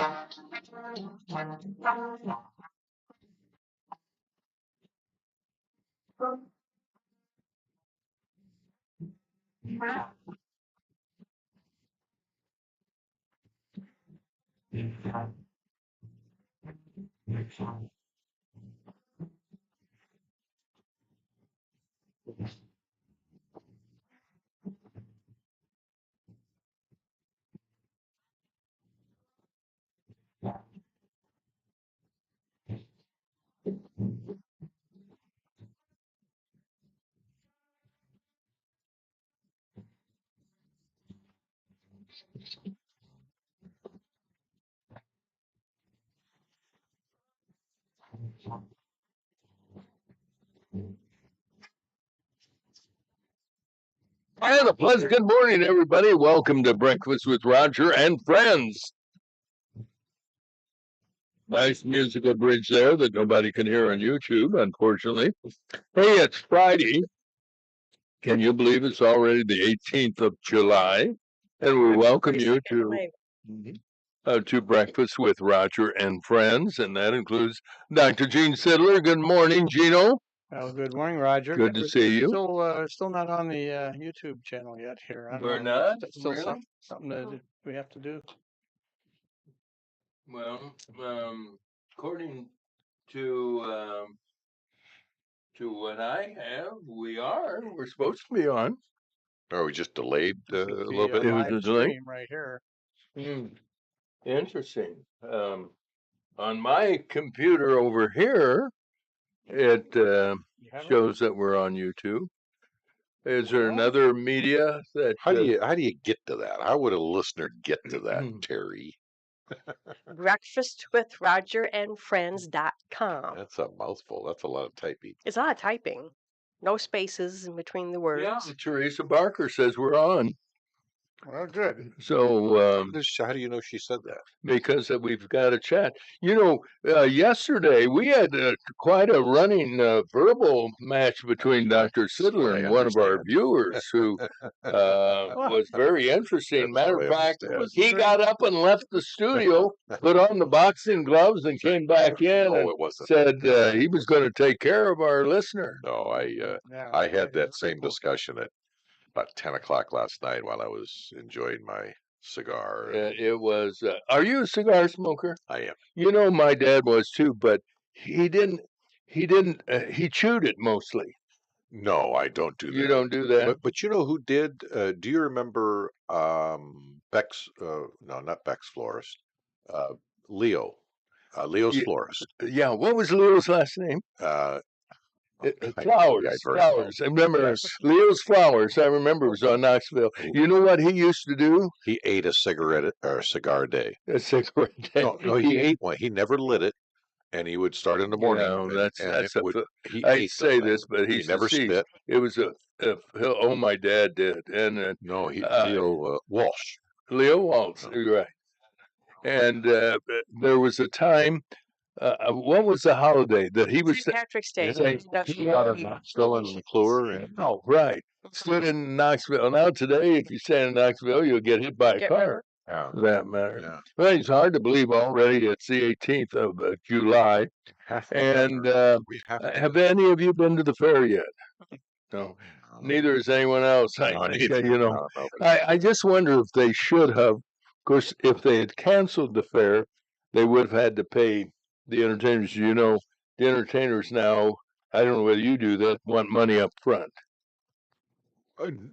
And a pleasant good morning, everybody. Welcome to Breakfast with Roger and Friends. Nice musical bridge there that nobody can hear on YouTube, unfortunately. Hey, it's Friday. Can you believe it's already the 18th of July? And we welcome you to Breakfast with Roger and Friends, and that includes Dr. Gene Sidler. Good morning, Gino. Well, good morning, Roger. Good to see you. Still not on the YouTube channel yet here. I don't We're know. not? That's still Really? something that we have to do. Well, according to what I have, we're supposed to be on. Are we just delayed a little bit? It was Live a delay? stream right here. Interesting. On my computer over here, it shows that we're on YouTube. Is there another media that? How do you get to that? How would a listener get to that, Terry? breakfastwithrogerandfriends.com. That's a mouthful. That's a lot of typing. It's a lot of typing. No spaces in between the words. Yeah, Teresa Barker says we're on. Well, good. So, How do you know she said that? because we've got a chat. You know, yesterday we had quite a running verbal match between Dr. Sidler and one of our viewers who was very interesting. Matter of fact, he got up and left the studio, put on the boxing gloves, and came back in and said he was going to take care of our listener. No, I had that same discussion at about 10 o'clock last night while I was enjoying my cigar. It was, are you a cigar smoker? I am. You know, my dad was too, but he chewed it mostly. No, I don't do that. You don't do that? But you know who did? Do you remember Beck's, no, not Beck's florist, Leo's florist? Yeah, what was Leo's last name? Flowers. I remember Leo's Flowers. I remember it was on Knoxville. You know what he used to do? He ate a cigar a day. A cigarette a day. No, he ate one. He never lit it, and he would start in the morning. I say this, but he never spit. It was my dad did, and Leo Walsh. Leo Walsh, you're right. And there was a time. What was the holiday that he was? St. Patrick's Day. Still in McClure. Oh, right. Stood in Knoxville. Now today, if you stand in Knoxville, you'll get hit by a car. For that matter. Yeah. Well, it's hard to believe already it's the 18th of July. And have any of you been to the fair yet? No. Neither has anyone else. I just wonder if they should have. Of course, if they had canceled the fair, they would have had to pay the entertainers. You know, the entertainers now, I don't know whether you do that, want money up front.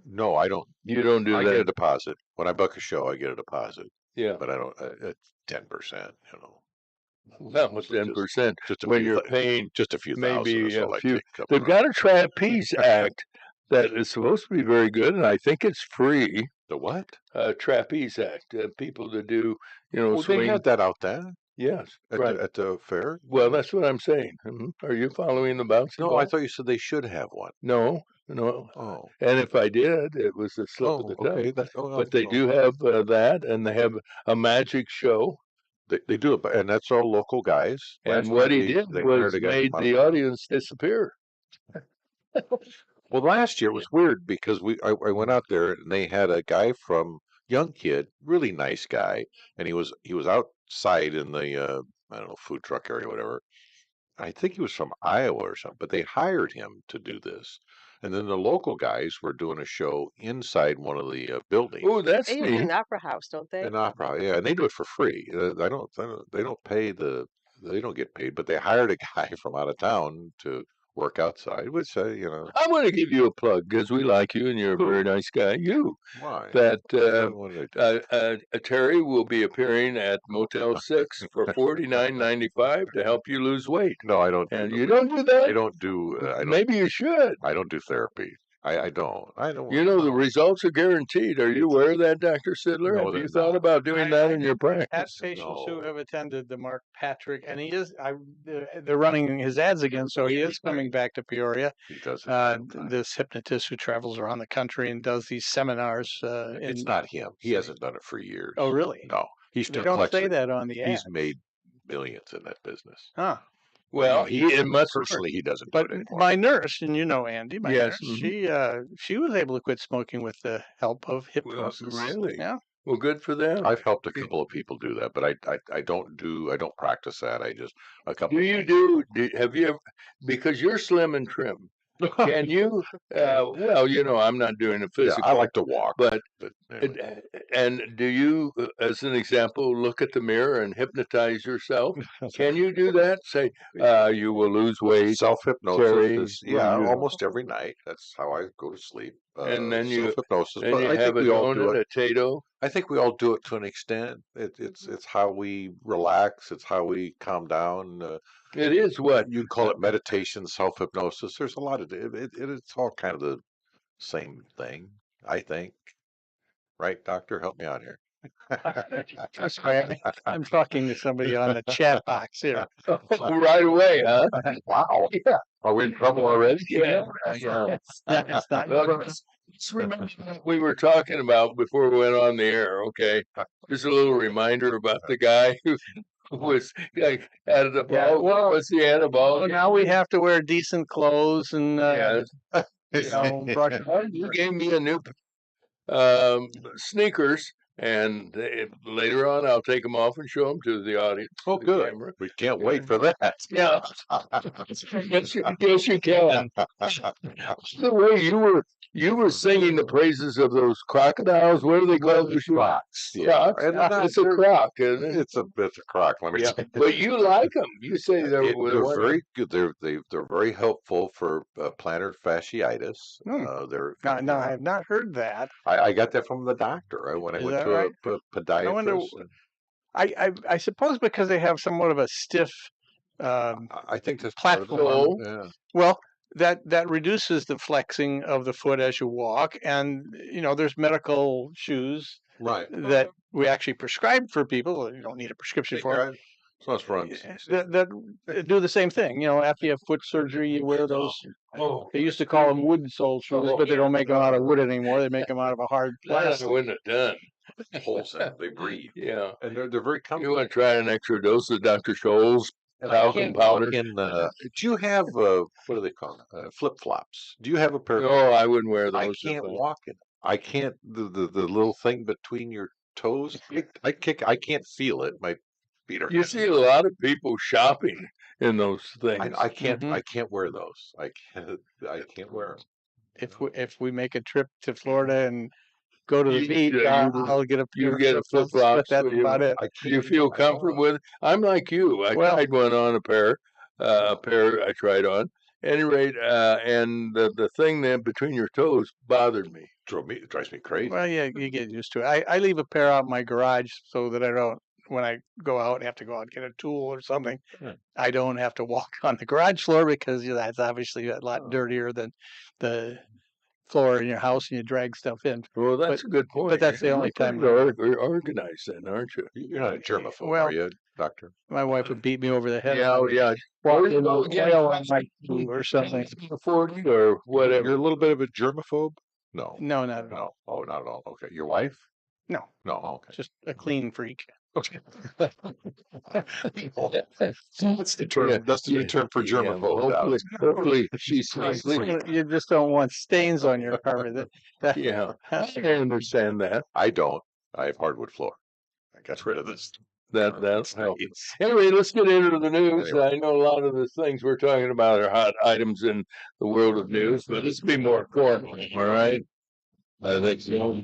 No, I don't. You don't do that? I get a deposit. When I book a show, I get a deposit. Yeah. But I don't, it's 10%, you know. Well, 10%. Just when you're paying just a few maybe thousand. A few. They've got a trapeze act that is supposed to be very good, and I think it's free. The what? Trapeze act. People that do, swing. They had that out there. Yes, at the fair. Well, that's what I'm saying. Are you following the bouncing ball? I thought you said they should have one. No. Oh. And if I did, it was a slip of the tongue. But they do have that, and they have a magic show. They do it, and that's all local guys. And what he did was made the audience disappear. Well, last year was weird because I went out there and they had a guy from young kid, really nice guy, and he was outside in the I don't know, food truck area, whatever. I think he was from Iowa or something, but they hired him to do this. And then the local guys were doing a show inside one of the buildings. Oh, that's They use it in neat. the opera house, don't they? An opera, yeah, and they do it for free. They don't pay they don't get paid, but they hired a guy from out of town to work outside, which you know, I'm going to give you a plug because we like you and you're a Who? very nice guy. You. why? That What did I do? Terry will be appearing at Motel 6 for $49.95 to help you lose weight. No, I don't do And the- you don't do that? I don't do I don't Maybe you should. I don't do therapy. I don't. You know, the results are guaranteed. Are you aware of that, Dr. Sidler? No, Have they're you thought not. about doing that in your Had practice? patients who No. have attended the Mark Patrick, and he is. They're running his ads again, so he is coming back to Peoria. He does it. This hypnotist who travels around the country and does these seminars. It's not him. He hasn't done it for years. Oh, really? No, he They still don't collects say it. that on the ad. He's made millions in that business. Huh. Well, it must personally he doesn't do But it anymore. my nurse, and you know Andy, my Yes, nurse, she was able to quit smoking with the help of hypnosis. really? Yeah. Well, good for them. I've helped a couple of people do that, but I don't practice that. I just a couple. Have you ever, because you're slim and trim, can you, well, you know, I'm not doing a Yeah, physical. I like to walk, but anyway. and do you, as an example, look at the mirror and hypnotize yourself? Can you do that? Say, you will lose weight. Self-hypnosis Terry, is, will you- almost every night. That's how I go to sleep. And then you- self-hypnosis. And But you I have think a we all do donut, it. a Tato. I think we all do it to an extent. It's how we relax. It's how we calm down. It is what? You call it meditation, self-hypnosis. There's a lot of it's all kind of the same thing, I think. Right, doctor? Help me out here. Sorry, I'm talking to somebody on the chat box here. Right away, huh? Wow. Yeah. Are we in trouble already? Yeah. It's not Well, just remember what we were talking about before we went on the air, okay? Just a little reminder about the guy who was at the Yeah, ball. well- What's the at a ball? Well, now we have to wear decent clothes and Yeah. brush. You gave me a new sneakers, and later on I'll take them off and show them to the audience. Oh, the good. camera. We can't wait for that. Yeah. Yes, you can. The way you were singing the praises of those crocodiles. What are they called? The Crocs. Crocs. And It's a croc, isn't it? It's a croc. Let me Yeah. tell you. But you like them. You say they're Very good. They're very helpful for plantar fasciitis. They're No, I have not heard that. I got that from the doctor. When I Is went that to right? a podiatrist. wonder- I suppose because they have somewhat of a stiff. I think that's Platform. Yeah. Well, that reduces the flexing of the foot as you walk, and there's medical shoes Right. that we actually prescribe for people. You don't need a prescription for them. So it's runs. That do the same thing. After you have foot surgery, you wear those. Oh, They used to call them wood sole shoes, but they don't make them out of wood anymore. They make them out of a hard that I plastic. wouldn't have done. Holes in them. They breathe. Yeah. And they're very You comfortable. want to try an extra dose of Dr. Scholl's And talcum powder? do you have what do they call it? Flip flops. Do you have a pair? No, I wouldn't wear those. I can't walk in. I can't the little thing between your toes. I can't feel it. My feet are. You see a lot of people shopping in those things. I can't. Mhm. I can't wear those. I can't wear them. If we make a trip to Florida and go to the beach, I'll get a You pair get a of flip-flops, flip-flops, but that's so you- about it. Do you feel comfortable with it? I'm like you. I Well- tried one on a pair I tried on. Any rate, and the thing then between your toes bothered me. It drives me crazy. Well, yeah, you get used to it. I leave a pair out in my garage so that I don't, when I go out and have to go out and get a tool or something, Yeah. I don't have to walk on the garage floor because that's obviously a lot Oh. dirtier than the floor in your house and you drag stuff in. Well, that's a good point. that's the only time- You're organized then, aren't you? You're not a germaphobe, Well- are you, doctor? My wife would beat me over the head. Yeah, yeah. Walk Where you in go with again? oil on my shoe or something. 40 or whatever. You're a little bit of a germaphobe. No. No, not at all. No. Oh, not at all. Okay. Your wife? No. No. Okay. Just a clean freak. Okay. That's the term. That's the new term for Yeah, well, germaphobe. hopefully she's asleep. You just don't want stains on your carpet. Yeah, I understand that. I don't. I have hardwood floor. I got rid of this. That's help. Anyway, let's get into the news. Anyway. I know a lot of the things we're talking about are hot items in the world of news, but let's be more formal, all right? I think so.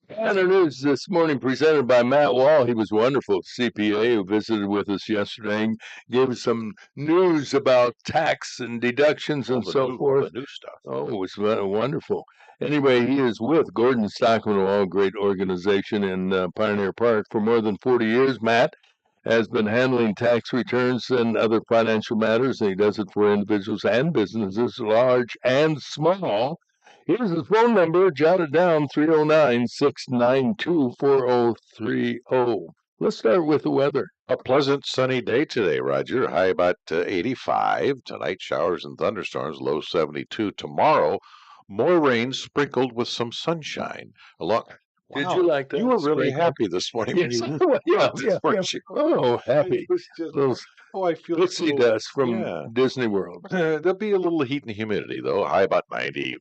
And the news this morning presented by Matt Wall. He was wonderful, CPA, who visited with us yesterday and gave us some news about tax and deductions and so forth. The new stuff. Oh, it was wonderful. Anyway, he is with Gordon Stockman Wall, great organization in Pioneer Park for more than 40 years. Matt has been handling tax returns and other financial matters, and he does it for individuals and businesses, large and small. Here's his phone number. Jot it down, 309-692-4030. Let's start with the weather. A pleasant sunny day today, Roger. High about 85. Tonight, showers and thunderstorms, low 72. Tomorrow, more rain sprinkled with some sunshine. Did you like that? You were really happy this morning when you yeah. Oh, happy. Those I feel pixie dust from Disney World. There'll be a little heat and humidity, though. High about 90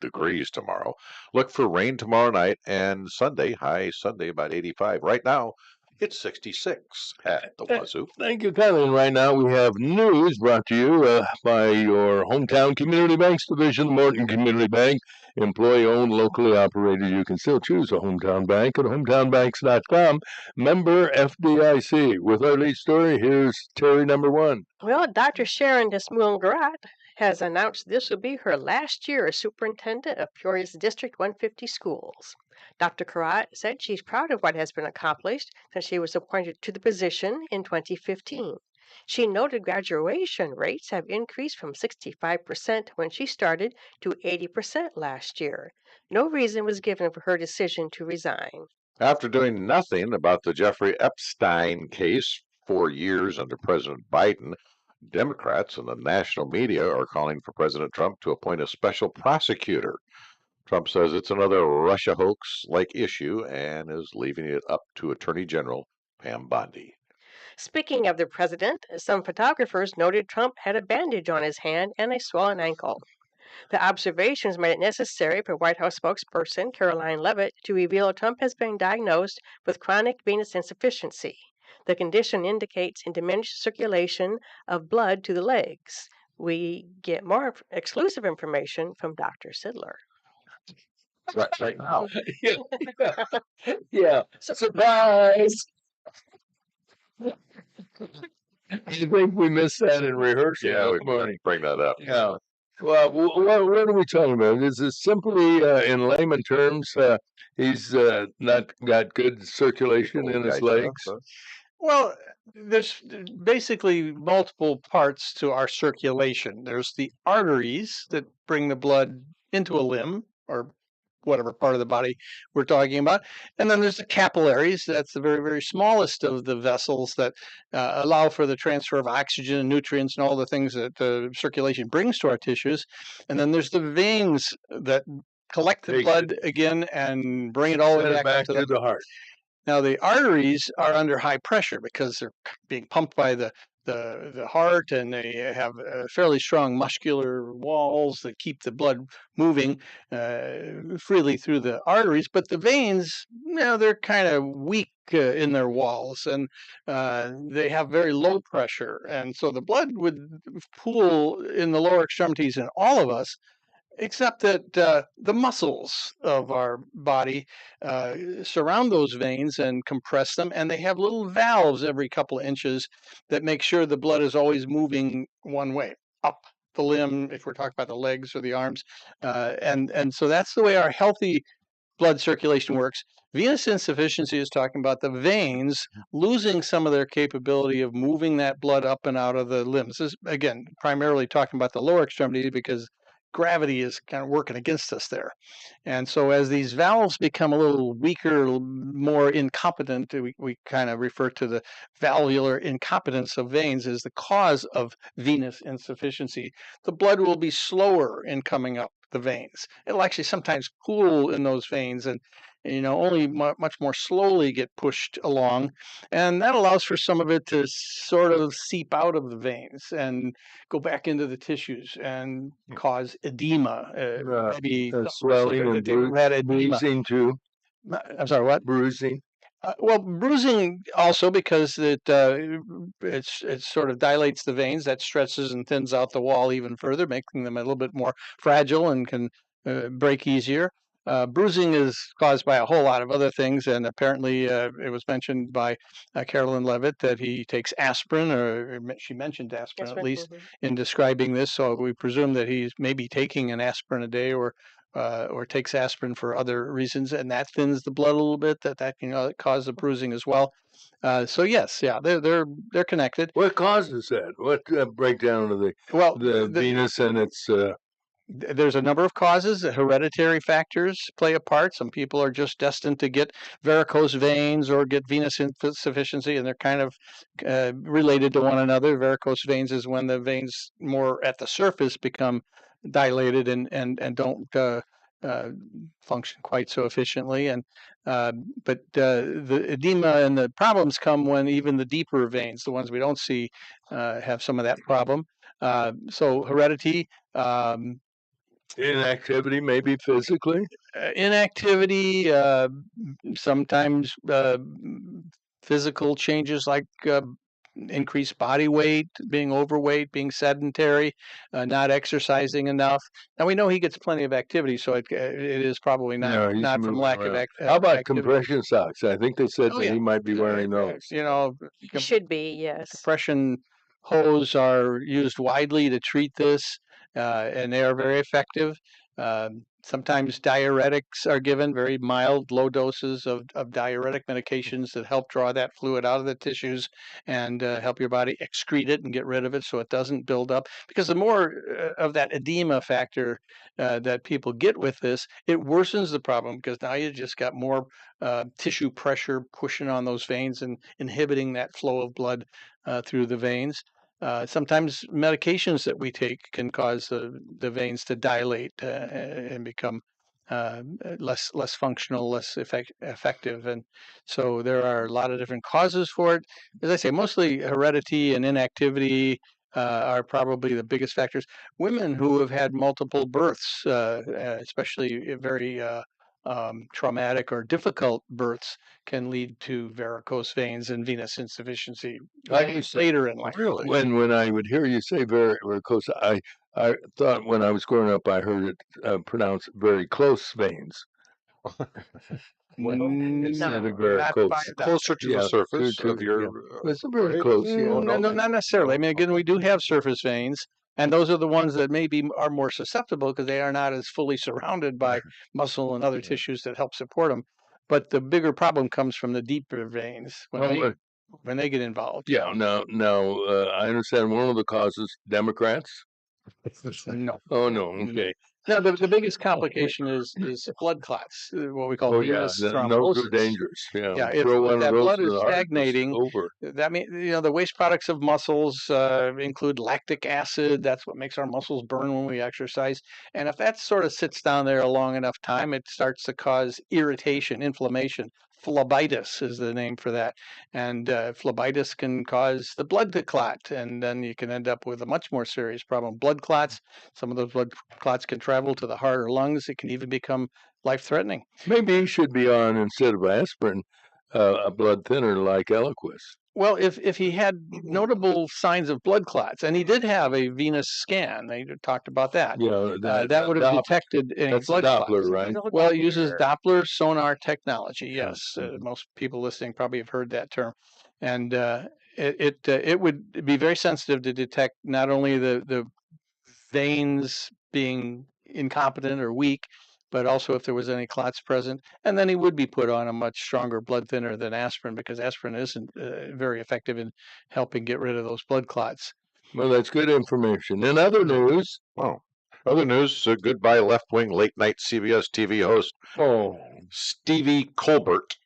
degrees tomorrow. Look for rain tomorrow night and Sunday. High Sunday about 85. Right now, it's 66 at the Wazoo. Thank you, Colin. Right now, we have news brought to you by your hometown community banks division, the Morton Community Bank. Employee-owned, locally operated. You can still choose a hometown bank at hometownbanks.com. Member FDIC. With our lead story, here's Terry number one. Well, Dr. Sharon Desmoulins-Garat has announced this will be her last year as superintendent of Peoria's District 150 schools. Dr. Garat said she's proud of what has been accomplished since she was appointed to the position in 2015. She noted graduation rates have increased from 65% when she started to 80% last year. No reason was given for her decision to resign. After doing nothing about the Jeffrey Epstein case 4 years under President Biden, Democrats and the national media are calling for President Trump to appoint a special prosecutor. Trump says it's another Russia hoax-like issue and is leaving it up to Attorney General Pam Bondi. Speaking of the president, some photographers noted Trump had a bandage on his hand and a swollen ankle. The observations made it necessary for White House spokesperson Caroline Leavitt to reveal Trump has been diagnosed with chronic venous insufficiency. The condition indicates in diminished circulation of blood to the legs. We get more exclusive information from Dr. Sidler. Right now. Yeah. Surprise! I think we missed that in rehearsal. Yeah, we morning. Bring that up. Yeah. Well, what are we talking about? Is it simply, in layman terms, he's not got good circulation in his legs? Well, there's basically multiple parts to our circulation. There's the arteries that bring the blood into a limb or whatever part of the body we're talking about. And then there's the capillaries. That's the very, very smallest of the vessels that allow for the transfer of oxygen and nutrients and all the things that the circulation brings to our tissues. And then there's the veins that collect the blood again and bring it all the way back to the heart. Now, the arteries are under high pressure because they're being pumped by the heart, and they have fairly strong muscular walls that keep the blood moving freely through the arteries. But the veins, they're kind of weak in their walls, and they have very low pressure. And so the blood would pool in the lower extremities in all of us, except that the muscles of our body surround those veins and compress them, and they have little valves every couple of inches that make sure the blood is always moving one way, up the limb, if we're talking about the legs or the arms. And so that's the way our healthy blood circulation works. Venous insufficiency is talking about the veins losing some of their capability of moving that blood up and out of the limbs. This is, again, primarily talking about the lower extremity because gravity is kind of working against us there. And so as these valves become a little weaker, more incompetent, we kind of refer to the valvular incompetence of veins as the cause of venous insufficiency. The blood will be slower in coming up the veins. It'll actually sometimes pool in those veins, and only much more slowly get pushed along, and that allows for some of it to sort of seep out of the veins and go back into the tissues and cause edema. Maybe swelling and had edema. bruising too. I'm sorry, what? Bruising. Well, bruising also because it sort of dilates the veins, that stretches and thins out the wall even further, making them a little bit more fragile and can break easier. Bruising is caused by a whole lot of other things, and apparently it was mentioned by Carolyn Levitt that he takes aspirin, or she mentioned aspirin at least, in describing this. So we presume that he's maybe taking an aspirin a day, or takes aspirin for other reasons, and that thins the blood a little bit. That can cause the bruising as well. So yes, yeah, they're connected. What causes that? What breakdown of the venous and its? There's a number of causes. Hereditary factors play a part. Some people are just destined to get varicose veins or get venous insufficiency, and they're kind of related to one another. Varicose veins is when the veins more at the surface become dilated and don't function quite so efficiently. And but the edema and the problems come when even the deeper veins, the ones we don't see, have some of that problem. So heredity. Inactivity, maybe physically. Inactivity, sometimes physical changes like increased body weight, being overweight, being sedentary, not exercising enough. Now we know he gets plenty of activity, so it is probably not from lack of activity. How about compression socks? I think they said that he might be wearing those. He should be, yes. Compression hose are used widely to treat this, and they are very effective. Sometimes diuretics are given, very mild, low doses of diuretic medications that help draw that fluid out of the tissues and help your body excrete it and get rid of it so it doesn't build up. Because the more of that edema factor that people get with this, it worsens the problem, because now you just got more tissue pressure pushing on those veins and inhibiting that flow of blood through the veins. Sometimes medications that we take can cause the veins to dilate and become less functional, less effective. And so there are a lot of different causes for it. As I say, mostly heredity and inactivity are probably the biggest factors. Women who have had multiple births, especially very traumatic or difficult births, can lead to varicose veins and venous insufficiency later in life. Really? When I would hear you say varicose, I thought when I was growing up I heard it pronounced very close veins. Instead of varicose. Closer to the surface of your. It's very close. No, not necessarily. I mean, again, we do have surface veins, and those are the ones that maybe are more susceptible because they are not as fully surrounded by muscle and other tissues that help support them. But the bigger problem comes from the deeper veins when they get involved. Yeah. Now, I understand one of the causes Democrats. No. Oh no. Okay. No, the biggest complication is blood clots, what we call venous thrombosis. Those are dangerous. Yeah, if that blood is stagnating, that means the waste products of muscles include lactic acid. That's what makes our muscles burn when we exercise. And if that sort of sits down there a long enough time, it starts to cause irritation, inflammation. Phlebitis is the name for that. And phlebitis can cause the blood to clot, and then you can end up with a much more serious problem. Blood clots, some of those blood clots can travel to the heart or lungs. It can even become life-threatening. Maybe he should be on, instead of aspirin, a blood thinner like Eliquis. Well, if he had notable signs of blood clots, and he did have a venous scan, they talked about that. Yeah, that would have detected any blood Doppler, clots. right? Well, it uses Doppler sonar technology. Yes, most people listening probably have heard that term, and it would be very sensitive to detect not only the veins being incompetent or weak, but also if there was any clots present. And then he would be put on a much stronger blood thinner than aspirin, because aspirin isn't very effective in helping get rid of those blood clots. Well, that's good information. In other news, goodbye left-wing late-night CBS TV host Stevie Colbert.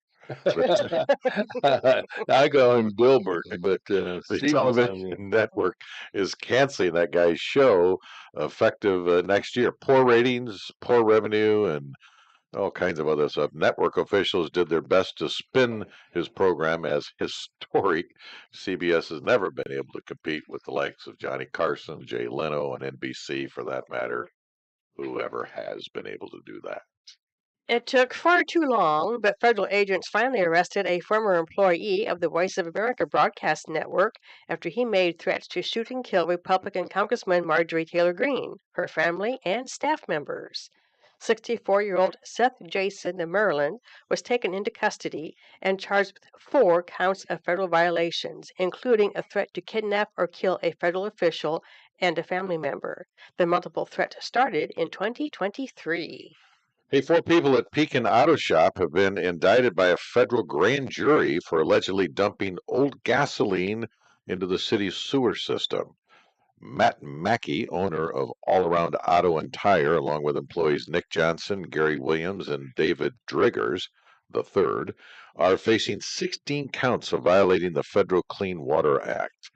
I call him Dilbert, but the television network is canceling that guy's show effective next year. Poor ratings, poor revenue, and all kinds of other stuff. Network officials did their best to spin his program as historic. CBS has never been able to compete with the likes of Johnny Carson, Jay Leno, and NBC for that matter. Whoever has been able to do that. It took far too long, but federal agents finally arrested a former employee of the Voice of America broadcast network after he made threats to shoot and kill Republican Congressman Marjorie Taylor Greene, her family, and staff members. 64-year-old Seth Jason of Maryland was taken into custody and charged with 4 counts of federal violations, including a threat to kidnap or kill a federal official and a family member. The multiple threat started in 2023. Hey, 4 people at Pekin Auto Shop have been indicted by a federal grand jury for allegedly dumping old gasoline into the city's sewer system. Matt Mackey, owner of All Around Auto and Tire, along with employees Nick Johnson, Gary Williams, and David Driggers III, are facing 16 counts of violating the Federal Clean Water Act.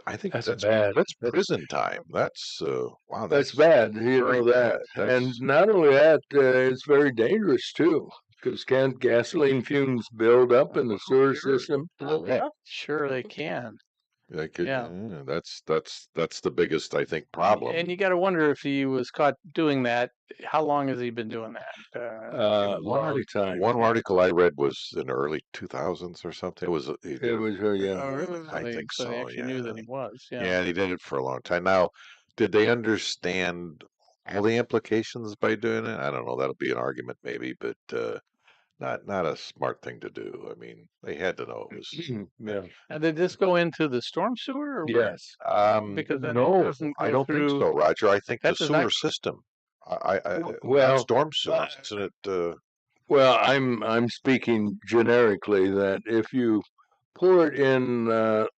I think that's bad. That's prison time. That's wow. That's bad. You know that. And not only that, it's very dangerous too, because can't gasoline fumes build up in the sewer system? Yeah, sure they can. That's the biggest, I think, problem. And you got to wonder if he was caught doing that. How long has he been doing that? Long time. One article I read was in the early 2000s or something. It was her, yeah. Oh, really? I think so. They actually knew that he was. Yeah. Yeah, he did it for a long time. Now, did they understand all the implications by doing it? I don't know. That'll be an argument maybe, but not a smart thing to do. I mean, they had to know it was. Yeah. And did this go into the storm sewer? Or Yes. Because that No, doesn't go I don't think through- so, Roger. I think the that does sewer not- system. Well, storm sewer, isn't it? Well, I'm speaking generically that if you pour it in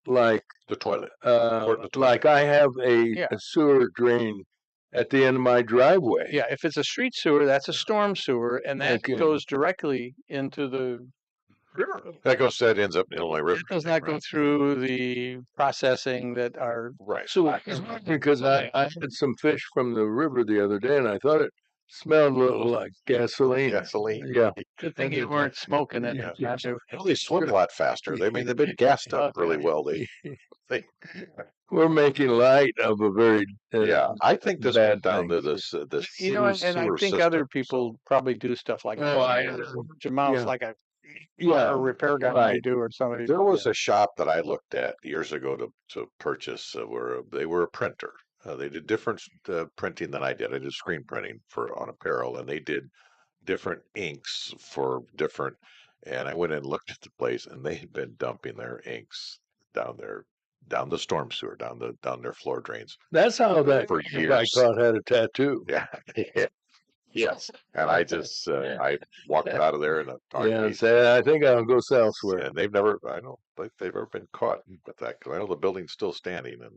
like The toilet. like I have Yeah. a sewer drain at the end of my driveway. Yeah, if it's a street sewer, that's a storm sewer, and that Okay. goes directly into the river. That ends up in the Illinois River. It does not go through the processing that our Right. sewer. Because I had some fish from the river the other day, and I thought it smelled a little like gasoline. Gasoline. Yeah. Good thing you weren't smoking it. Yeah. Well, they swim a lot faster. They've been gassed up really well. They We're making light of a very yeah. I think this bad went down to thing. the You know, and I sewer think system, other people probably do stuff like that. Oh, I- Large amounts yeah. like a Yeah, repair guy right. might do, or somebody. There was a shop that I looked at years ago to purchase where they were a printer. They did different printing than I did. I did screen printing on apparel, and they did different inks for different. And I went and looked at the place, and they had been dumping their inks down the storm sewer, down their floor drains. That's how that For guy years. caught had a tattoo. Yeah. Yes. And I just I walked out of there in a dark Yeah, haze. say, I think I'll go elsewhere. And I don't think they've ever been caught with that, because I know the building's still standing, and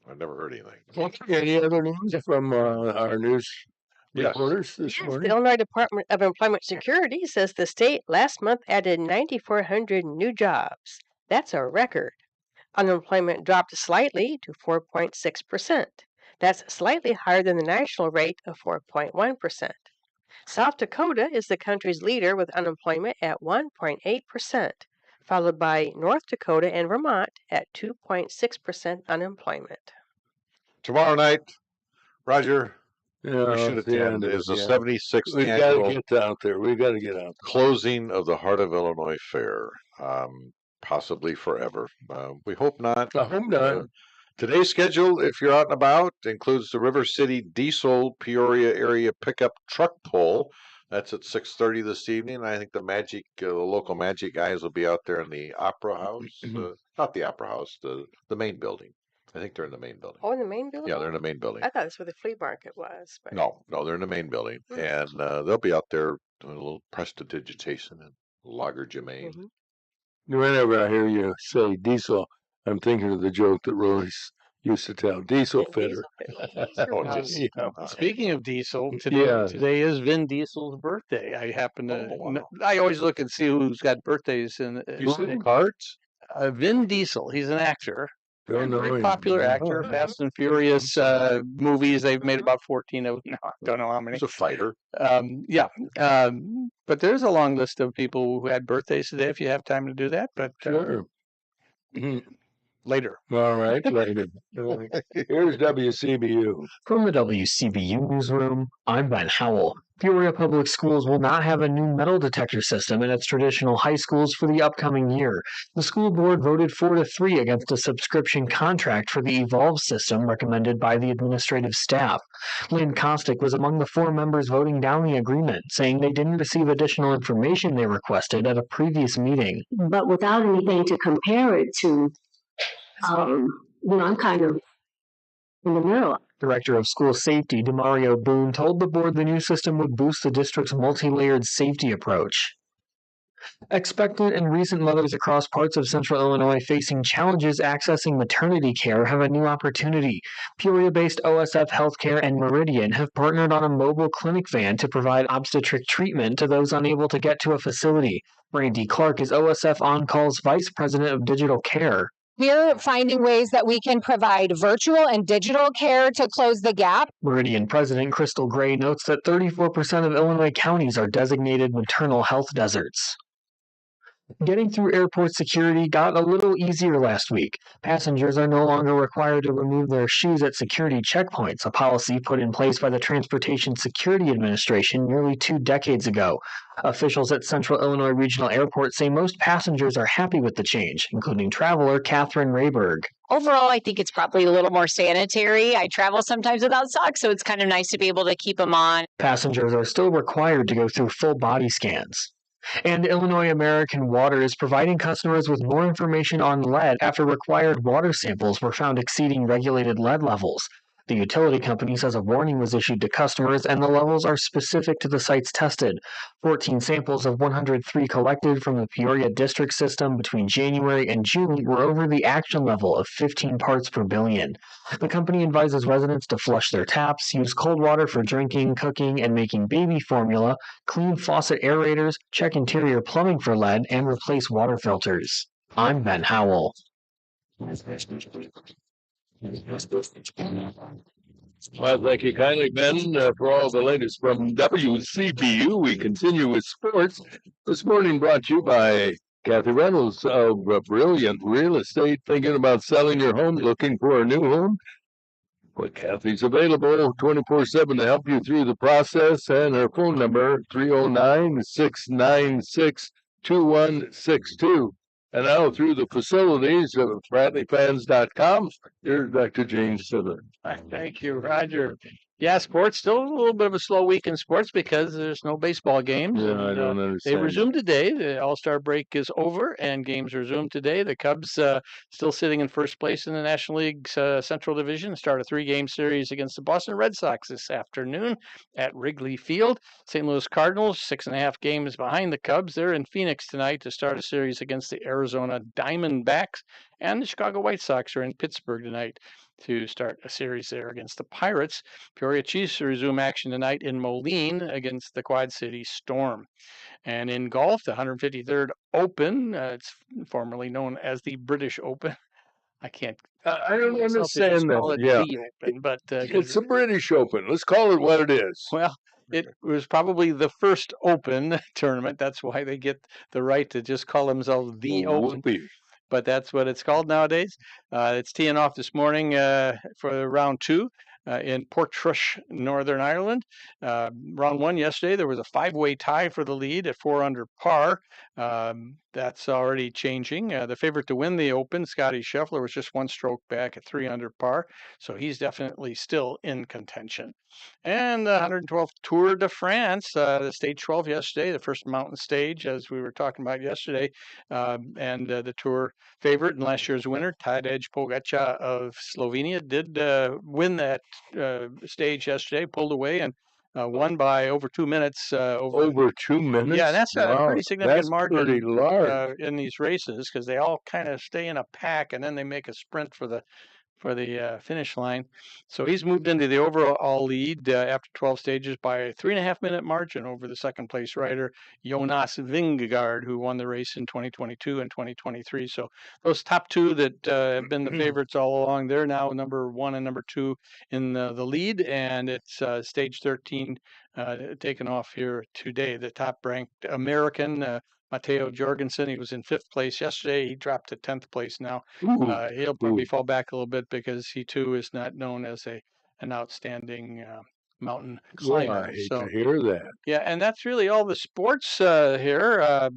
I've never heard anything. Any other news from our news Yes. reporters this Yes, the morning? Illinois Department of Employment Security says the state last month added 9,400 new jobs. That's a record. Unemployment dropped slightly to 4.6%. That's slightly higher than the national rate of 4.1%. South Dakota is the country's leader with unemployment at 1.8%, followed by North Dakota and Vermont at 2.6% unemployment. Tomorrow night, Roger, Yeah, we should it's the end attend, of is it, the yeah. 76th We got to annual get out there. We got to get out closing of the Heart of Illinois Fair, possibly forever. We hope not. there. I hope not. Today's schedule, if you're out and about, includes the River City Diesel Peoria area pickup truck pull. That's at 6:30 this evening. I think the local Magic guys will be out there in the Opera House, not the Opera House, the main building. I think they're in the main building. Oh, in the main building? Yeah, they're in the main building. I thought that's where the flea market was. But... No, they're in the main building, and they'll be out there doing a little prestidigitation and lager Jermaine. Whenever I hear you say diesel, I'm thinking of the joke that Royce used to tell. Diesel fitter. Speaking of Diesel, Yeah. today is Vin Diesel's birthday. I happen to. Oh, wow. I always look and see who's got birthdays in. You see the cards? Vin Diesel. He's an actor. Don't know Very him. popular actor, Fast and Furious movies. They've made about 14 of them. No, I don't know how many. He's a fighter. Yeah. But there's a long list of people who had birthdays today if you have time to do that. But Sure. later. All right, later. Here's WCBU. From the WCBU newsroom, I'm Ben Howell. Peoria Public Schools will not have a new metal detector system in its traditional high schools for the upcoming year. The school board voted 4-3 against a subscription contract for the Evolve system recommended by the administrative staff. Lynn Kostick was among the 4 members voting down the agreement, saying they didn't receive additional information they requested at a previous meeting. But without anything to compare it to, I'm kind of in the middle. Director of School Safety, Demario Boone, told the board the new system would boost the district's multi-layered safety approach. Expectant and recent mothers across parts of central Illinois facing challenges accessing maternity care have a new opportunity. Peoria-based OSF Healthcare and Meridian have partnered on a mobile clinic van to provide obstetric treatment to those unable to get to a facility. Brandy Clark is OSF On Call's Vice President of Digital Care. We're finding ways that we can provide virtual and digital care to close the gap. Meridian President Crystal Gray notes that 34% of Illinois counties are designated maternal health deserts. Getting through airport security got a little easier last week. Passengers are no longer required to remove their shoes at security checkpoints, a policy put in place by the Transportation Security Administration nearly 2 decades ago. Officials at Central Illinois Regional Airport say most passengers are happy with the change, including traveler Catherine Rayberg. Overall, I think it's probably a little more sanitary. I travel sometimes without socks, so it's kind of nice to be able to keep them on. Passengers are still required to go through full body scans. And Illinois American Water is providing customers with more information on lead after required water samples were found exceeding regulated lead levels. The utility company says a warning was issued to customers and the levels are specific to the sites tested. 14 samples of 103 collected from the Peoria district system between January and June were over the action level of 15 parts per billion. The company advises residents to flush their taps, use cold water for drinking, cooking, and making baby formula, clean faucet aerators, check interior plumbing for lead, and replace water filters. I'm Ben Howell. Well, thank you kindly, Ben, for all the latest from WCBU. We continue with sports. This morning brought to you by Kathy Reynolds of Brilliant Real Estate. Thinking about selling your home, looking for a new home? Well, Kathy's available 24/7 to help you through the process, and her phone number 309-696-2162. And now through the facilities of BradleyFans.com, here's Dr. James Sutter. Thank you, Roger. Yeah, sports, still a little bit of a slow week in sports because there's no baseball games. Yeah, and, I don't They understand. resume today. The All-Star break is over and games resume today. The Cubs still sitting in first place in the National League's Central Division. Start a 3-game series against the Boston Red Sox this afternoon at Wrigley Field. St. Louis Cardinals, 6.5 games behind the Cubs. They're in Phoenix tonight to start a series against the Arizona Diamondbacks. And the Chicago White Sox are in Pittsburgh tonight to start a series there against the Pirates. Peoria Chiefs resume action tonight in Moline against the Quad City Storm. And in golf, the 153rd Open, it's formerly known as the British Open. I can't. I don't understand call that. it Yeah, the Open, but it's the British Open. Let's call it what it is. well, it was probably the first Open tournament. That's why they get the right to just call themselves the Open. Whoopee. But that's what it's called nowadays. It's teeing off this morning for round 2 in Portrush, Northern Ireland. Round 1 yesterday, there was a 5-way tie for the lead at 4 under par. That's already changing. The favorite to win the Open, Scotty Scheffler, was just 1 stroke back at 3 under par, so he's definitely still in contention. And the 112th Tour de France, the stage 12 yesterday, the first mountain stage, as we were talking about yesterday, and the Tour favorite and last year's winner, Tadej Pogačar of Slovenia, did win that stage yesterday, pulled away and won by over 2 minutes. Over 2 minutes? Yeah, that's a pretty significant margin pretty large. in these races because they all kind of stay in a pack and then they make a sprint for the for the finish line. So he's moved into the overall lead after 12 stages by a 3.5-minute margin over the second place rider, Jonas Vingegaard, who won the race in 2022 and 2023. So those top two that have been the favorites all along, they're now number 1 and number 2 in the lead, and it's stage 13 taken off here today. The top ranked American, Matteo Jorgensen, he was in 5th place yesterday. He dropped to 10th place now. He'll probably fall back a little bit because he too is not known as an outstanding mountain climber. I hate to hear that. Yeah, and that's really all the sports here.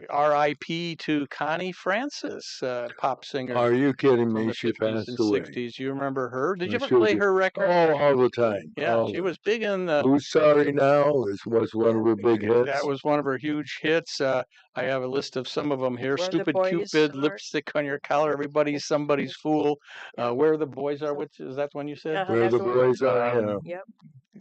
R.I.P. to Connie Francis, pop singer. Are you kidding from me? the She 50s passed and away. 60s. You remember her? Did you I ever sure play do. her record? Oh, all the time. Yeah, all she the was big in the. Who's Sorry Now was one of her big hits. That was one of her huge hits. I have a list of some of them here. Where the Stupid Boys Cupid, Are. Lipstick on Your Collar, Everybody's Somebody's Fool. Where the Boys Are, which is that one you said? Where that's the the one. Boys Are. Yeah. Yep.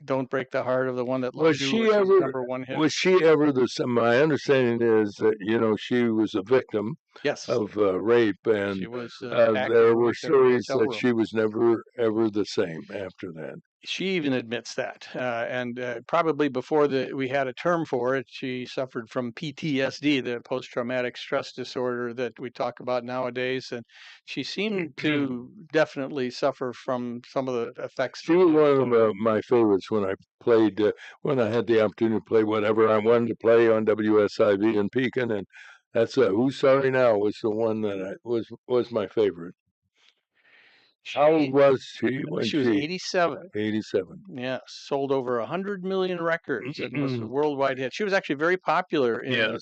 Don't Break the Heart of the One That Was Loves You. she Which was ever? number 1 hit. Was she ever the? My understanding is that she was a victim Yes, of rape, and she was. there were stories that she was never ever the same after that. She even admits that, and probably before we had a term for it, she suffered from PTSD, the post-traumatic stress disorder that we talk about nowadays, and she seemed to definitely suffer from some of the effects. She was one of my favorites when I played, when I had the opportunity to play whatever I wanted to play on WSIV in Pekin, and that's Who's Sorry Now was the one that was my favorite. How old was she when She was 87. 87. Yeah, sold over 100 million records. It was a worldwide hit. She was actually very popular in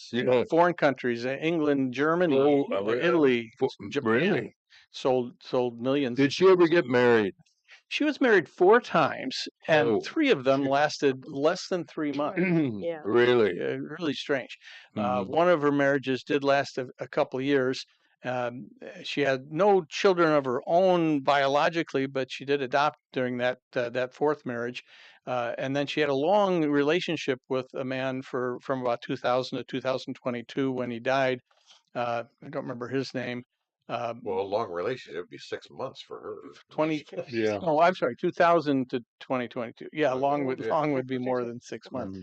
foreign countries, England, Germany, Italy, Japan. Really? Sold millions. Did she ever get married? She was married 4 times, and 3 of them lasted less than 3 months. Yeah. Really? Really strange. One of her marriages did last a couple of years. She had no children of her own biologically, but she did adopt during that 4th marriage. And then she had a long relationship with a man from about 2000 to 2022 when he died. I don't remember his name. Well, a long relationship would be 6 months for her. 20. Yeah. Oh, I'm sorry, 2000 to 2022. Yeah, long would be more than 6 months.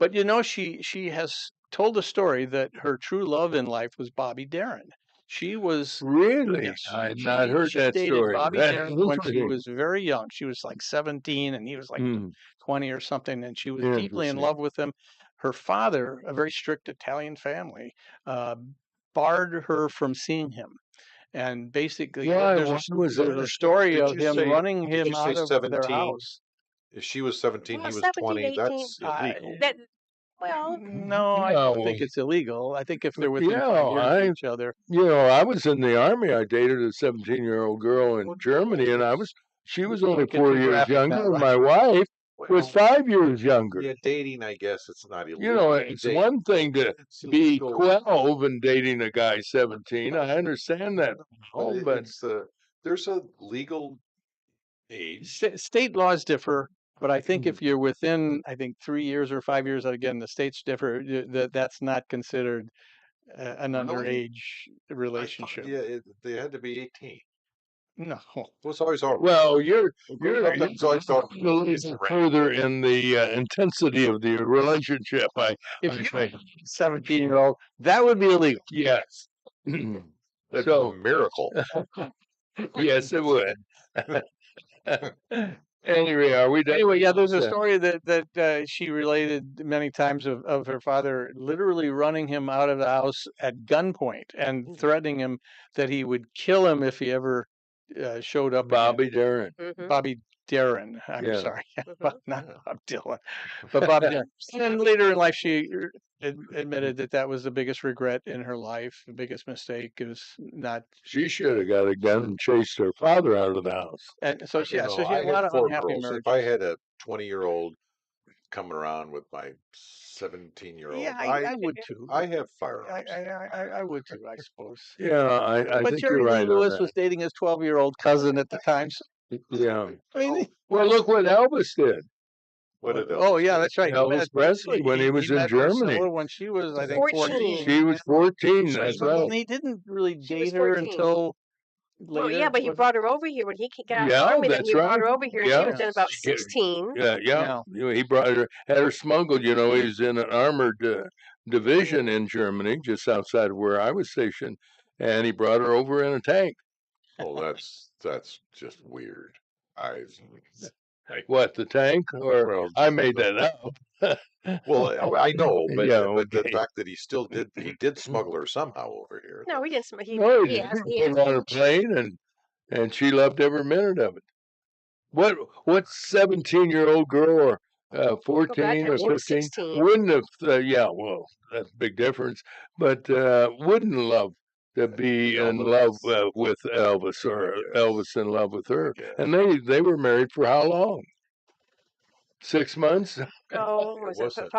But she has told a story that her true love in life was Bobby Darin. She was Really? Yes, I had not heard she that dated story. Bobby That's Darin when she interesting. was very young. She was like 17 and he was like 20 or something, and she was deeply in Interesting. love with him. Her father, a very strict Italian family, barred her from seeing him. And basically, there's a story of him running him out of their 17? house. If she was 17, Well, he was 17, 20. 18. That's illegal. No, I don't think it's illegal. I think if they're within 5 years of each other. I was in the army. I dated a 17-year-old girl in Germany, and she was only 4 years younger. And my wife was 5 years younger. Yeah, dating, I guess it's not illegal. It's one thing to be 12 and dating a guy 17. I understand that. But there's a legal age. State laws differ, but I think if you're within, 3 years or 5 years, again, the states differ. That's not considered an underage relationship. Yeah, they had to be 18. No. It's always all right. Well, you're further in the intensity of the relationship. If you're 17-year-old, that would be illegal. Yes. That's a miracle. Yes, it would. Anyway, are we done? Anyway, yeah, there's a story that she related many times of her father literally running him out of the house at gunpoint and threatening him that he would kill him if he ever showed up. Bobby Darin. Bobby Darin. I'm sorry, not Bob Dylan, but Bob Darin. And then later in life, she admitted that was the biggest regret in her life. The biggest mistake is not. She should have got a gun and chased her father out of the house. And so she had a lot of unhappy marriages. If I had a 20-year-old coming around with my 17-year-old, yeah, I would too. I have firearms. I would too, I suppose. Yeah, I but think Jerry you're right. Lee Lewis was dating his 12-year-old cousin at the time. Yeah. I mean, well, look what Elvis did. What did Elvis Oh, yeah, that's right. Elvis Presley when he was in Germany. When she was, I think, 14. She was 14. That's right. And he didn't really date her until Well, later. yeah, but he was it? brought her over here when he got out of the Yeah, army. Then that's he brought right. her over here, and Yeah. she was in about He- 16. Yeah, Yeah. He brought her, had her smuggled. He's in an armored division in Germany, just outside of where I was stationed, and he brought her over in a tank. Oh, that's just weird. I What, the tank? Or well, I just made the, that up. well, I know, Yeah, but the okay. fact that he did smuggle her somehow over here. No, he didn't. No, He he asked. put her on a plane, and she loved every minute of it. What 17-year-old girl or Well, that 14 time or she was 15 16. wouldn't have? Yeah, well, that's a big difference. But wouldn't love to be in love Elvis, with Elvis, I or guess. Elvis in love with her. Yeah, And they were married for how long? 6 months. Oh, it was it wasn't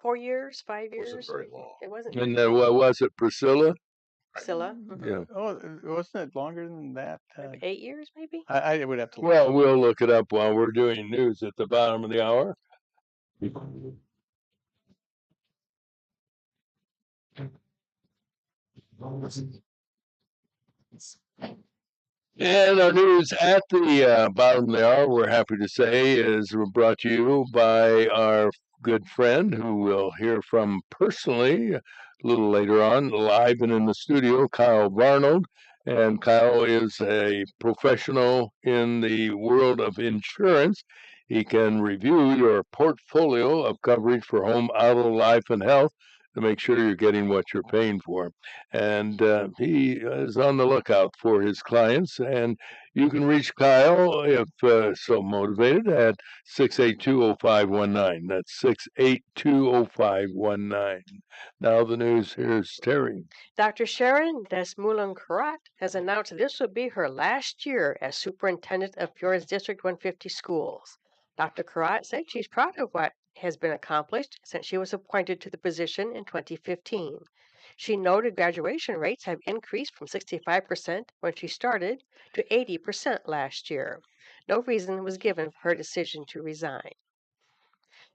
4 years, 5 years? very long. It wasn't And then what was it, Priscilla? Priscilla. Yeah. Oh, wasn't it longer than that? 8 years, maybe. I would have to look. Well, we'll look it up while we're doing news at the bottom of the hour. And our news at the bottom of the hour, we're happy to say, is brought to you by our good friend who we'll hear from personally a little later on, live and in the studio, Kyle Barnold. And Kyle is a professional in the world of insurance. He can review your portfolio of coverage for home, auto, life, and health to make sure you're getting what you're paying for. And he is on the lookout for his clients. And you can reach Kyle, if so motivated, at 682-0519. That's 682-0519. Now the news. Here's Terry. Dr. Sharon Desmoulins-Carat has announced this will be her last year as superintendent of Peoria's District 150 schools. Dr. Carat said she's proud of what has been accomplished since she was appointed to the position in 2015. She noted graduation rates have increased from 65% when she started to 80% last year. No reason was given for her decision to resign.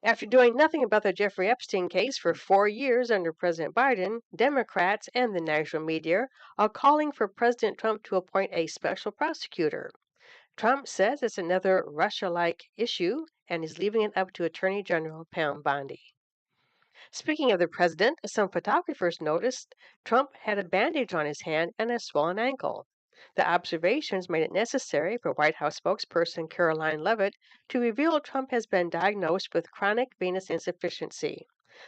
After doing nothing about the Jeffrey Epstein case for 4 years under President Biden, Democrats and the national media are calling for President Trump to appoint a special prosecutor. Trump says it's another Russia-like issue and is leaving it up to Attorney General Pam Bondi. Speaking of the president, some photographers noticed Trump had a bandage on his hand and a swollen ankle. The observations made it necessary for White House spokesperson Caroline Leavitt to reveal Trump has been diagnosed with chronic venous insufficiency.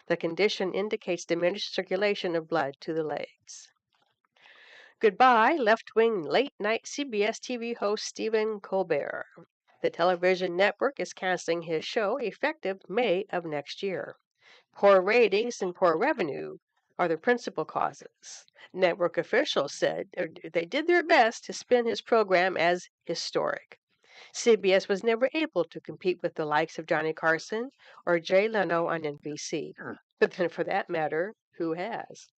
The condition indicates diminished circulation of blood to the legs. Goodbye, left-wing late-night CBS TV host Stephen Colbert. The television network is canceling his show effective May of next year. Poor ratings and poor revenue are the principal causes. Network officials said they did their best to spin his program as historic. CBS was never able to compete with the likes of Johnny Carson or Jay Leno on NBC. But then, for that matter, who has?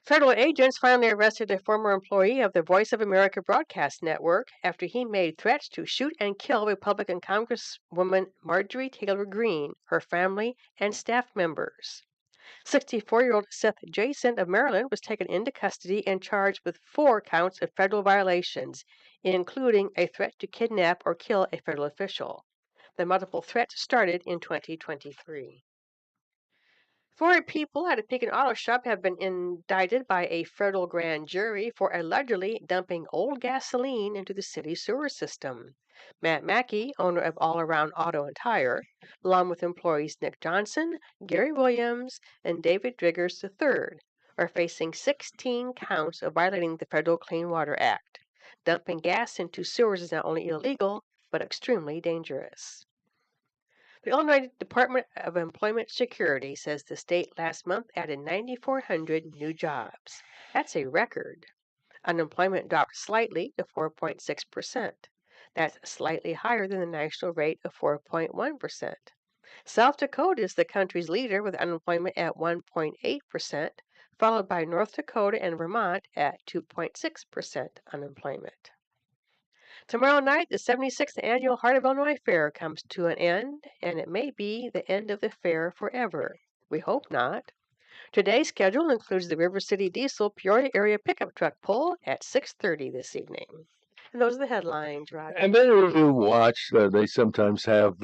Federal agents finally arrested a former employee of the Voice of America broadcast network after he made threats to shoot and kill Republican Congresswoman Marjorie Taylor Greene, her family, and staff members. 64-year-old Seth Jason of Maryland was taken into custody and charged with 4 counts of federal violations, including a threat to kidnap or kill a federal official. The multiple threats started in 2023. 4 people at a Pekin auto shop have been indicted by a federal grand jury for allegedly dumping old gasoline into the city's sewer system. Matt Mackey, owner of All Around Auto and Tire, along with employees Nick Johnson, Gary Williams, and David Driggers III, are facing 16 counts of violating the Federal Clean Water Act. Dumping gas into sewers is not only illegal, but extremely dangerous. The Illinois Department of Employment Security says the state last month added 9,400 new jobs. That's a record. Unemployment dropped slightly to 4.6%. That's slightly higher than the national rate of 4.1%. South Dakota is the country's leader with unemployment at 1.8%, followed by North Dakota and Vermont at 2.6% unemployment. Tomorrow night, the 76th Annual Heart of Illinois Fair comes to an end, and it may be the end of the fair forever. We hope not. Today's schedule includes the River City Diesel Peoria area pickup truck pull at 6:30 this evening. And those are the headlines, Roger. And then you watch, they sometimes have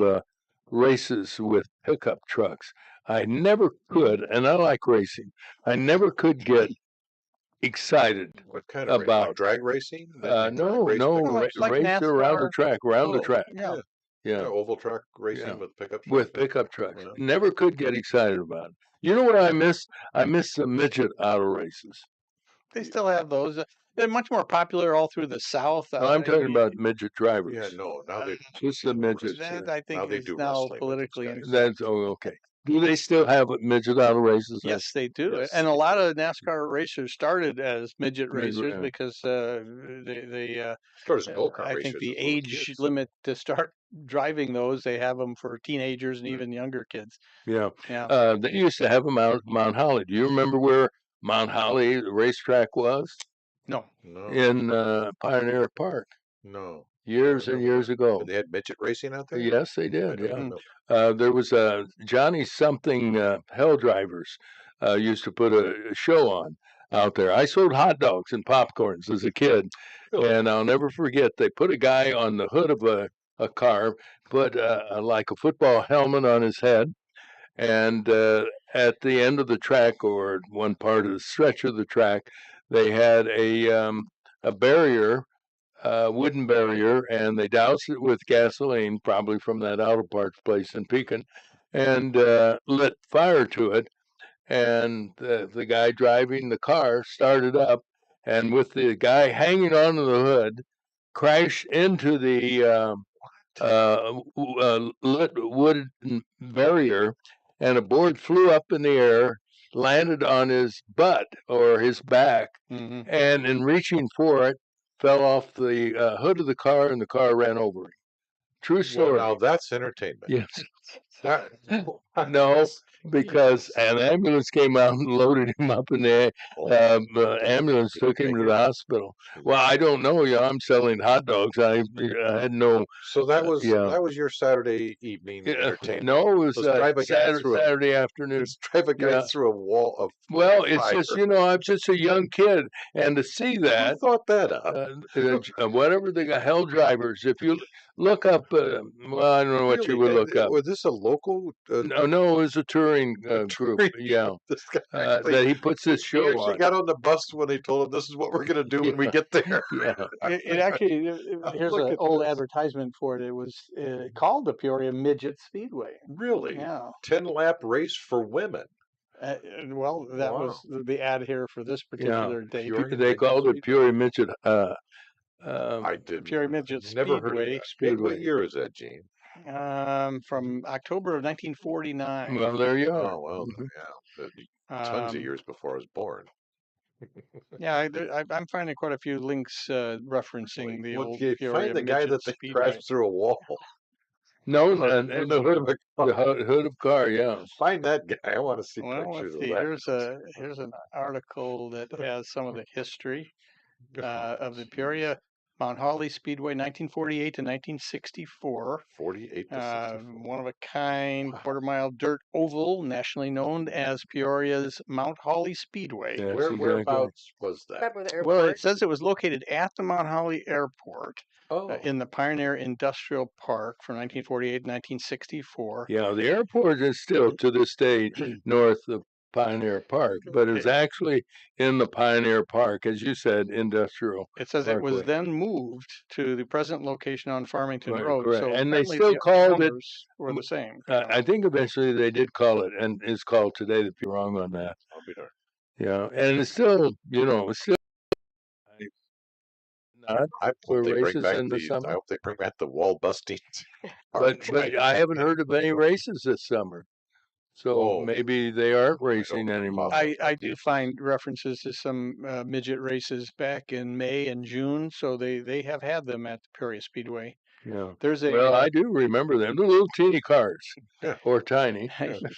races with pickup trucks. I never could, and I like racing. I never could get excited What kind of about drag racing? no, Like race around the NASCAR. track, around the track. Yeah. Yeah, Yeah, oval track racing yeah, with pickup trucks. with pickup trucks. Yeah. Never could get excited about it. You know what I miss? I miss the midget auto races. They still have those. They're much more popular all through the South. No, I'm talking about midget drivers. Yeah, no, now they Just the midgets. That I now think they is do now wrestling with these politically guys. incorrect. That's okay. Do they still have midget auto races? Yes, they do. Yes, And a they lot of NASCAR racers started as midget Midget, racers yeah. because they Start as go-kart I think racers the as little age kids. limit to start driving those, they have them for teenagers and even younger kids. Yeah. Yeah. They used to have them out at Mount Holly. Do you remember where Mount Holly the racetrack was? No. No, In Pioneer Park no. years and years ago. They had midget racing out there? Yes, they I did. don't Yeah. remember. There was Johnny something Hell Drivers used to put a show on out there. I sold hot dogs and popcorns as a kid, and I'll never forget. They put a guy on the hood of a car, put like a football helmet on his head, and at the end of the track or one part of the stretch of the track, they had a barrier, wooden barrier, and they doused it with gasoline, probably from that auto parts place in Pekin, and lit fire to it. And the guy driving the car started up, and with the guy hanging onto the hood, crashed into the lit wooden barrier, and a board flew up in the air, landed on his butt or his back, Hmm. and in reaching for it, fell off the hood of the car, and the car ran over him. True story. Well, now that's entertainment. Yes. That, No, because an ambulance came out and loaded him up in the ambulance, did he took him make to it? the hospital. Well, I don't know. Yeah, I'm selling hot dogs. I had no. So that was yeah. that was your Saturday evening entertainment. No, it was Let's drive a guy through a- Saturday afternoon. Let's drive a guy Yeah. through a wall of Well, it's fire. just I'm just a young kid, and to see Who that. thought that up? Whatever the hell drivers, if you look up, well, I don't know what you would look up. Was this a local? No, it was a touring group. touring- Yeah, This guy actually, that he puts this he show actually on. got on the bus when they told him this is what we're going to do when we get there. Yeah, It actually, here's Look an at old this. advertisement for it. It was called the Peoria Midget Speedway. Really? Yeah. 10-lap race for women. Well, that was the ad here for this particular day. Peoria they Midget called it Speedway. Peoria Midget. I did. Peoria Midget Never heard of Speedway. that. Speedway. What year is that, Gene? From October of 1949. Well, there you are. Oh well, yeah, tons of years before I was born. Yeah, I'm finding quite a few links referencing the old you Peoria find the guy Midget that they Speedway. crashed through a wall. No, in and the hood of a the car. hood of car. Yeah. Find that guy. I want to see Well, pictures let's of see. that. Here's an article that has some of the history of the Peoria Mount Holly Speedway, 1948 to 1964. 48 to 64. One of a kind quarter-mile dirt oval, nationally known as Peoria's Mount Holly Speedway. Yes, Whereabouts was that? Right by the Well, airport. it says it was located at the Mount Holly Airport Oh, in the Pioneer Industrial Park from 1948 to 1964. Yeah, the airport is still to this day north of Pioneer Park, but it's actually in the Pioneer Park, as you said, industrial. It says it was Parkway. then moved to the present location on Farmington Right, Road. correct. So And they apparently still the called it- owners were the same. I think eventually they did call it, and it's called today. If you're wrong on that, I'll be darned. yeah, and it's still, it's still not. I For hope they bring races back in the summer? I hope they bring back the wall busting. But I haven't heard of any races this summer, so Oh. maybe they aren't racing know. anymore. I do find references to some midget races back in May and June, so they have had them at the Peoria Speedway. Yeah. There's Well, I do remember them. The little teeny cars, Yeah. or tiny.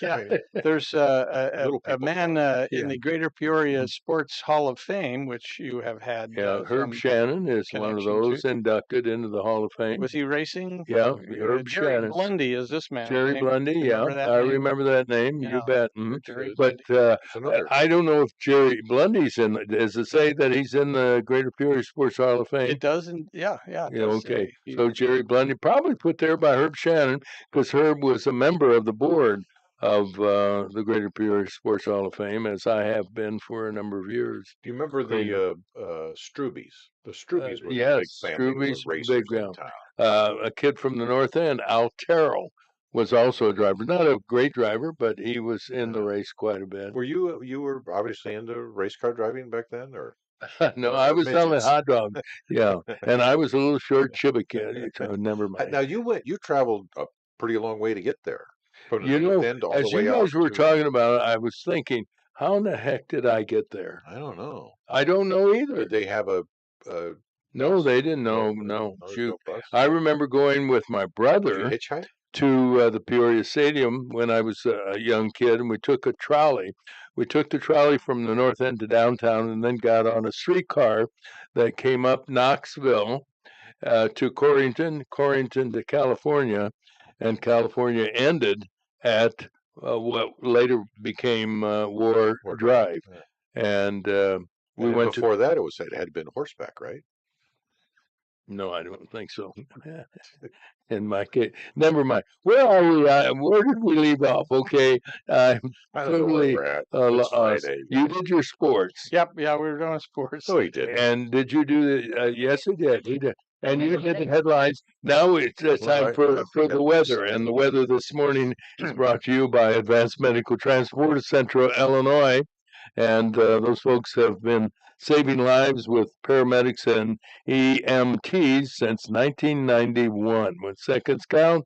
yeah, there's a Little people man cars. in the Greater Peoria Sports Hall of Fame, which you have had Yeah, Herb some Shannon is one of connection those to. inducted into the Hall of Fame. Was he racing? Yeah, Herb Jerry Shannon. Blundy is this man's Jerry name. Blundy, yeah, Remember that I name? remember that name. Yeah. You bet. Mhm. Jerry But It's another. I don't know if Jerry Blundy's in. Does it say that he's in the Greater Peoria Sports Hall of Fame? It does, yeah. It Yeah, does okay. say he- So Jerry Blundy probably put there by Herb Shannon because Herb was a member of the board of the Greater Peoria Sports Hall of Fame, as I have been for a number of years. Do you remember the Strubies? The Strubies were the Yes, big family Struby's of racers big in town. a kid from the North End, Al Terrell, was also a driver. Not a great driver, but he was in the race quite a bit. Were you were obviously into race car driving back then, or No, I was selling midgets? hot dogs. Yeah, and I was a little short chubby kid. So never mind. Now you traveled a pretty long way to get there from the You North know, End all as the way you out guys were to, talking about it, I was thinking, how in the heck did I get there? I don't know. I don't know either. Did they have a No, they didn't know. No, shoot. I remember going with my Did you brother hitchhike? to the Peoria Stadium when I was a young kid, and we took a trolley. We took the trolley from the North End to downtown, and then got on a streetcar that came up Knoxville to Corrington, Corrington to California, and California ended at what later became War Drive. Yeah. And we And went before that, it had been horseback, right? No, I don't think so. In my case, never mind. Where are we? Where did we leave off? Okay, I'm I don't know where totally we're at. It's Friday. You did your sports. Yep, yeah, we were doing sports. No, he didn't. And did you do the? Yes, he did. He did. And you did the headlines. Now it's time for the weather. And the weather this morning is brought to you by Advanced Medical Transport of Central Illinois. And those folks have been saving lives with paramedics and EMTs since 1991. When seconds count,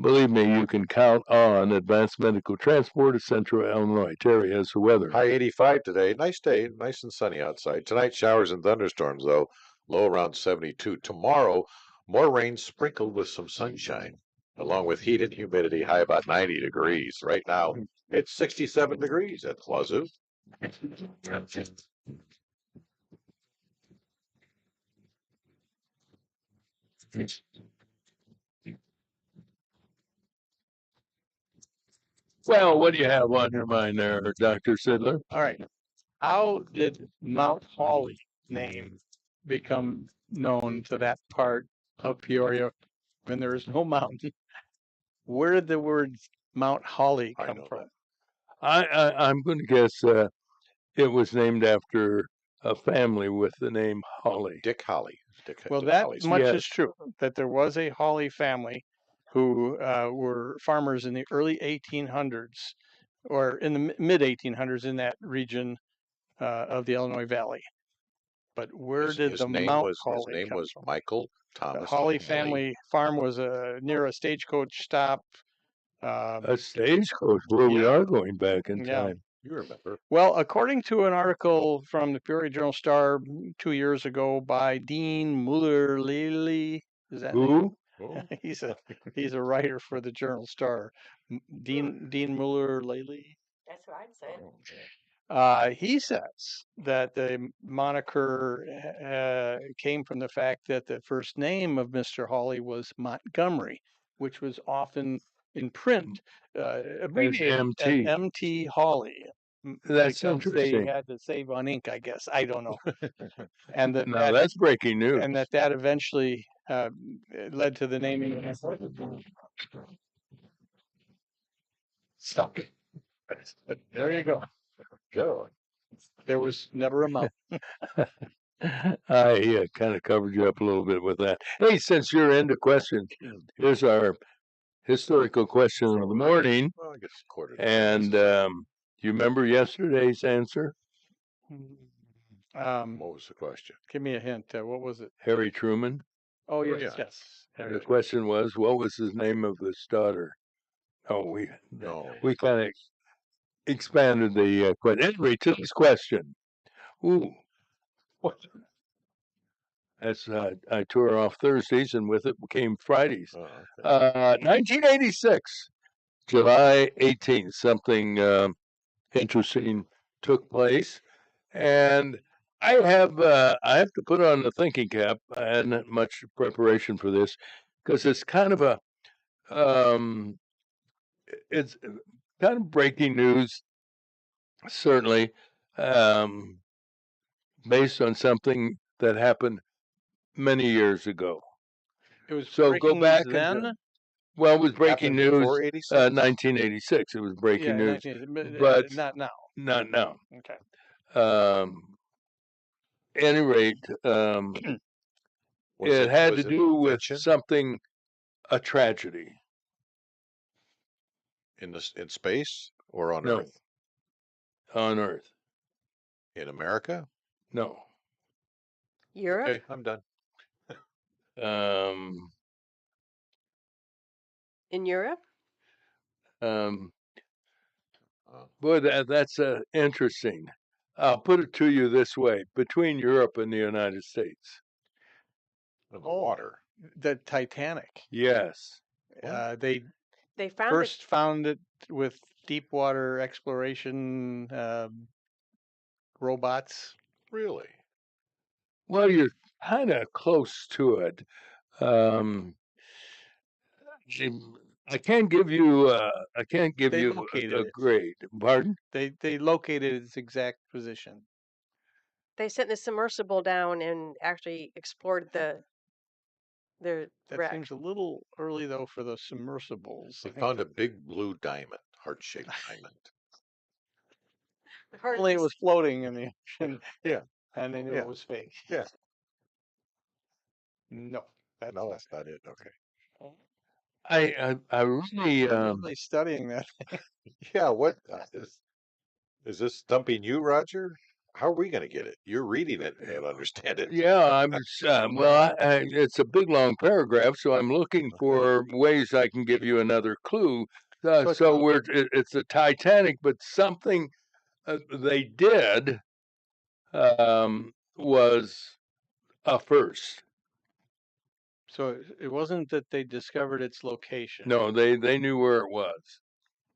believe me, you can count on Advanced Medical Transport of Central Illinois. Terry has the weather. High 85 today. Nice day. Nice and sunny outside. Tonight, showers and thunderstorms, though. Low around 72. Tomorrow, more rain sprinkled with some sunshine, along with heat and humidity, high about 90 degrees. Right now, it's 67 degrees at Wazoo. Well, what do you have on your mind there, Dr. Sidler? All right. How did Mount Holly name become known to that part of Peoria when there is no mountain? Where did the word Mount Holly come from? I'm going to guess it was named after a family with the name Holly. Dick Holly. Well, Dick that Holly's much Yes. is true, that there was a Holly family who were farmers in the early 1800s or in the mid 1800s in that region of the Illinois Valley. But where did his the name Mount was, Holly His name come was from? Michael The Thomas Holly family farm was near a stagecoach stop. A stagecoach, where we are going back in Yeah. time. You remember. Well, according to an article from the Peoria Journal-Star 2 years ago by Dean Muller-Lely, is that name? Who? Oh, He's a writer for the Journal-Star. Dean Muller-Lely. That's what I'd say. He says that the moniker came from the fact that the first name of Mr. Hawley was Montgomery, which was often in print abbreviated as MT. MT Hawley. That's because they interesting. had to save on ink, I guess. I don't know. And that, Now that's breaking news. and that eventually led to the naming. Stop it. There you go. Joe. There was never a mouth. I kind of covered you up a little bit with that. Hey, since you're into questions, here's our historical question of the morning. Well, I guess quarter. And do you remember yesterday's answer? What was the question? Give me a hint. What was it? Harry Truman. Oh, yes, yeah. yes. The question was, what was his name of his daughter? Oh, we kind of expanded the question. Anyway, to this question. Ooh. That's I tour off Thursdays, and with it came Fridays. Oh, okay. 1986, July 18th, something interesting took place, and I have to put on the thinking cap. I hadn't much preparation for this because it's kind of a it's kind of breaking news, certainly, um, based on something that happened many years ago. It was So go breaking back news then. well, it was breaking Happened news. before 86? 1986. It was breaking Yeah, news, 19, but not now. not now. Okay. Any rate, it had to was it do with invention something, a tragedy. in space or on No, Earth? on Earth. In America? No. Europe? Okay, I'm done. Um, In Europe? um, Oh, boy, that's interesting. I'll put it to you this way: between Europe and the United States. in the Oh. water. The Titanic. Yes. They They found first found it with deep water exploration robots. Really? Well, you're kind of close to it. Um, I can't give you. I can't give They you located a it. grade. Pardon? They located its exact position. they sent the submersible down and actually explored the That wreck. seems a little early though for the submersibles. They found a big blue diamond, heart-shaped diamond. Only it was floating in the ocean. Yeah. And they knew Yeah. it was fake. Yeah. No, that's No, not. that's not it. Okay. I really. I'm really studying that. Yeah. What is this stumping you, Roger? How are we going to get it? You're reading it and understand it. Yeah, I'm. Well, it's a big long paragraph, so I'm looking for ways I can give you another clue. So it's the Titanic, but something they did was a first. So it wasn't that they discovered its location. No, they knew where it was.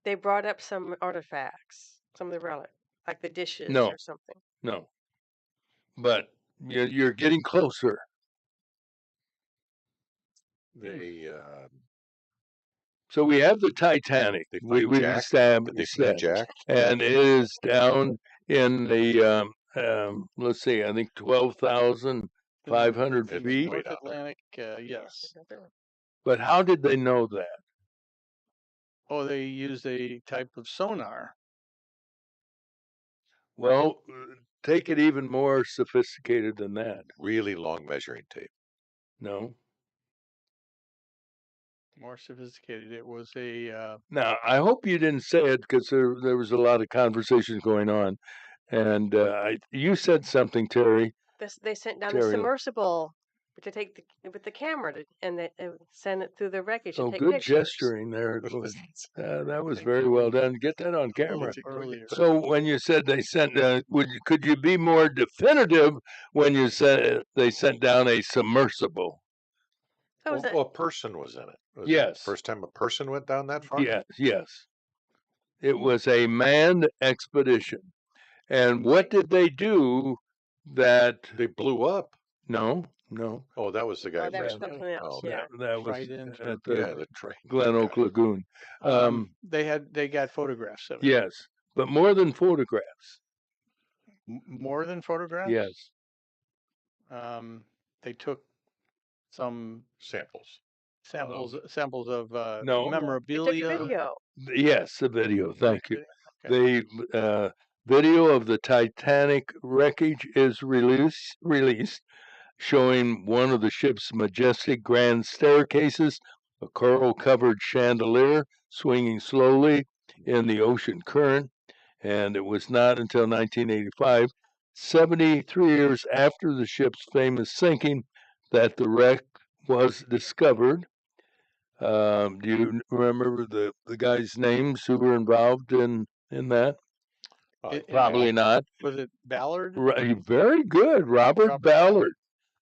They brought up some artifacts, some of the relic, like the dishes No. or something. No, but you're getting closer. They So we have the Titanic. They find We Jack? established they find that, Jack. and it is down in the let's see, I think 12,500 It's feet. way North down there. Atlantic, yes. But how did they know that? Oh, they used a type of sonar. Well, take it even more sophisticated than that. Really long measuring tape. No. More sophisticated. It was a Now, I hope you didn't say it because there was a lot of conversations going on, and you said something, Terry. They sent down the submersible to take with the camera and they send it through the wreckage to Oh, take good pictures. gesturing there. That was very well done. Get that on camera. earlier. So when you said they sent, could you be more definitive when you said they sent down a submersible? Well, a person was in it. Was it Yes. the first time a person went down that far? Yes. It was a manned expedition. And what did they do that They blew up. No. Oh, that was the guy. Oh, that was from- something else. okay. Yeah. That was Trident at or- the the train. Glen Oak Lagoon. They got photographs of it. Yes, but more than photographs. More than photographs? Yes. They took some Samples. samples of No. They memorabilia. took video. Yes, the video. Thank you. Okay. The video of the Titanic wreckage is released, showing one of the ship's majestic grand staircases, a coral-covered chandelier swinging slowly in the ocean current. And it was not until 1985, 73 years after the ship's famous sinking, that the wreck was discovered. Do you remember the guys' names who were involved in that? Probably not. Was it Ballard? Right, very good, Robert Ballard.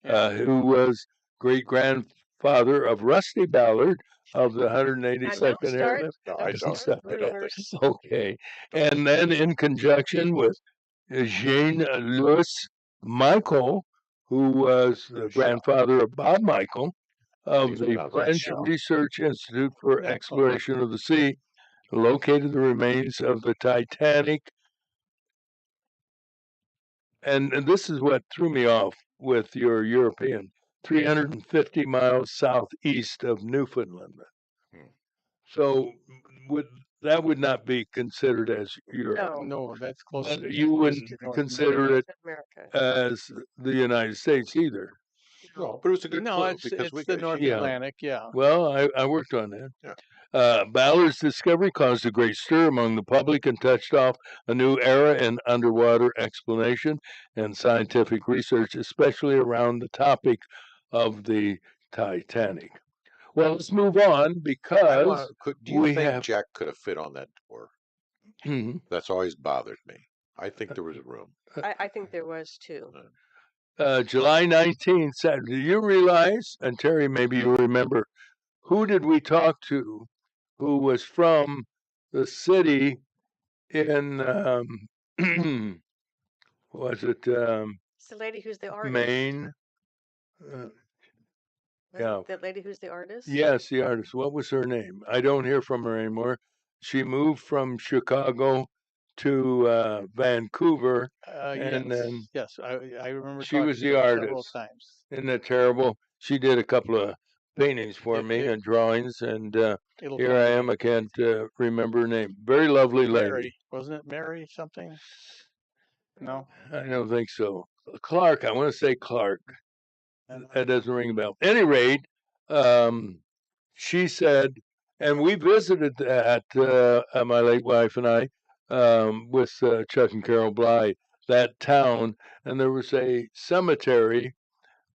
who was great grandfather of Rusty Ballard of the 182nd Airlift. No, I don't. Okay, and then in conjunction with Jean Louis Michael, who was the grandfather of Bob Michael of the French Research Institute for Exploration of the Sea, located the remains of the Titanic. And this is what threw me off with your European, 350 miles southeast of Newfoundland. So that would not be considered as Europe. No, that's close. You wouldn't consider it as the United States either. No, but it was a good clue because it's the North Atlantic. Yeah. Well, I worked on that. Yeah. Ballard's discovery caused a great stir among the public and touched off a new era in underwater exploration and scientific research, especially around the topic of the Titanic. Well, let's move on because do you think Jack could have fit on that door? That's always bothered me. I think there was room. I think there was too. July 19th, Saturday. Do you realize, and Terry, maybe you remember, who did we talk to who was from the city in, was it It's the lady who's the artist. Maine? Yeah. That lady who's the artist? Yes, the artist. What was her name? I don't hear from her anymore. She moved from Chicago to Vancouver. And then I remember she was the artist. Times. Isn't that terrible? She did a couple of paintings for me and drawings, and here I am. I can't remember her name. Very lovely lady. Mary. Wasn't it Mary something? No, I don't think so. Clark. I want to say Clark. That doesn't ring a bell. At any rate, she said, and we visited that, my late wife and I, with Chuck and Carol Bly, that town, and there was a cemetery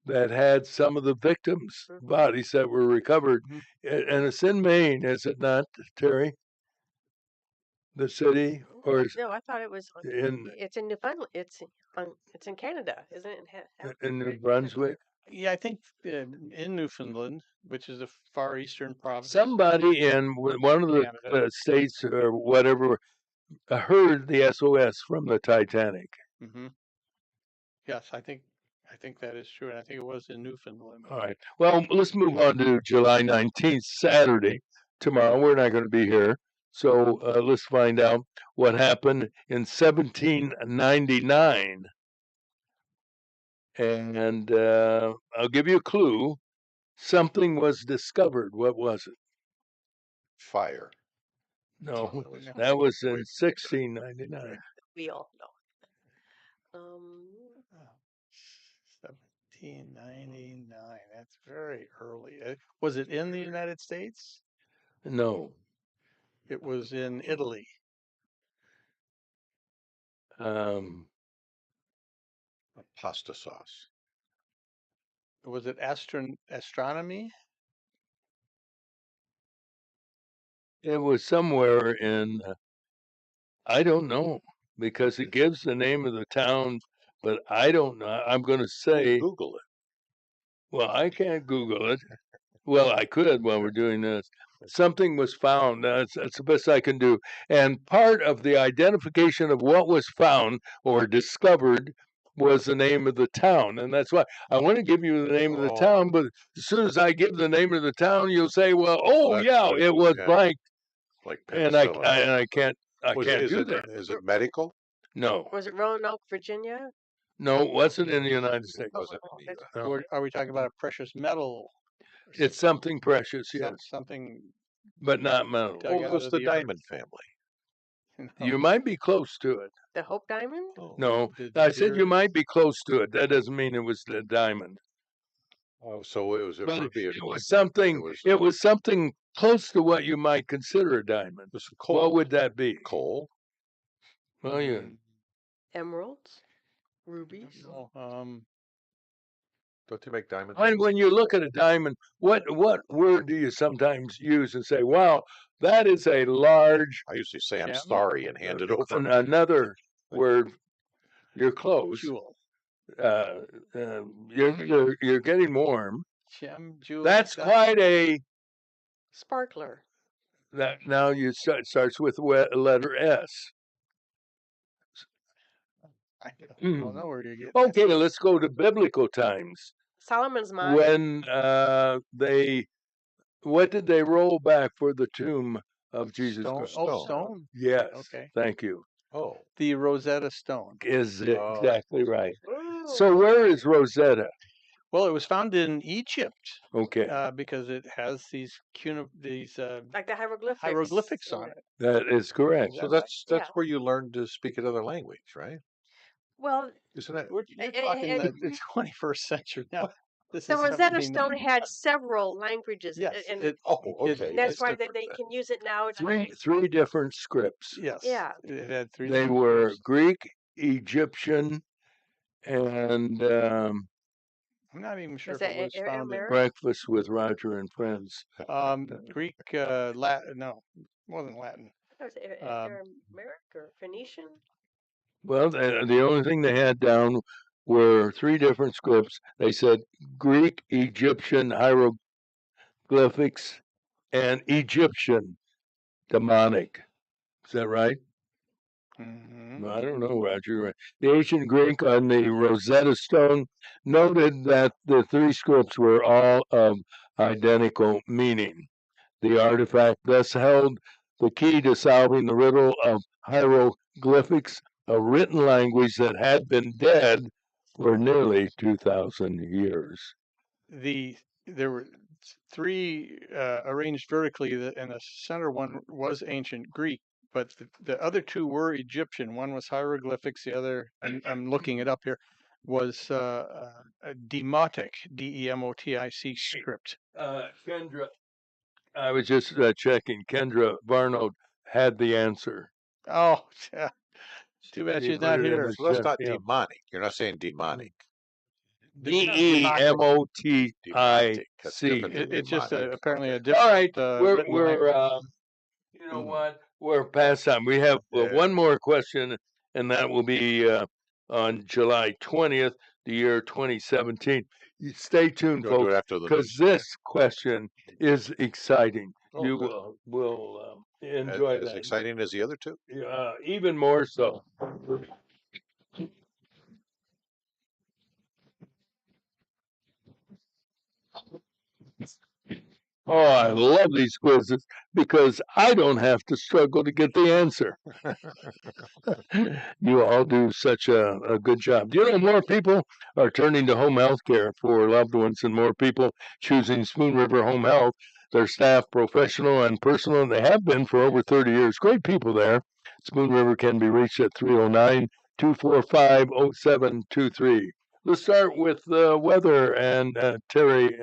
that had some of the victims' bodies that were recovered. And it's in Maine, is it not, Terry? The city? Or no, I thought it was it's in Newfoundland. It's in Canada, isn't it? In New Brunswick? Yeah, I think in Newfoundland, which is a far eastern province. Somebody in one of the states or whatever heard the SOS from the Titanic. Yes, I think that is true, and I think it was in Newfoundland. All right. Well, let's move on to July 19th, Saturday. Tomorrow, we're not going to be here. So let's find out what happened in 1799. And I'll give you a clue. Something was discovered. What was it? Fire. No, that was in 1699. Wheel. No. 1799. That's very early. Was it in the United States? No. It was in Italy. Pasta sauce. Was it astronomy? It was somewhere in, I don't know, because it gives the name of the town, but I don't know. I'm going to say. Google it. Well, I can't Google it. Well, I could while we're doing this. Something was found. That's the best I can do. And part of the identification of what was found or discovered was the name of the town. And that's why I want to give you the name of the town. But as soon as I give the name of the town, you'll say, well, it was blank. Like and I can't do that. Is it medical? No. Was it Roanoke, Virginia? No, it wasn't in the United States. No. Are we talking about a precious metal? It's something precious, yes. Something. But not metal. It was the Diamond family. No. You might be close to it. The Hope Diamond? Oh, no, I said you might be close to it. That doesn't mean it was the diamond. Oh, so it was. It was something. It was something close to what you might consider a diamond. What would that be? Coal. Well, yeah. Emeralds, rubies. Don't you make diamonds? And when you look at a diamond, what word do you sometimes use and say, "Wow, that is a large"? I usually say, "I'm sorry," and hand it over. Another word. You're close. Jewel. You're getting warm. Gem jewel. That's quite a. Sparkler. That now starts with letter S. I don't know where you're getting. Okay, let's go to biblical times. Solomon's Mine. When what did they roll back for the tomb of Jesus Christ? Stone. Yes. Okay. Thank you. Oh, The Rosetta Stone. Is exactly right. Ooh. So where is Rosetta? Well, it was found in Egypt. Okay. Because it has these like the hieroglyphics on it. That is correct. so that's where you learn to speak another language, right? Well, Isn't it? You're talking the 21st century now. the Rosetta Stone had several languages. Yes. And okay. and that's why they can use it now. Three different scripts. Yes. Yeah. It had three. They were Greek, Egyptian, and I'm not even sure Was if it that was found in Breakfast with Roger and Friends. Greek, Latin. No, more than Latin. Was it Aramaic or Phoenician? Well, the only thing they had down were three different scripts. They said Greek, Egyptian hieroglyphics, and Egyptian demonic. Is that right? Mm-hmm. I don't know, Roger. The ancient Greek on the Rosetta Stone noted that the three scripts were all of identical meaning. The artifact thus held the key to solving the riddle of hieroglyphics, a written language that had been dead for nearly 2,000 years. There were three arranged vertically, and the center one was ancient Greek, but the other two were Egyptian. One was hieroglyphics. The other, I'm looking it up here, was a demotic, Demotic script. Kendra, I was just checking. Kendra Varno had the answer. Oh, yeah. Too bad she's not here. So that's not demonic. You're not saying demonic. Demotic. It's just apparently a different. All right, we're you know what? We're past time. We have one more question, and that will be on July 20th, the year 2017. Stay tuned, folks, because this question is exciting. You will enjoy that. As exciting as the other two? Even more so. Oh, I love these quizzes because I don't have to struggle to get the answer. You all do such a good job. Do you know more people are turning to home health care for loved ones and more people choosing Spoon River Home Health? Their staff, professional and personal, and they have been for over 30 years. Great people there. Spoon River can be reached at 309-245-0723. Let's start with the weather, and Terry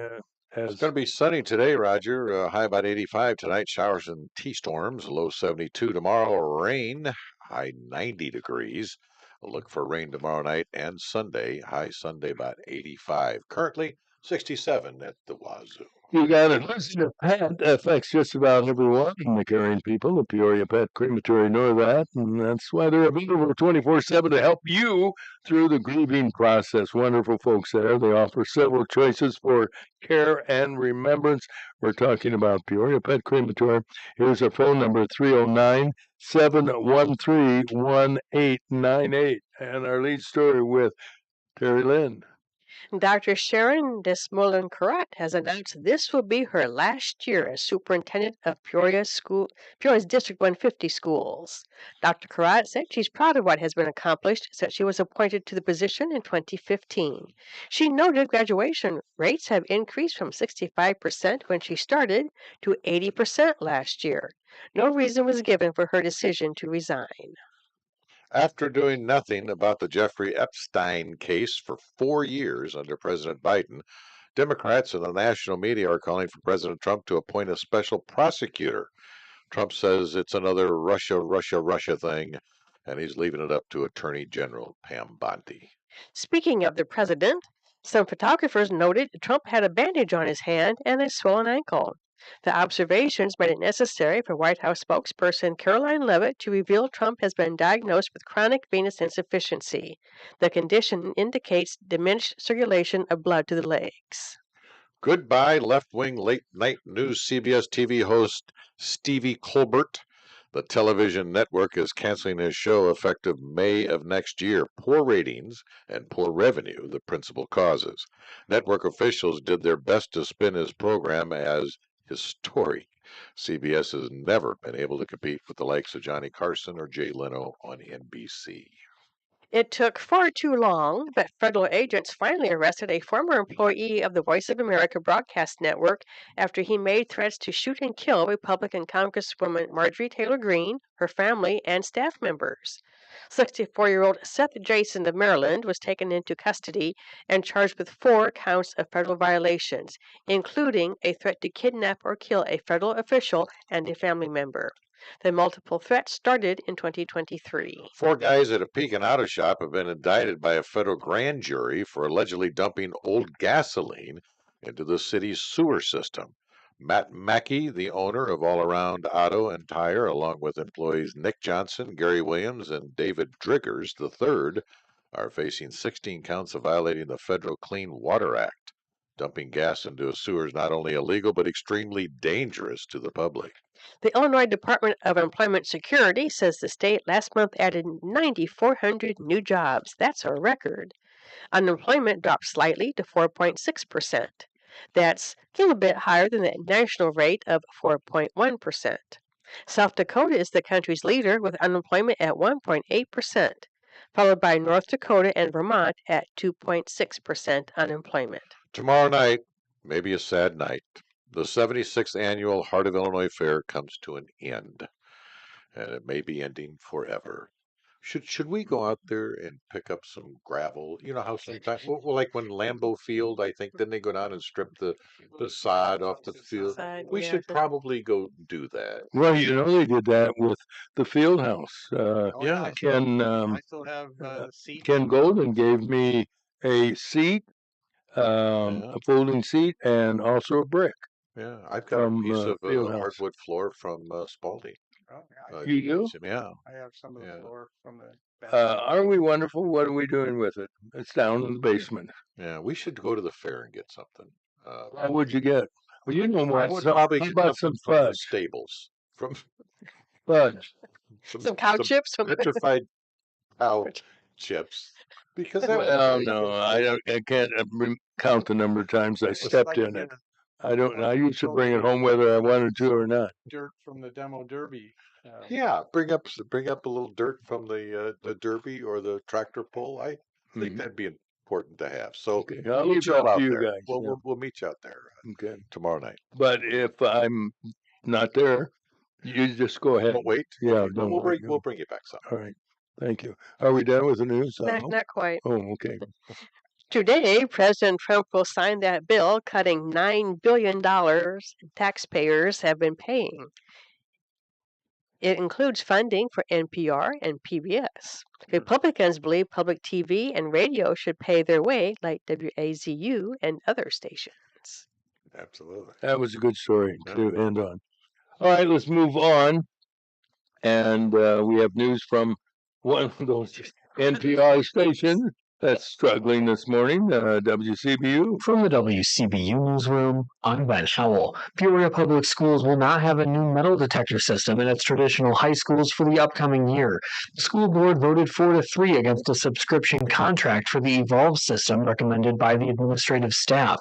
It's going to be sunny today, Roger. High about 85 tonight. Showers and T-storms. Low 72 tomorrow. Rain. High 90 degrees. We'll look for rain tomorrow night and Sunday. High Sunday about 85. Currently 67 at the Wazoo. You got it. Listen to Pet affects just about everyone in the caring people. The Peoria Pet Crematory know that, and that's why they're available 24/7 to help you through the grieving process. Wonderful folks there. They offer several choices for care and remembrance. We're talking about Peoria Pet Crematory. Here's our phone number, 309-713-1898. And our lead story with Terry Lynn. Dr. Sharon Desmoulins-Carrot has announced this will be her last year as superintendent of Peoria's District 150 schools. Dr. Carrot said she's proud of what has been accomplished since she was appointed to the position in 2015. She noted graduation rates have increased from 65% when she started to 80% last year. No reason was given for her decision to resign. After doing nothing about the Jeffrey Epstein case for 4 years under President Biden, Democrats and the national media are calling for President Trump to appoint a special prosecutor. Trump says it's another Russia thing, and he's leaving it up to Attorney General Pam Bondi. Speaking of the president, some photographers noted Trump had a bandage on his hand and a swollen ankle. The observations made it necessary for White House spokesperson Caroline Leavitt to reveal Trump has been diagnosed with chronic venous insufficiency. The condition indicates diminished circulation of blood to the legs. Goodbye, left-wing late-night news CBS TV host Stevie Colbert. The television network is canceling his show effective May of next year. Poor ratings and poor revenue, the principal causes. Network officials did their best to spin his program as historic. CBS has never been able to compete with the likes of Johnny Carson or Jay Leno on NBC. It took far too long, but federal agents finally arrested a former employee of the Voice of America broadcast network after he made threats to shoot and kill Republican Congresswoman Marjorie Taylor Greene, her family, and staff members. 64-year-old Seth Jason of Maryland was taken into custody and charged with 4 counts of federal violations, including a threat to kidnap or kill a federal official and a family member. The multiple threats started in 2023. 4 guys at a Pekin auto shop have been indicted by a federal grand jury for allegedly dumping old gasoline into the city's sewer system. Matt Mackey, the owner of All Around Auto and Tire, along with employees Nick Johnson, Gary Williams, and David Driggers III, are facing 16 counts of violating the Federal Clean Water Act. Dumping gas into a sewer is not only illegal, but extremely dangerous to the public. The Illinois Department of Employment Security says the state last month added 9,400 new jobs. That's a record. Unemployment dropped slightly to 4.6%. That's a little bit higher than the national rate of 4.1%. South Dakota is the country's leader with unemployment at 1.8%, followed by North Dakota and Vermont at 2.6% unemployment. Tomorrow night, maybe a sad night. The 76th annual Heart of Illinois Fair comes to an end, and it may be ending forever. Should we go out there and pick up some gravel? You know how sometimes, well, like when Lambeau Field, I think, then they go down and strip the sod off the field. We should probably go do that. Well, you know, they did that with the field house. Yeah. I still have seats. Ken Golden gave me a seat, a folding seat, and also a brick. Yeah, I've got a piece of field house. hardwood floor from Spalding. You do? Yeah. I have some of the floor from the. Aren't we wonderful? What are we doing with it? It's down in the basement. Yeah, we should go to the fair and get something. What would you get? Well, you know what? I would probably How get about some something from the fudge? stables. From Fudge. Some cow chips from petrified cow chips. Because that Well, no, I can't count the number of times I stepped in it. I used to bring it home whether I wanted to or not. Dirt from the demo derby. Yeah, bring up a little dirt from the derby or the tractor pull. I think that'd be important to have. So Okay, I'll leave that out to you there. guys. We'll meet you out there Okay. tomorrow night. But if I'm not there, you just go ahead. Don't wait. Yeah, But don't we'll wait. bring you back some. All right. Thank you. Are we done with the news? Not quite. Oh, okay. Today, President Trump will sign that bill cutting $9 billion taxpayers have been paying. It includes funding for NPR and PBS. Republicans believe public TV and radio should pay their way, like WAZU and other stations. Absolutely. That was a good story to end on. All right, let's move on. And we have news from one of those NPR stations that's struggling this morning, WCBU. From the WCBU newsroom, I'm Ben Howell. Peoria Public Schools will not have a new metal detector system in its traditional high schools for the upcoming year. The school board voted 4-3 against a subscription contract for the Evolve system recommended by the administrative staff.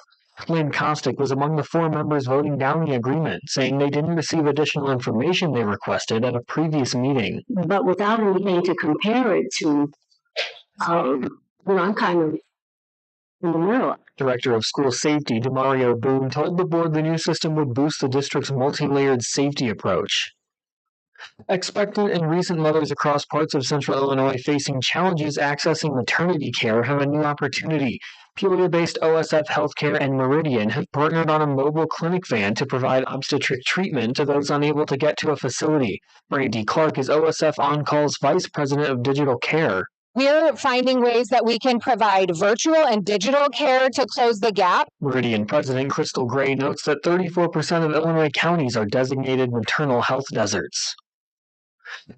Lynn Kostick was among the 4 members voting down the agreement, saying they didn't receive additional information they requested at a previous meeting. But without anything to compare it to, I'm kind of in the middle. Director of School Safety, Demario Boone, told the board the new system would boost the district's multi-layered safety approach. Expectant and recent mothers across parts of central Illinois facing challenges accessing maternity care have a new opportunity. Peoria-based OSF Healthcare and Meridian have partnered on a mobile clinic van to provide obstetric treatment to those unable to get to a facility. Brandy Clark is OSF On Call's Vice President of Digital Care. We're finding ways that we can provide virtual and digital care to close the gap. Meridian President Crystal Gray notes that 34% of Illinois counties are designated maternal health deserts.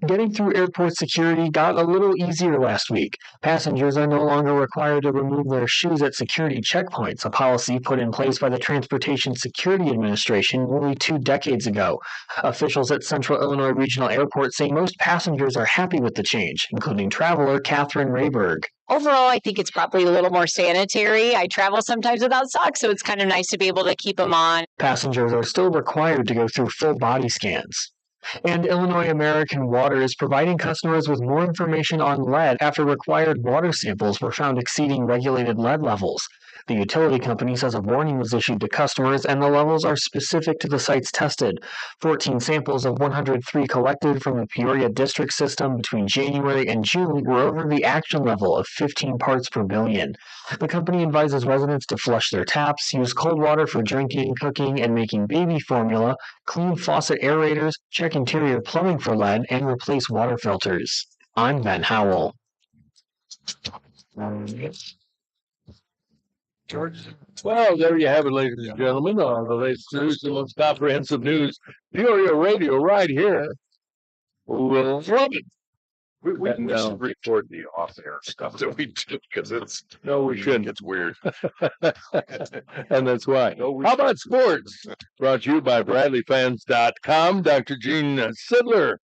Getting through airport security got a little easier last week. Passengers are no longer required to remove their shoes at security checkpoints, a policy put in place by the Transportation Security Administration nearly 2 decades ago. Officials at Central Illinois Regional Airport say most passengers are happy with the change, including traveler Catherine Rayberg. Overall, I think it's probably a little more sanitary. I travel sometimes without socks, so it's kind of nice to be able to keep them on. Passengers are still required to go through full body scans. And Illinois American Water is providing customers with more information on lead after required water samples were found exceeding regulated lead levels. The utility company says a warning was issued to customers and the levels are specific to the sites tested. 14 samples of 103 collected from the Peoria district system between January and June were over the action level of 15 parts per billion. The company advises residents to flush their taps, use cold water for drinking, cooking, and making baby formula, clean faucet aerators, check interior plumbing for lead, and replace water filters. I'm Ben Howell. Well, there you have it, ladies and gentlemen. The latest news, the most comprehensive news. Peoria Radio right here. We'll love it. We should record the off-air stuff that we do because we shouldn't. It's weird. And that's why. How about sports? Brought to you by BradleyFans.com. Dr. Gene Sidler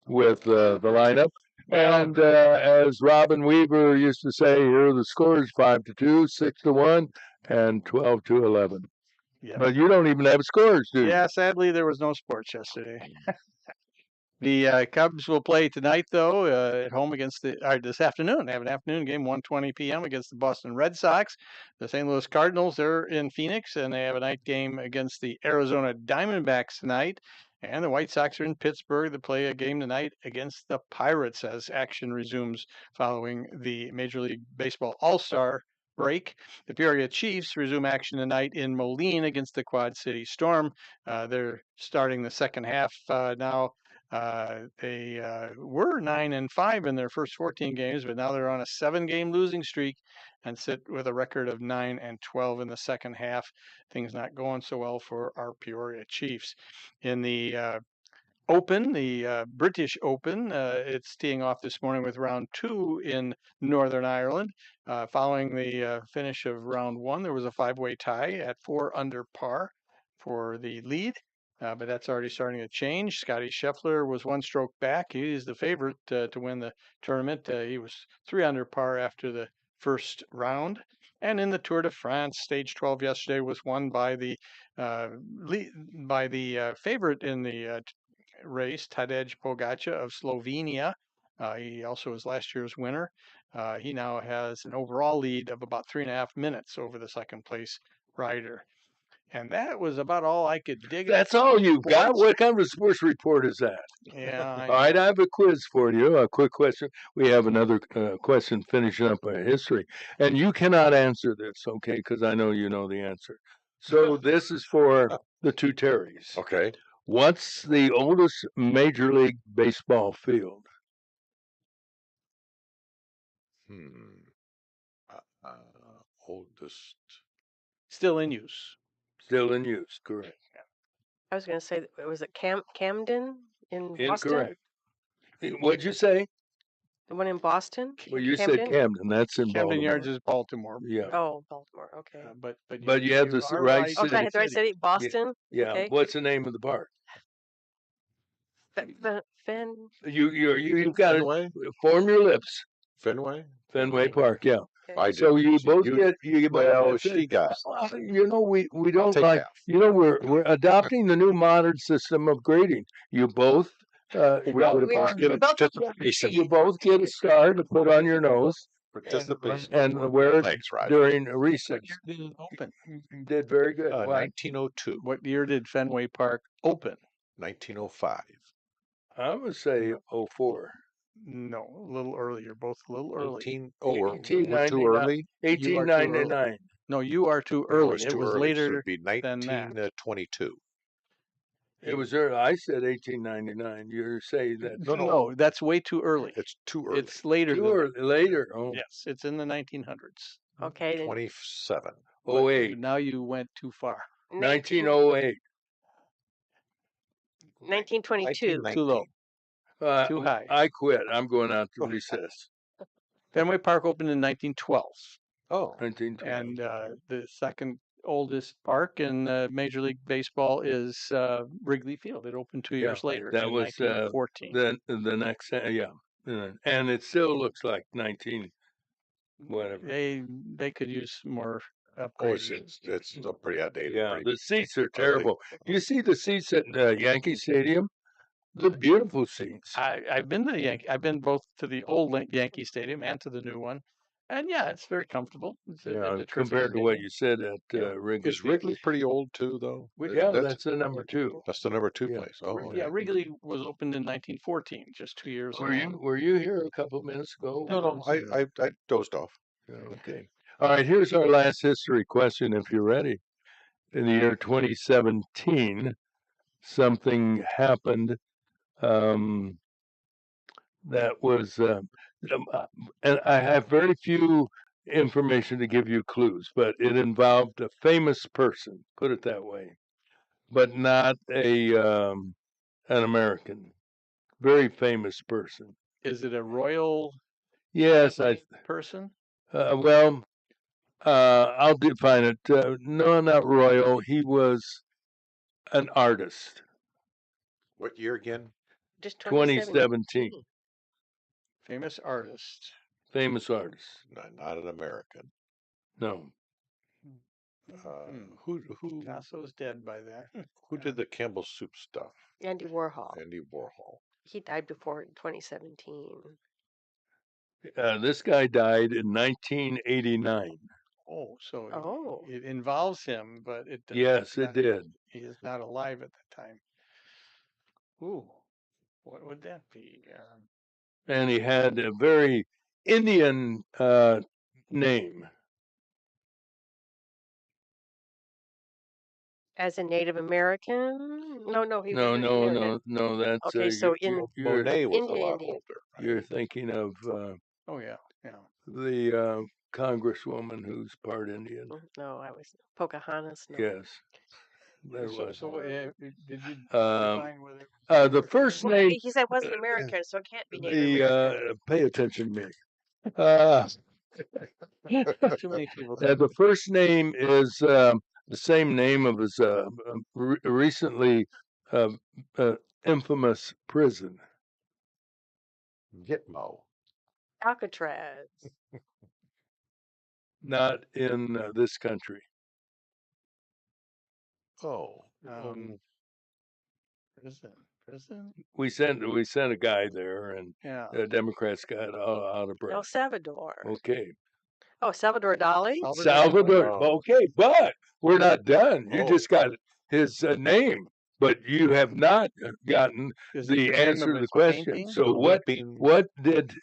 with the lineup. And as Robin Weaver used to say, here are the scores: 5-2, 6-1, and 12-11. Yeah. But you don't even have scores, do you? Yeah, sadly, there was no sports yesterday. The Cubs will play tonight, though, at home against this afternoon. They have an afternoon game, 1:20 p.m. against the Boston Red Sox. The St. Louis Cardinals, they're in Phoenix, and they have a night game against the Arizona Diamondbacks tonight. And the White Sox are in Pittsburgh to play a game tonight against the Pirates as action resumes following the Major League Baseball All-Star break. The Peoria Chiefs resume action tonight in Moline against the Quad City Storm. They're starting the second half now. They were 9-5 in their first 14 games, but now they're on a 7-game losing streak and sit with a record of 9-12 in the second half. Things not going so well for our Peoria Chiefs. In the Open, the British Open, it's teeing off this morning with round 2 in Northern Ireland. Following the finish of round 1, there was a 5-way tie at 4 under par for the lead. But that's already starting to change. Scotty Scheffler was 1 stroke back. He's the favorite to win the tournament. He was 3 under par after the first round. And in the Tour de France, stage 12 yesterday was won by the favorite in the race, Tadej Pogačar of Slovenia. He also was last year's winner. He now has an overall lead of about 3.5 minutes over the second place rider. And that was about all I could dig. That's all you've got? What kind of a sports report is that? Yeah. All right, I have a quiz for you, a quick question. We have another question finishing up history. And you cannot answer this, okay, because I know you know the answer. So this is for the two Terrys. Okay. What's the oldest Major League Baseball field? Oldest. Still in use. Still in use, correct. I was going to say, was it Camden in Boston? Incorrect. What'd you say? The one in Boston? Well, you Camden? said Camden. That's in Camden Baltimore. Yards is Baltimore. Yeah. Oh, Baltimore. Okay. But you have the right city. Okay, I had the right city. Boston. Yeah. Okay. What's the name of the park? Fenn. You've got to form your lips. Fenway Park. Yeah. Okay. I do. So you both get. Well, she got. You know, we don't take like. half. You know, we're adopting the new modern system of grading. You both. You both get a star to put on your nose and wear it during recess. Open. You did very good. 1902. What year did Fenway Park open? 1905. I would say 04. No, a little earlier. Both a little early. We're too early. 1899. No, you are too early. It was So later it'd be than that. 1922. It was early. I said 1899. You're saying that No, that's way too early. It's too early. It's later too than that. early, later. Oh, Yes, it's in the 1900s. Okay, then 27. oh But eight. now you went too far. 1908. 1922. 1919. Too low. Too high. I quit. I'm going out to recess. Fenway Park opened in 1912, Oh, 1912. and the second oldest park in Major League Baseball is Wrigley Field. It opened 2 years later that in was 1914. the next, and it still looks like 19 whatever. They could use more oh, upgrading. it's pretty outdated. Yeah, pretty- the seats are terrible. You see the seats at Yankee Stadium? They're beautiful seats. I've been to the I've been both to the old Yankee Stadium and to the new one, and yeah, it's very comfortable. It's a terrific Compared to what stadium. you said at Yeah. Wrigley. Is Wrigley pretty old too, though? Yeah, that's the number 2. That's the number 2 Yeah. place. Oh, Yeah, Wrigley was opened in 1914, just 2 years Were ago. you here a couple minutes ago? No, I dozed off. Okay. All right, here's our last history question if you're ready. In the year 2017, something happened that was, and I have very few information to give you clues, but it involved a famous person, put it that way, but not an American, very famous person. Is it a royal Yes, person? well, I'll define it. No, not royal. He was an artist. What year again? Just 2017. Famous artist. Famous artist. Not an American. No. Who Picasso's dead by then. who did the Campbell soup stuff? Andy Warhol. Andy Warhol. He died before 2017. This guy died in 1989. Oh, so Oh. it involves him, but it does Yes, not, it did. he is not alive at that time. Ooh, what would that be? And he had a very Indian name. As a Native American? No, he was No. That's Okay, so Monet was a Indian. lot older. you're thinking of Oh yeah. the congresswoman who's part Indian. No, I was Pocahontas. No. Yes, there was. So did you Um, define whether the first Well, name. he said wasn't American, so it can't be Native American. Pay attention to me. too many people? The first name is the same name of his recently infamous prison. Gitmo. Alcatraz. Not in this country. Oh, Prison. We sent a guy there, and Yeah. Democrats got out of breath. El Salvador. Okay, Oh, Salvador Dali. Salvador. Oh. Okay, but we're not done. You Oh. just got his name, but you have not gotten Is it the name answer of to the his question. painting? So Whipping. what did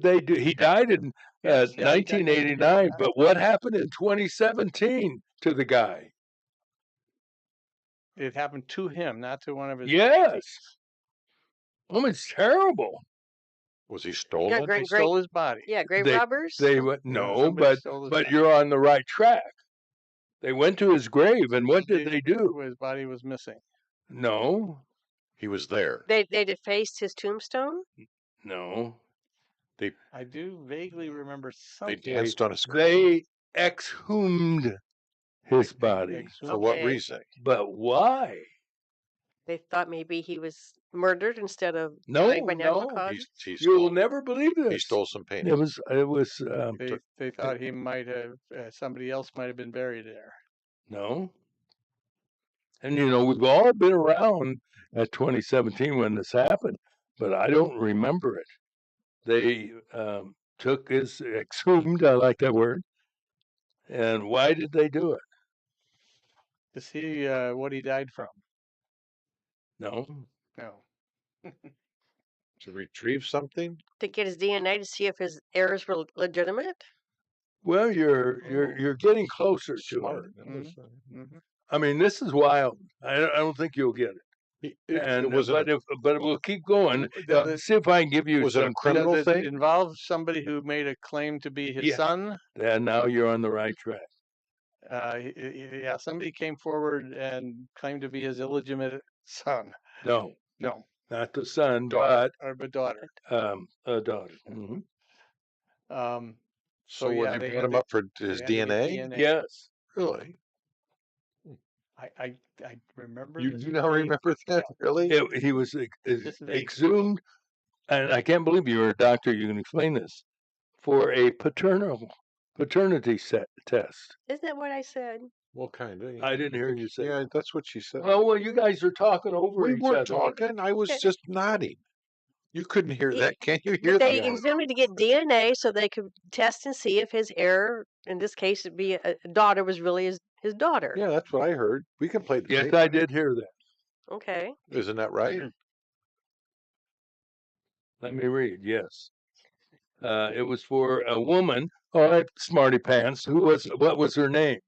they do? He died in Yes, yeah, he died in 1989, but what happened in 2017 to the guy? It happened to him, not to one of his. Yes. Oh, it's terrible. Was he stolen? Yeah, They great. stole his body. Yeah, grave They- robbers. They went no, somebody stole his but body. you're on the right track. They went to his grave, and what did they do? His body was missing. No, He was there. They defaced his tombstone. no. I do vaguely remember They something. danced on his grave. They exhumed his body. Exhumed. For what Okay. reason? But why? They thought maybe he was murdered instead of No, dying by natural no. causes. He You'll stole, never believe this. he stole some It paintings. was They thought he might have somebody else might have been buried there. no. And we've all been around at 2017 when this happened, but I don't remember it. They took his exhumed. I like that word. And why did they do it? To see what he died from. No. No. To retrieve something? To get his DNA to see if his heirs were legitimate. Well, you're getting closer to Smart. it. That was, Mhm. I mean, this is wild. I don't think you'll get it. And was but we'll keep going. See if I can give you Was it a some criminal Does it thing? involve somebody who made a claim to be his Yeah. son? And now you're on the right track. Yeah, somebody came forward and claimed to be his illegitimate son. No, No, not the son, daughter, but daughter. but a daughter. Mm-hmm. So yeah, when they you brought had him to- up for they his had to get DNA? Yes. Really? I remember. You this now pretty- remember that? Really? He was Just vaguely. exhumed, and I can't believe you're a doctor. You can explain this for a paternity test. Isn't that what I said? What kind of? I didn't hear you say. Yeah, that's what she said. Well, you guys are talking over We each were other. talking. I was just nodding. You couldn't hear that. Can you hear But they that? exhumed him to get DNA so they could test and see if his heir, in this case, it'd be a daughter, was really his daughter. Yeah, that's what I heard. We can play the Yes, tape. I did hear that. Okay. Isn't that right? Let me read. Yes. It was for a woman. All right, smarty pants. What was her name?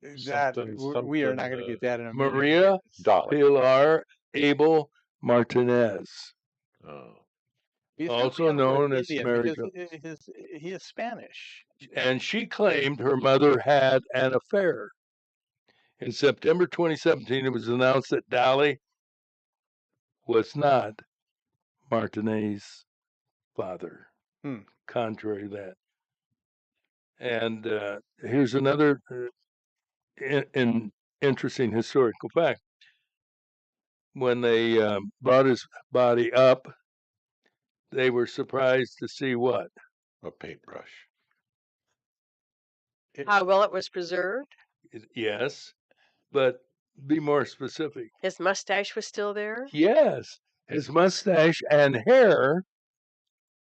We are not going to get that in a minute. Maria Dolly. Pilar Abel Martinez, He's also gotta be known North as Indian Mary because he is Spanish. and she claimed her mother had an affair. In September 2017, it was announced that Dolly was not Martinez's father, contrary to that. And here's another interesting historical fact. When they brought his body up, they were surprised to see what? A paintbrush. How well it was preserved. Yes, but be more specific. His mustache was still there. Yes, his mustache and hair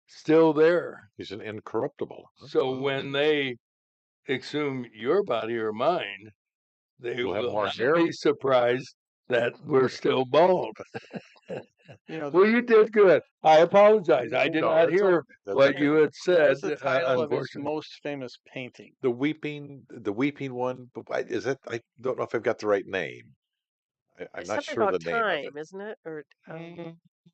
still there. He's an incorruptible. So when they exhume your body or mine, they We'll have will more not hair? be surprised that we're still bald. Well, you did good. I apologize. I did not hear what you had said. What's the title of his Unfortunately, most famous painting? The weeping one. Is that? I don't know if I've got the right name. I'm It's not something sure about the name time, of it. isn't it? Or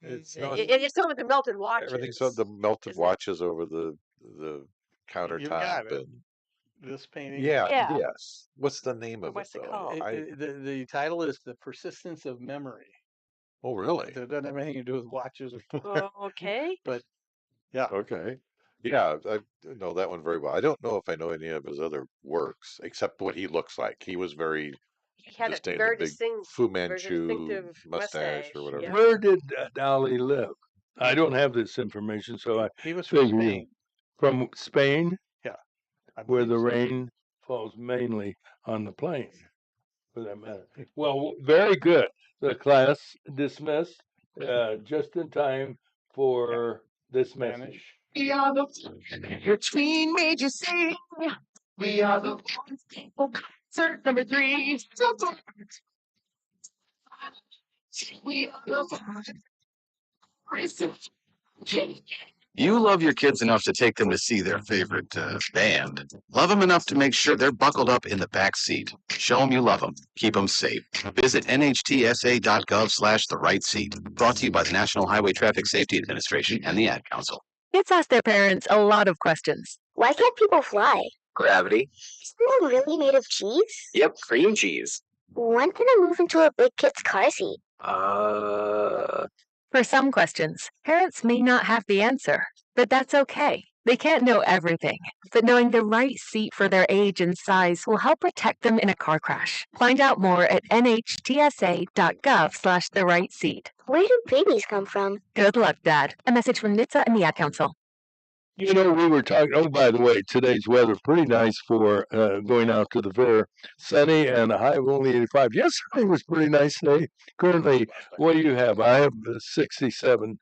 It's it's something with the melted watches. everything's on the melted isn't it? watches over the You countertop. got it. And This painting. yeah, Yeah. yes. What's the name of What's it it though? called? The title is The Persistence of Memory. Oh, really? It doesn't have anything to do with watches. Okay. But yeah. Okay. Yeah, I know that one very well. I don't know if I know any of his other works except what he looks like. He was very He had a distinct, very big distinct, Fu very Manchu distinctive mustache or whatever. Yeah. where did Dolly live? I don't have this information, so He was from figure Spain. from Spain, I where believe the so. rain falls mainly on the plain, for that matter. Well, very good. The class dismissed just in time for this message. Spanish. We are the between major sing. We are the concert number 3. We are the You love your kids enough to take them to see their favorite band. Love them enough to make sure they're buckled up in the back seat. Show them you love them. Keep them safe. Visit nhtsa.gov/the right seat. Brought to you by the National Highway Traffic Safety Administration and the Ad Council. Kids ask their parents a lot of questions. Why can't people fly? Gravity. Is the moon really made of cheese? Yep, cream cheese. When can I move into a big kid's car seat? For some questions, parents may not have the answer, but that's okay. They can't know everything, but knowing the right seat for their age and size will help protect them in a car crash. Find out more at nhtsa.gov/the right seat. Where do babies come from? Good luck, Dad. A message from NHTSA and the Ad Council. We were talking, oh, by the way, today's weather pretty nice for going out to the fair. Sunny and a high of only 85. Yesterday was pretty nice day. Currently, what do you have? I have 67.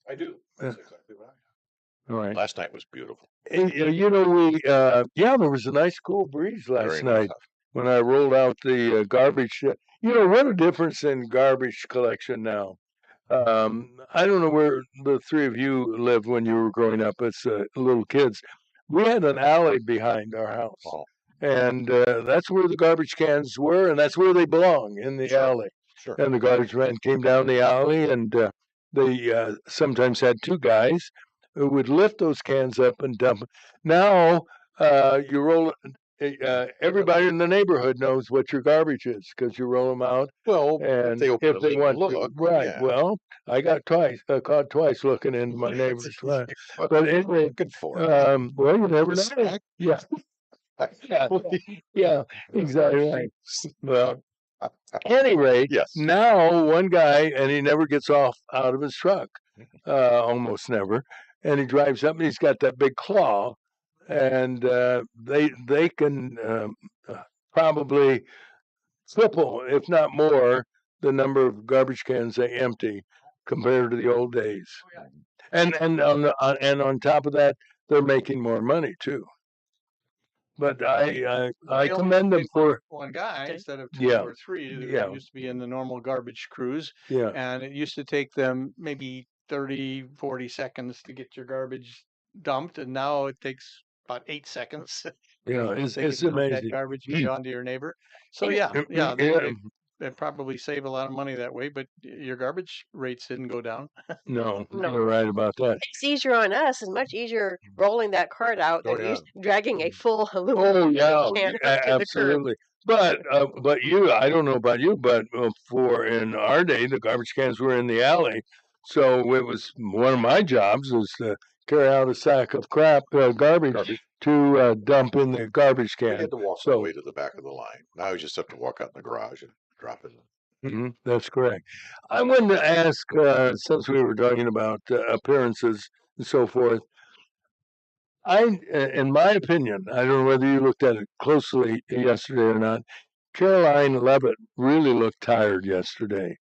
I do. That's exactly what I have. All right. Last night was beautiful. And, there was a nice cool breeze last night when I rolled out the garbage. What a difference in garbage collection now. I don't know where the three of you lived when you were growing up as little kids. We had an alley behind our house, and that's where the garbage cans were, and that's where they belong, in the alley. Sure. And the garbage man came down the alley, and they sometimes had two guys who would lift those cans up and dump them. Now you roll. Everybody in the neighborhood knows what your garbage is because you roll them out. Well, And if if they want to, look, right? yeah. Well, I got caught twice looking into my neighbor's flat. But anyway, Good for well, you never know. Snack. Yeah, yeah, yeah, exactly right. Well, at any rate, Yes. now one guy, and he never gets off out of his truck, almost never, and he drives up, and he's got that big claw, and they can probably triple, if not more, the number of garbage cans they empty compared to the old days. And on top of that, they're making more money too. But I commend them for one guy instead of two Yeah. or three. There Yeah. used to be in the normal garbage crews, yeah. and it used to take them maybe 30, 40 seconds to get your garbage dumped, and now it takes about 8 seconds. Yeah, They it's can dump that amazing. garbage and get onto your neighbor. So yeah, they probably save a lot of money that way, but your garbage rates didn't go down. No, No. you're right about that. It's easier on us. It's much easier rolling that cart out Oh, than yeah. dragging a full Oh aluminum yeah, can up to the curb. absolutely. But you, I don't know about you, but for in our day, the garbage cans were in the alley, so it was one of my jobs was to carry out a sack of garbage to dump in the garbage We can. had to walk all the way to the back of the line. Now you just have to walk out in the garage and drop it. That's correct. I wanted to ask, since we were talking about appearances and so forth, in my opinion, I don't know whether you looked at it closely yesterday or not. Caroline Levitt really looked tired yesterday.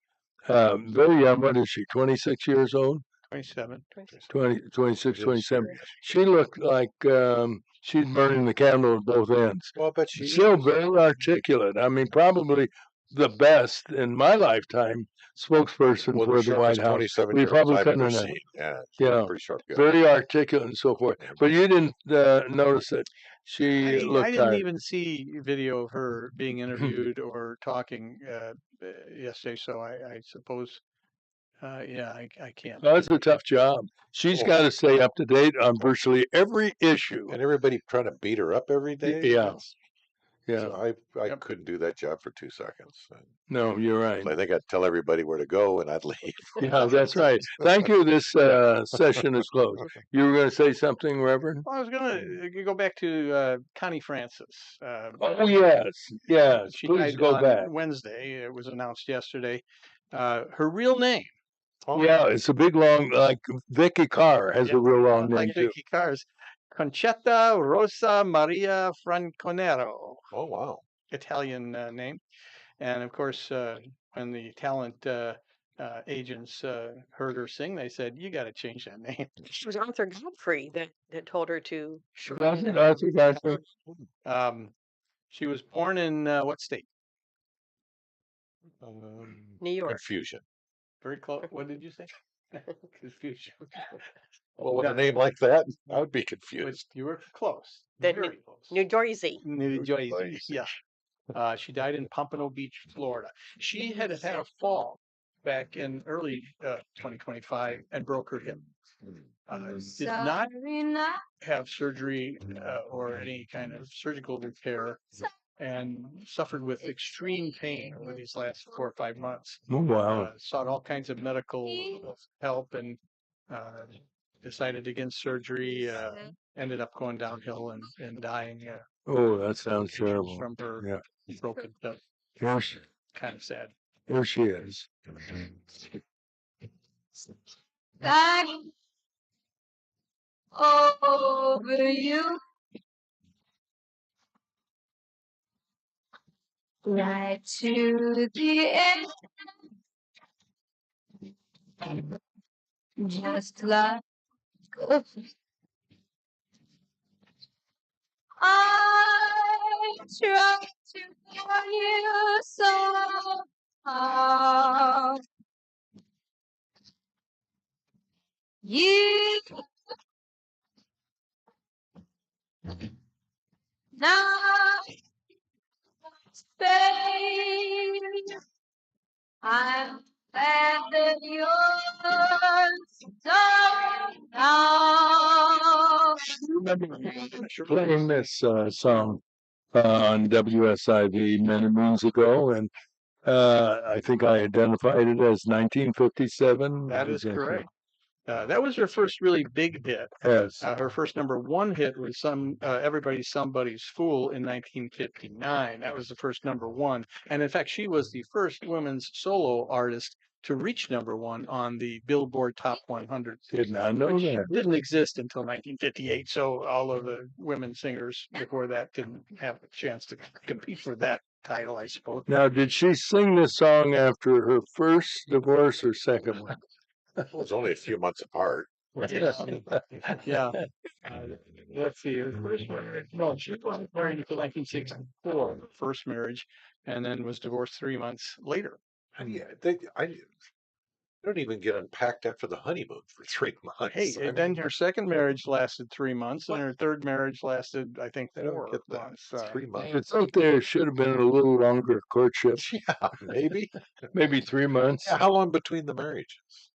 Very young. What is she? 26 years old? 27. 26, 27. She looked like she's burning the candle at both ends. Well, but she Still very articulate. I mean, probably the best in my lifetime spokesperson for the White House. 27-year-olds I've Republican ever and seen. Yeah, yeah, pretty sharp guy. very articulate and so forth. But you didn't notice it. She I looked didn't tired. even see video of her being interviewed or talking yesterday, so I suppose, I can't. Well, it's a tough job. She's got to stay up to date on virtually every issue. And everybody trying to beat her up every day. Yeah. That's- Yeah. So I couldn't do that job for 2 seconds. No, you're right. I think I'd tell everybody where to go and I'd leave. Yeah, that's right. Thank you. This session is closed. You were going to say something, Reverend? Well, I was going to go back to Connie Francis. Oh, yes. Yes. She Please died go on back. Wednesday. It was announced yesterday. Her real name. Yeah, it's a big long, like Vicky Carr has a real long name Like too. Vicky Carr's. Concetta Rosa Maria Franconero. Oh, wow. Italian name. And of course, when the talent agents heard her sing, they said, "You got to change that name." It was Arthur Godfrey that told her to. Arthur Godfrey. She was born in what state? New York. Confusion. Very close. What did you say? Confusion. Well, with a name like that, I would be confused. You were close. Then Very close. New Jersey. New Jersey. Yeah. She died in Pompano Beach, Florida. She had had a fall back in early 2025 and broke her hip. Did not have surgery or any kind of surgical repair and suffered with extreme pain over these last 4 or 5 months. Oh, wow. Sought all kinds of medical help and decided against surgery. Ended up going downhill and dying. Oh, that sounds terrible. From her broken hip. Yes. Kind of sad. Here she is. Back over you. Right to the end. Just like I try to tell you so hard. You Now, babe, I'm glad that you're so now. Remember playing this song on WSIV many moons ago, and I think I identified it as 1957. That is correct. That was her first really big hit. Yes. Her first #1 hit was "Everybody's Somebody's Fool" in 1959. That was the first #1, and in fact, she was the first women's solo artist to reach #1 on the Billboard Top 100. Did not know Which that. didn't exist until 1958, so all of the women singers before that didn't have a chance to compete for that title, I suppose. Now, did she sing this song after her first divorce or second one? It was only a few months apart. Yeah. Let's see. Her first marriage. No, she wasn't married until 1964, first marriage, and then was divorced 3 months later. How do you, I don't even get unpacked after the honeymoon for 3 months. Hey, and then her second marriage lasted 3 months, and her third marriage lasted, I think, I don't 4 get that. months. 3 months. It's out there. Should have been a little longer courtship. Yeah, maybe. Maybe 3 months. Yeah, how long between the marriages?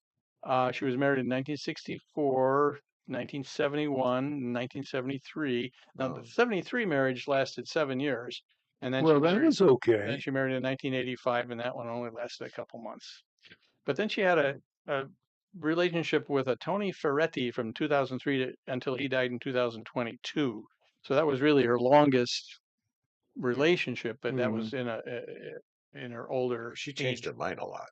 She was married in 1964, 1971, 1973. Now, the 73 marriage lasted 7 years. And then Well, that was okay. Then she married in 1985, and that one only lasted a couple months. But then she had a relationship with a Tony Ferretti from 2003 until he died in 2022. So that was really her longest relationship, but that was in her older. She changed her mind a lot.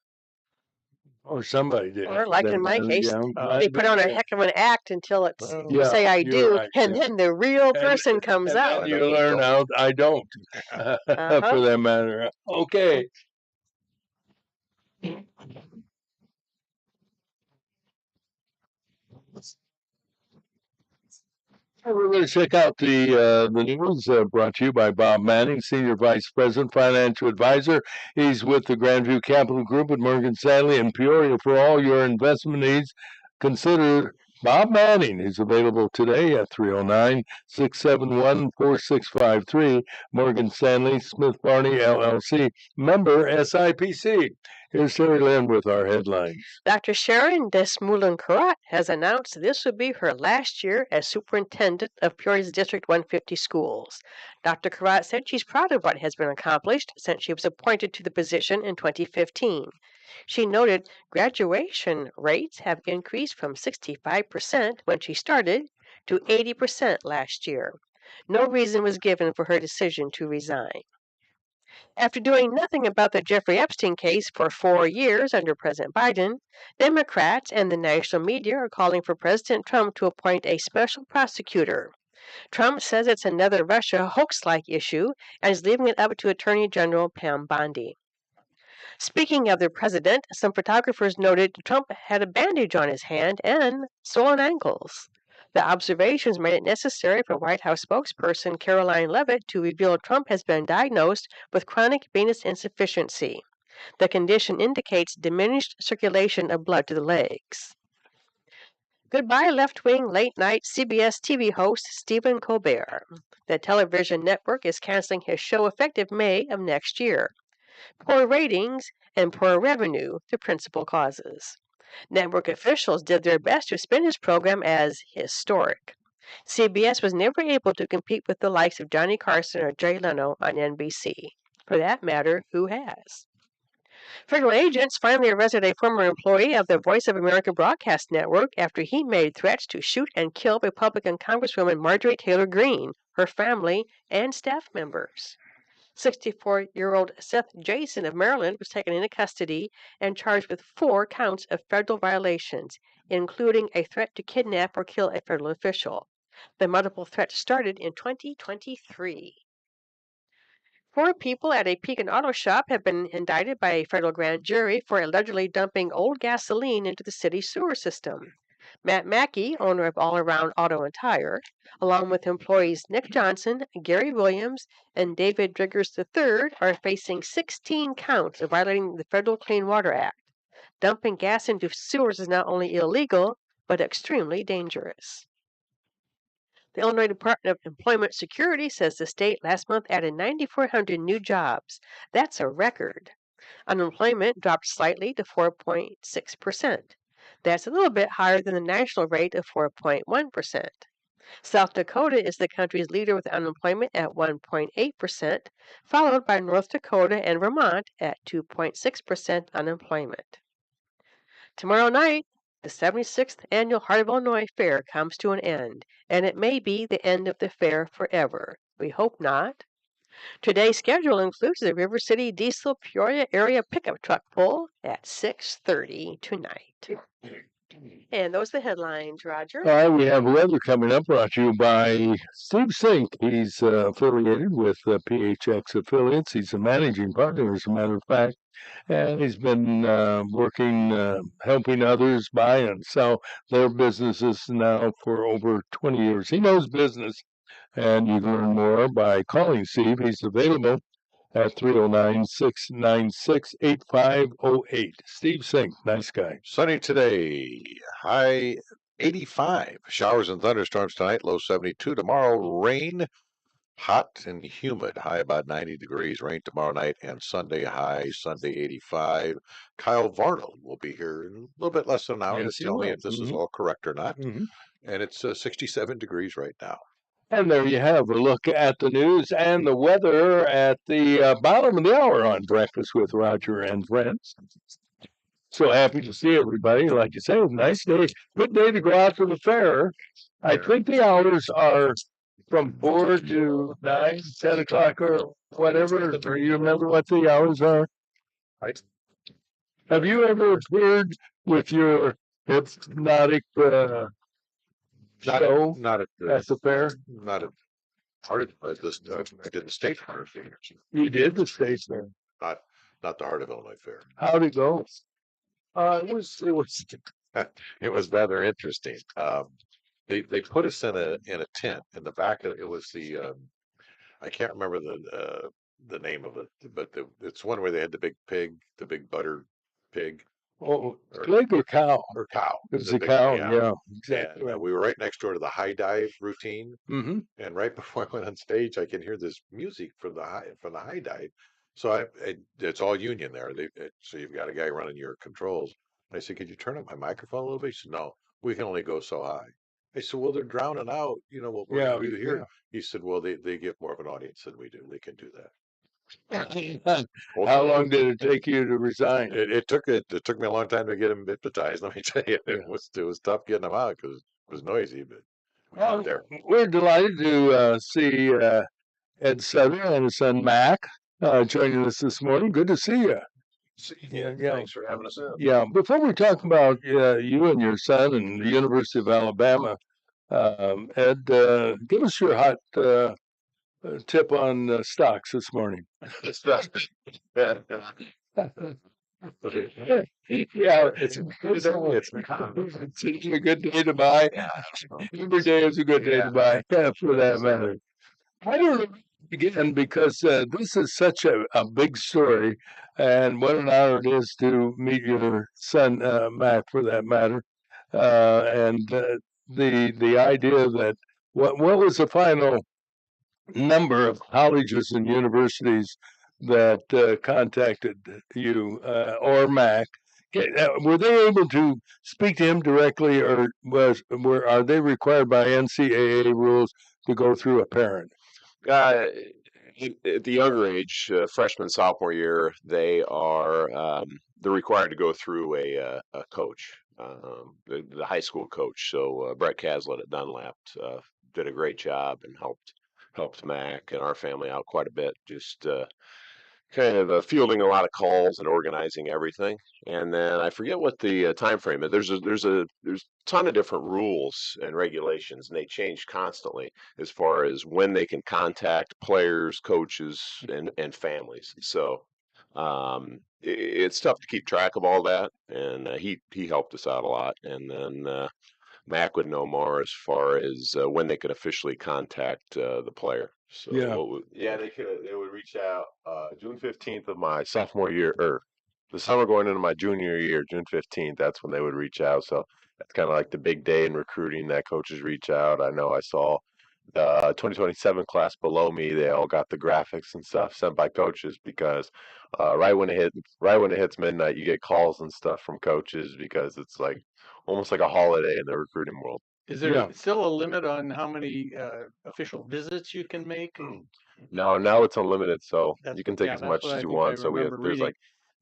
Or somebody did. Or like in my case, Yeah. they put on a heck of an act until it's you Yeah, say I you're do, right, and yeah. then the real person comes And out. then you learn out I don't, for that matter. Okay. We're going to check out the news brought to you by Bob Manning, Senior Vice President, Financial Advisor. He's with the Grandview Capital Group at Morgan Stanley in Peoria for all your investment needs. Consider Bob Manning. He's available today at 309-671-4653. Morgan Stanley, Smith Barney, LLC, member SIPC. Here's Sherry Lynn with our headlines. Dr. Sharon Desmoulins-Carrot has announced this would be her last year as superintendent of Peoria's District 150 schools. Dr. Carrot said she's proud of what has been accomplished since she was appointed to the position in 2015. She noted graduation rates have increased from 65% when she started to 80% last year. No reason was given for her decision to resign. After doing nothing about the Jeffrey Epstein case for 4 years under President Biden, Democrats and the national media are calling for President Trump to appoint a special prosecutor. Trump says it's another Russia hoax-like issue and is leaving it up to Attorney General Pam Bondi. Speaking of the president, some photographers noted Trump had a bandage on his hand and swollen ankles. The observations made it necessary for White House spokesperson Caroline Leavitt to reveal Trump has been diagnosed with chronic venous insufficiency. The condition indicates diminished circulation of blood to the legs. Goodbye, left-wing late-night CBS TV host Stephen Colbert. The television network is canceling his show effective May of next year. Poor ratings and poor revenue, the principal causes. Network officials did their best to spin his program as historic. CBS was never able to compete with the likes of Johnny Carson or Jay Leno on NBC. For that matter, who has? Federal agents finally arrested a former employee of the Voice of America broadcast network after he made threats to shoot and kill Republican Congresswoman Marjorie Taylor Greene, her family, and staff members. 64-year-old Seth Jason of Maryland was taken into custody and charged with 4 counts of federal violations, including a threat to kidnap or kill a federal official. The multiple threats started in 2023. 4 people at a Pekin auto shop have been indicted by a federal grand jury for allegedly dumping old gasoline into the city's sewer system. Matt Mackey, owner of All Around Auto and Tire, along with employees Nick Johnson, Gary Williams, and David Driggers III, are facing 16 counts of violating the Federal Clean Water Act. Dumping gas into sewers is not only illegal, but extremely dangerous. The Illinois Department of Employment Security says the state last month added 9,400 new jobs. That's a record. Unemployment dropped slightly to 4.6%. That's a little bit higher than the national rate of 4.1%. South Dakota is the country's leader with unemployment at 1.8%, followed by North Dakota and Vermont at 2.6% unemployment. Tomorrow night, the 76th Annual Heart of Illinois Fair comes to an end, and it may be the end of the fair forever. We hope not. Today's schedule includes the River City Diesel Peoria area pickup truck pull at 6:30 tonight. And those are the headlines, Roger. All right, we have weather coming up, brought to you by Steve Sink. He's affiliated with PHX Affiliates. He's a managing partner, as a matter of fact, and he's been working, helping others buy and sell their businesses now for over 20 years. He knows business, and you can learn more by calling Steve. He's available at 309-696-8508. Steve Sink, nice guy. Sunny today, high 85. Showers and thunderstorms tonight, low 72. Tomorrow, rain, hot and humid, high about 90 degrees. Rain tomorrow night and Sunday, high Sunday 85. Kyle Varnell will be here in a little bit less than an hour to tell me if this is all correct or not. And it's 67 degrees right now. And there you have a look at the news and the weather at the bottom of the hour on Breakfast with Roger and Friends. So happy to see everybody. Like you say, nice day. Good day to go out to the fair. I think the hours are from 4 to 9, 10 o'clock or whatever. Do you remember what the hours are? Have you ever appeared with your hypnotic show Not at the fair? Not at Heart of this. I did the state fair. You did the state fair. Not the Heart of Illinois Fair. How'd it go? It was it was rather interesting. They put us in a tent in the back of it was the I can't remember the name of it, but it's one where they had the big pig, the big butter pig. Oh, pig or cow? Or cow. It was a cow, yeah. Exactly. And we were right next door to the high dive routine. Mm-hmm. And right before I went on stage, I can hear this music from the high dive. So it's all union there. So you've got a guy running your controls. And I said, "Could you turn up my microphone a little bit?" He said, "No, we can only go so high." I said, "Well, they're drowning out. You know what we're going to do here." Yeah. He said, "Well, they get more of an audience than we do. They can do that." How long did it take you to resign? It took me a long time to get him hypnotized. Let me tell you, it was tough getting him out because it was noisy. But we're delighted to see Ed Sutter and his son Mack joining us this morning. Good to see you. Yeah. Thanks for having us. Yeah. Before we talk about you and your son and the University of Alabama, Ed, give us your hot tip on stocks this morning. It's a good day to buy. Every day is a good day to buy, for that matter. I don't know again because this is such a big story, and what an honor it is to meet your son, Matt, for that matter. And the idea that what was the final number of colleges and universities that contacted you or Mack? Were they able to speak to him directly, or are they required by NCAA rules to go through a parent? At the younger age, freshman, sophomore year, they're required to go through a coach, the high school coach. So Brett Caslett at Dunlap did a great job and helped Mac and our family out quite a bit. Just kind of fielding a lot of calls and organizing everything. And then I forget what the time frame is. There's a ton of different rules and regulations, and they change constantly as far as when they can contact players, coaches, and families. So it's tough to keep track of all that, and he helped us out a lot. And then Mac would know more as far as when they could officially contact the player. So they would reach out June 15th of my sophomore year, or the summer going into my junior year, June 15th. That's when they would reach out. So that's kind of like the big day in recruiting that coaches reach out. I know I saw the 2027 class below me, they all got the graphics and stuff sent by coaches because right when it hits midnight, you get calls and stuff from coaches because it's like almost like a holiday in the recruiting world. Is there still a limit on how many official visits you can make? No, now it's unlimited, so That's you can take yeah, as that's much what as I you think I want. So remember there's reading. like,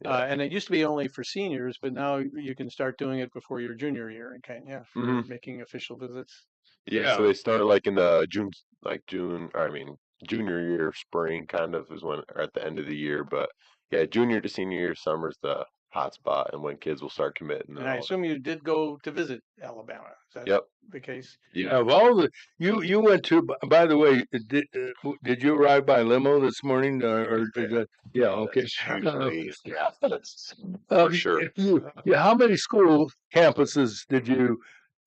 yeah. And it used to be only for seniors, but now you can start doing it before your junior year and for making official visits. Yeah, so they start like in the junior year, spring kind of is when, or at the end of the year. But yeah, junior to senior year, summer's the hot spot, and when kids will start committing. And I assume you did go to visit Alabama. Is that Yep. the case? Yeah, of all the you went to. By the way, did you arrive by limo this morning, or did that? Yeah, okay. Yeah, for sure. How many school campuses did you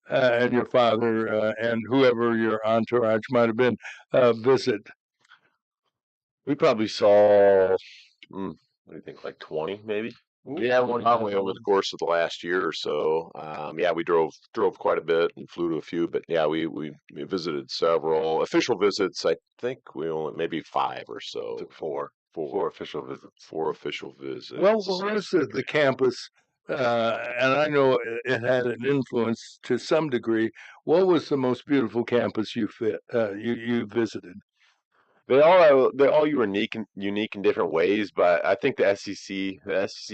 and your father and whoever your entourage might have been visit? We probably saw, what do you think, like 20 maybe? Yeah, one probably over the course of the last year or so. Yeah, we drove quite a bit and flew to a few, but yeah, we visited several official visits. I think we only maybe 5 or so. Took four. Four official visits. 4 official visits. Well, where's the campus? And I know it had an influence to some degree. What was the most beautiful campus you visited? They're all unique in different ways, but I think the SEC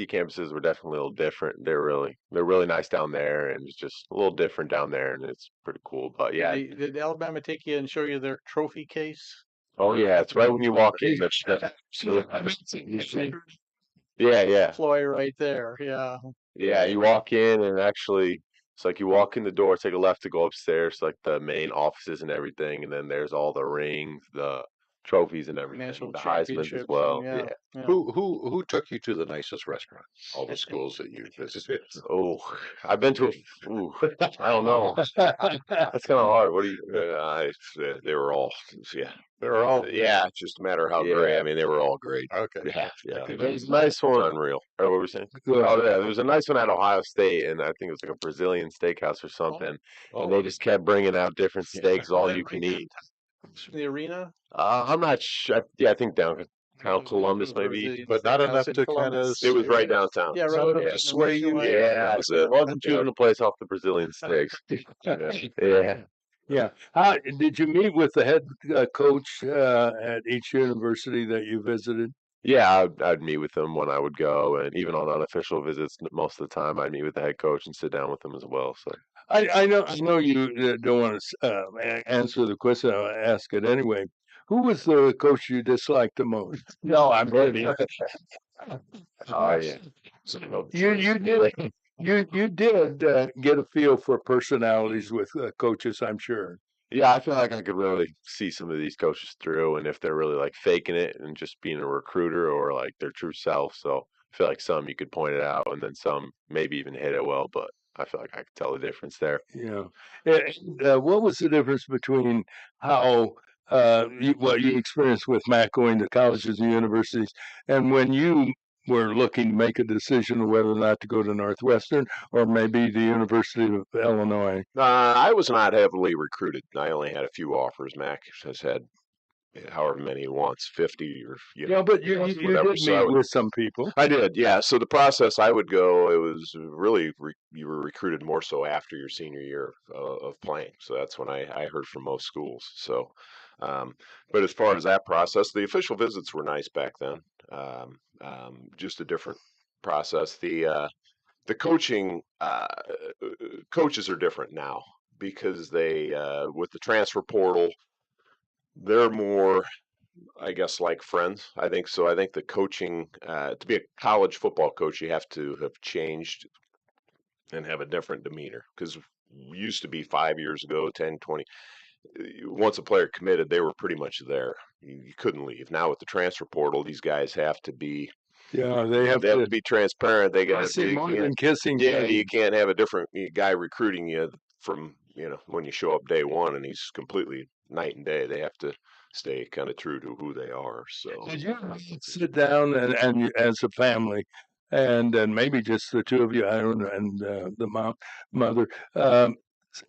campuses were definitely a little different. They're really nice down there, and it's just a little different down there, and it's pretty cool. But yeah, Did Alabama take you and show you their trophy case? oh yeah, it's right when you walk in. Yeah. Floy right there. Yeah. Yeah, you walk in and actually it's like you walk in the door, take a left to go upstairs, like the main offices and everything, and then there's all the rings, the trophies and everything, National the Heisman as championships. well. Yeah. Who took you to the nicest restaurant? All the schools that you visited. Oh, I've been to I don't know. That's kind of hard. What do you? They were all, yeah. They were all, yeah. It's just a matter of how great. I mean, they were all great. Okay. Yeah. There was a nice one. Unreal. Or what were we saying? Oh yeah, there was a nice one at Ohio State, and I think it was like a Brazilian steakhouse or something. And they just kept bringing out different steaks, all you can eat. From the arena? I'm not sure. Yeah, I think downtown Columbus maybe, but not enough to kind of. It was right downtown. Yeah, right. To sway you. Yeah, that's it. Wasn't too in a place off the Brazilian steaks. Yeah. Yeah. How did you meet with the head coach at each university that you visited? Yeah, I'd meet with them when I would go, and even on unofficial visits, most of the time I'd meet with the head coach and sit down with them as well. So I know you don't want to answer the question. I'll ask it anyway. Who was the coach you disliked the most? no, I'm ready. Oh yeah. You did get a feel for personalities with coaches, I'm sure. Yeah, I feel like I could really see some of these coaches through, and if they're really like faking it and just being a recruiter or like their true self. So I feel like some you could point it out, and then some maybe even hit it well, but I feel like I could tell the difference there. Yeah. What was the difference between how what you experienced with Mack going to colleges and universities, and when you were looking to make a decision of whether or not to go to Northwestern or maybe the University of Illinois? I was not heavily recruited. I only had a few offers. Mac has had however many he wants, 50 or Yeah, but you did meet with some people. I did, yeah. So the process I would go, it was really you were recruited more so after your senior year of playing. So that's when I heard from most schools. So, but as far as that process, the official visits were nice back then. Just a different process. The coaching coaches are different now because they with the transfer portal, they're more, I guess, like friends. I think so. I think the coaching to be a college football coach, you have to have changed and have a different demeanor because used to be 5 years ago, 10, 20. Once a player committed, they were pretty much there. You couldn't leave. Now with the transfer portal, these guys have to be. Yeah, they have to be transparent. They got to see more than kissing. Yeah, you can't have a different guy recruiting you from when you show up day one and he's completely night and day. They have to stay kind of true to who they are. So did you sit down and as a family, and maybe just the two of you, I don't know, and the mother,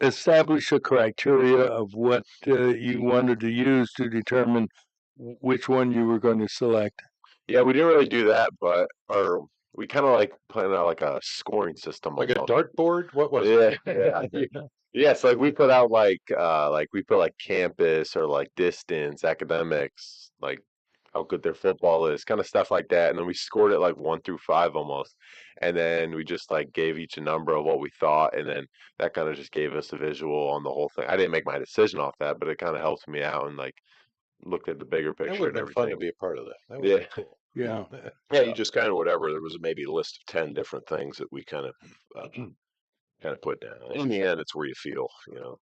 establish a criteria of what you wanted to use to determine which one you were going to select? Yeah, we didn't really do that, but we kind of like planned out like a scoring system, Like a almost. dartboard? What was Yeah, it? yeah. Yes, like we put out like we put like campus or like distance, academics, like how good their football is, kind of stuff like that. And then we scored it like 1 through 5 almost. And then we just like gave each a number of what we thought, and then that kind of just gave us a visual on the whole thing. I didn't make my decision off that, but it kind of helped me out and like looked at the bigger That picture would and have been fun to everything. be a part of that. That would Yeah. have been cool. Yeah. Yeah, you just kind of whatever. There was maybe a list of 10 different things that we kind of put down. In the end, it's where you feel,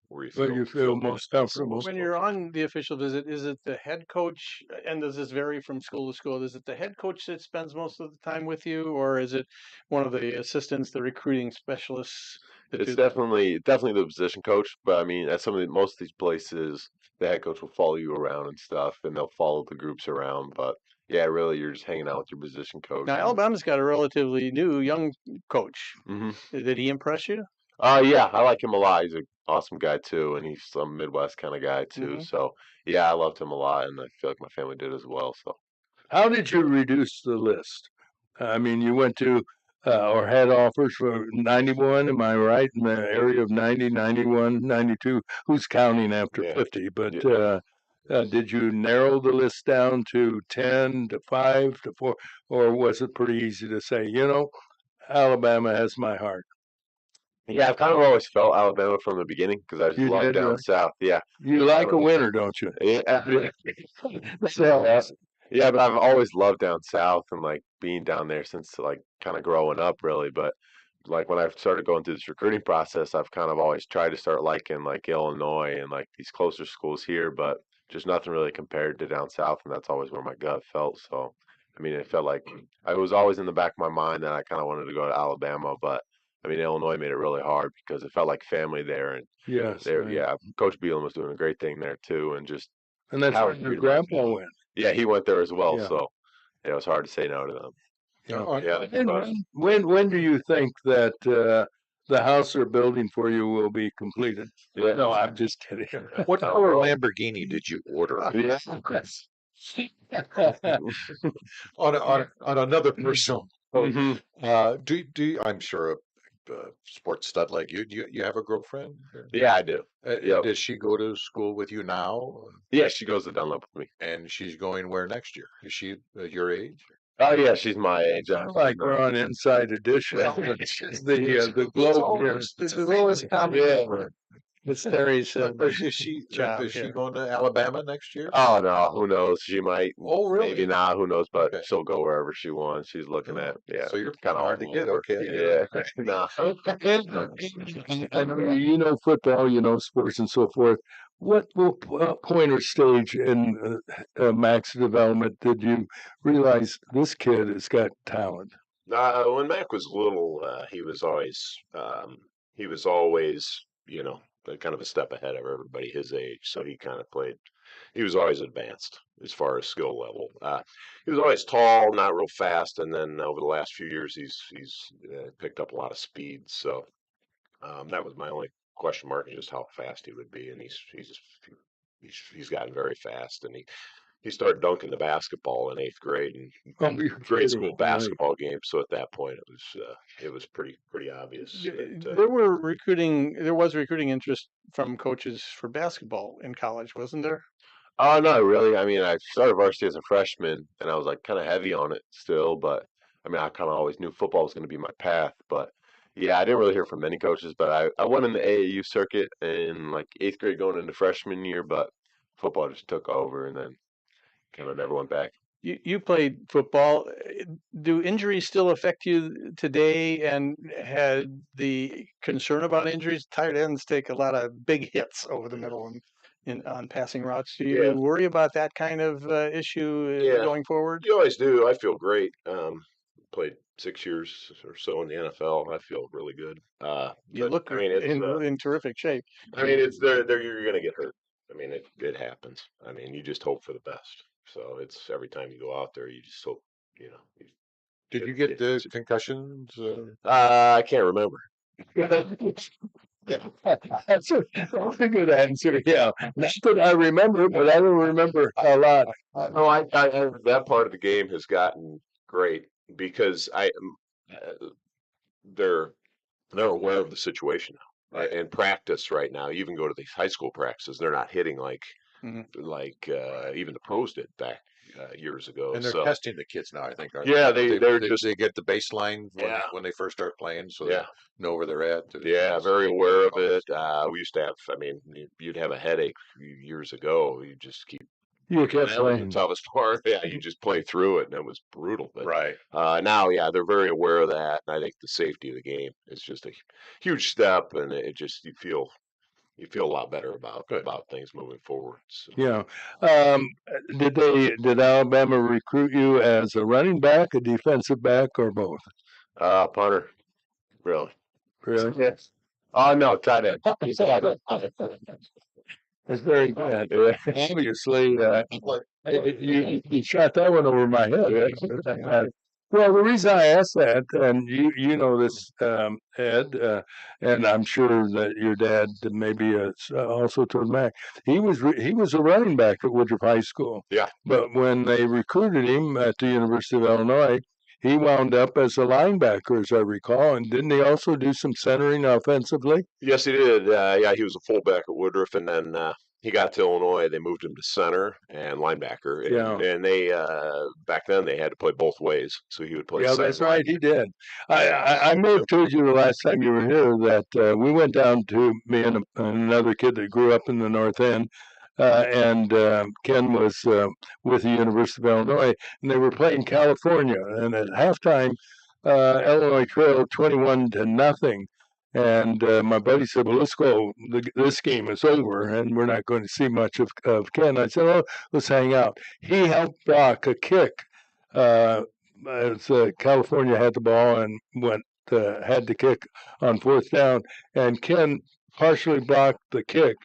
where you Where feel you feel good. most comfortable. When you're on the official visit, is it the head coach, and does this vary from school to school? Is it the head coach that spends most of the time with you, or is it one of the assistants, the recruiting specialists that It's do that? definitely the position coach, but I mean, at most of these places, the head coach will follow you around and stuff, and they'll follow the groups around. But yeah, really, you're just hanging out with your position coach. Now, Alabama's got a relatively new young coach. Mm-hmm. Did he impress you? Yeah, I like him a lot. He's an awesome guy too, and he's some Midwest kind of guy too. Mhm. So yeah, I loved him a lot, and I feel like my family did as well. So How did you reduce the list? I mean, you went to or had offers for 91, am I right? In the area of 90, 91, 92. Who's counting after yeah, 50? But yeah. did you narrow the list down to 10, to 5, to 4? Or was it pretty easy to say, Alabama has my heart? Yeah, I've kind of always felt Alabama from the beginning because I just You love did, down south. Yeah, you like a winner, don't you? yeah, so yeah, but I've always loved down south and like being down there since like kind of growing up, really. But like when I started going through this recruiting process, I've kind of always tried to start liking like Illinois and like these closer schools here, but just nothing really compared to down south, and that's always where my gut felt. So, I mean, it felt like I was always in the back of my mind that I kind of wanted to go to Alabama, but I mean, Illinois made it really hard because it felt like family there, and Yes, there, right. yeah, Coach Beelan was doing a great thing there too, and just And that's how where he your treated my grandpa family. went. Yeah, he went there as well, Yeah. so yeah, it was hard to say no to them. Yeah. Yeah, And when do you think that the house they're building for you will be completed? yeah, No, I'm just kidding. What color Lamborghini did you order? yeah. On another personal note, hmm I'm sure a sports stud like you have a girlfriend? Yeah, I do. Yep. Does she go to school with you now? Yeah, she goes to Dunlop with me. And she's going where next year? Is she your age? Oh yeah, she's my age. I like we're on Inside Edition. The globe here. The lowest common Yeah. It's Terry's Is she job is she here. going to Alabama next year? Oh no, who knows? She might. Oh, really? Maybe not. Who knows? But Okay. she'll go wherever she wants. She's looking at. Yeah. So you're kind of hard to get. Okay. Yeah. No. I know you know football, you know sports and so forth. What point or stage in Mack's development did you realize this kid has got talent? When Mac was little, he was always, kind of a step ahead of everybody his age. So he kind of played. He was always advanced as far as skill level. He was always tall, not real fast, and then over the last few years, he's picked up a lot of speed. So that was my only question mark, is just how fast he would be, and he's gotten very fast, and he started dunking the basketball in 8th grade and Oh, you're grade kidding, school right. basketball games. So at that point, it was pretty obvious. That, There was recruiting interest from coaches for basketball in college, wasn't there? oh no, really. I mean, I started varsity as a freshman, and I was like kind of heavy on it still. But I mean, I kind of always knew football was going to be my path. But yeah, I didn't really hear from many coaches. But I went in the AAU circuit in like 8th grade going into freshman year, but football just took over, and then kind of never went back. You played football. Do injuries still affect you today? And had the concern about injuries? Tight ends take a lot of big hits over the middle and on passing routes. Do you Yeah. worry about that kind of issue Yeah. going forward? You always do. I feel great. Played 6 years or so in the NFL. I feel really good. You But look I mean, it's in terrific shape. I mean, it's there. You're gonna get hurt. I mean, it happens. I mean, you just hope for the best. So it's every time you go out there, you just hope. You know. Did you get the concussions? I can't remember. That's a good answer. Yeah, not that I remember, but I don't remember a lot. No, that part of the game has gotten great because they're they're aware of the situation now. In practice right now. You even go to these high school practices, they're not hitting like even the pros did back years ago. And they're So testing the kids now, I think. Aren't yeah, they? they're They just get the baseline yeah. when they first start playing, so Yeah. they know where they're at. Yeah, very aware of it. We used to have, I mean, you'd have a headache years ago. You just keep. You kept That was the playing. toughest part. Yeah, you just play through it, and it was brutal. But Right. now, yeah, they're very aware of that, and I think the safety of the game is just a huge step, and it just you feel a lot better about things moving forward. So. Yeah. Did Alabama recruit you as a running back, a defensive back, or both? Punter, really. Really? Yes. Oh no, tight end. That's very good. Obviously, you shot that one over my head. Well, the reason I asked that, and you know this, Ed, and I'm sure that your dad maybe also told Mac, he was a running back at Woodruff High School. Yeah. But when they recruited him at the University of Illinois, he wound up as a linebacker, as I recall. And didn't he also do some centering offensively? Yes, he did. Yeah, he was a fullback at Woodruff, and then he got to Illinois. They moved him to center and linebacker. Yeah. And they back then they had to play both ways, so he would play. Yeah, that's right. He did. I may have told you the last time you were here that we went down to me and another kid that grew up in the North End, and Ken was with the University of Illinois, and they were playing California. And at halftime, Illinois trailed 21-0. And my buddy said, "Well, let's go. This game is over, and we're not going to see much of Ken." I said, "Oh, let's hang out." He helped block a kick. As California had the ball and had the kick on fourth down, and Ken partially blocked the kick.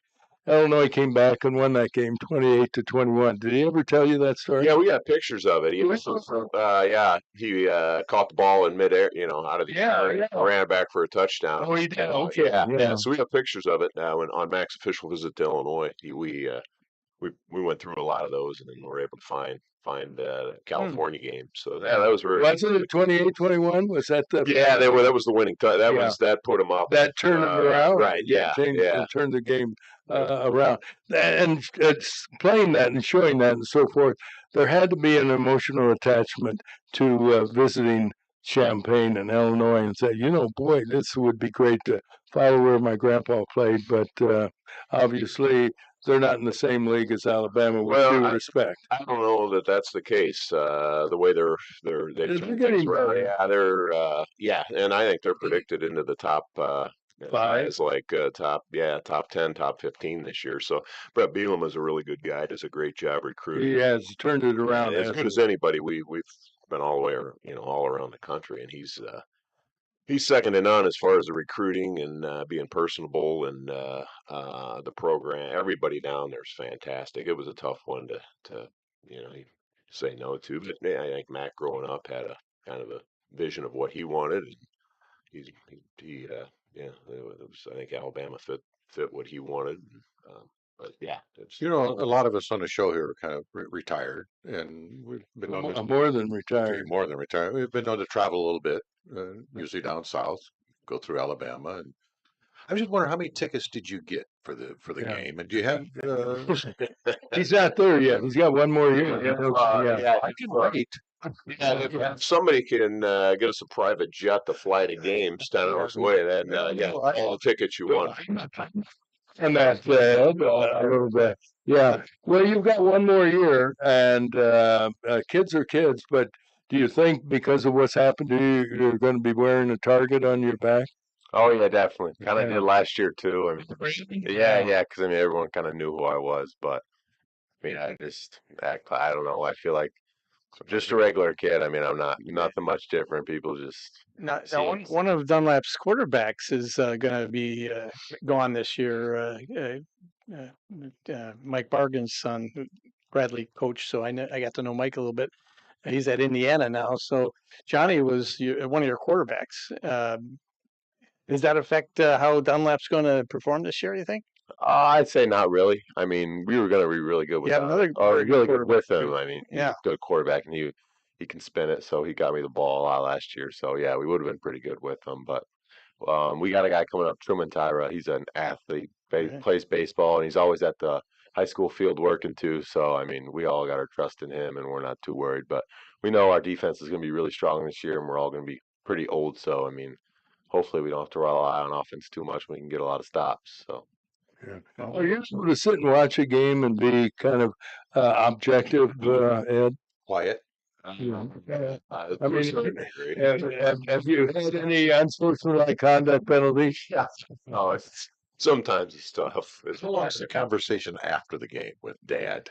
Illinois came back and won that game 28-21. Did he ever tell you that story? Yeah, we got pictures of it. He was, he caught the ball in midair, out of the air, ran it back for a touchdown. Oh, he did. Okay. Yeah. So we have pictures of it now. And on Mack's official visit to Illinois, we went through a lot of those, and then we were able to find California game. So that was very. Wasn't it 28-21? Was that the? Yeah, that was the winning touch. That put them up. That turned them around. Right. Yeah. Turned the game around, and it's playing that and showing that and so forth. There had to be an emotional attachment to visiting Champaign and Illinois and say, boy, this would be great to follow where my grandpa played, but obviously they're not in the same league as Alabama with due respect. I don't know that that's the case. The way they're getting better. Yeah, and I think they're predicted into the top 5. It's like top 10, top 15 this year. So Brett Bielema is a really good guy. Does a great job recruiting. He has turned it around as good as anybody. We've been all the way, all around the country, and he's second to none as far as the recruiting and being personable and the program. Everybody down there is fantastic. It was a tough one to say no to, but I think Mack growing up had a kind of a vision of what he wanted. And I think Alabama fit what he wanted. But yeah, a lot of us on the show here are kind of retired, and we've been more than retired. More than retired. We've been known to travel a little bit, usually down south, go through Alabama. And I was just wondering, how many tickets did you get for the game? And do you have? He's not there yet. He's got one more year. I can wait. If somebody can get us a private jet to fly to games 10 hours away, then all the tickets you want. And that's a little bit. Yeah. Well, you've got one more year, and kids are kids, but do you think because of what's happened to you, you're going to be wearing a target on your back? Oh, yeah, definitely. Kind of did last year, too. Yeah, because, everyone kind of knew who I was, but, I don't know. I feel like just a regular kid. I'm not nothing much different. People just now one of Dunlap's quarterbacks is going to be gone this year. Mike Bargan's son, Bradley coached, so I got to know Mike a little bit. He's at Indiana now. So Johnny was one of your quarterbacks. Does that affect how Dunlap's going to perform this year, you think? I'd say not really. I mean, we were going to be really good with really good with him. I mean, he's a good quarterback, and he can spin it. So he got me the ball a lot last year. So yeah, we would have been pretty good with him. But we got a guy coming up, Truman Tyra. He's an athlete, plays baseball, and he's always at the high school field working too. So I mean, we all got our trust in him, and we're not too worried. But we know our defense is going to be really strong this year, and we're all going to be pretty old. So I mean, hopefully we don't have to rely on offense too much. We can get a lot of stops. So. Yeah. Are you able to sit and watch a game and be kind of objective, Ed? Quiet. Yeah. I mean, have you had any unsportsmanlike conduct penalties? Yeah. No, sometimes it's tough. How long's the conversation after the game with Dad?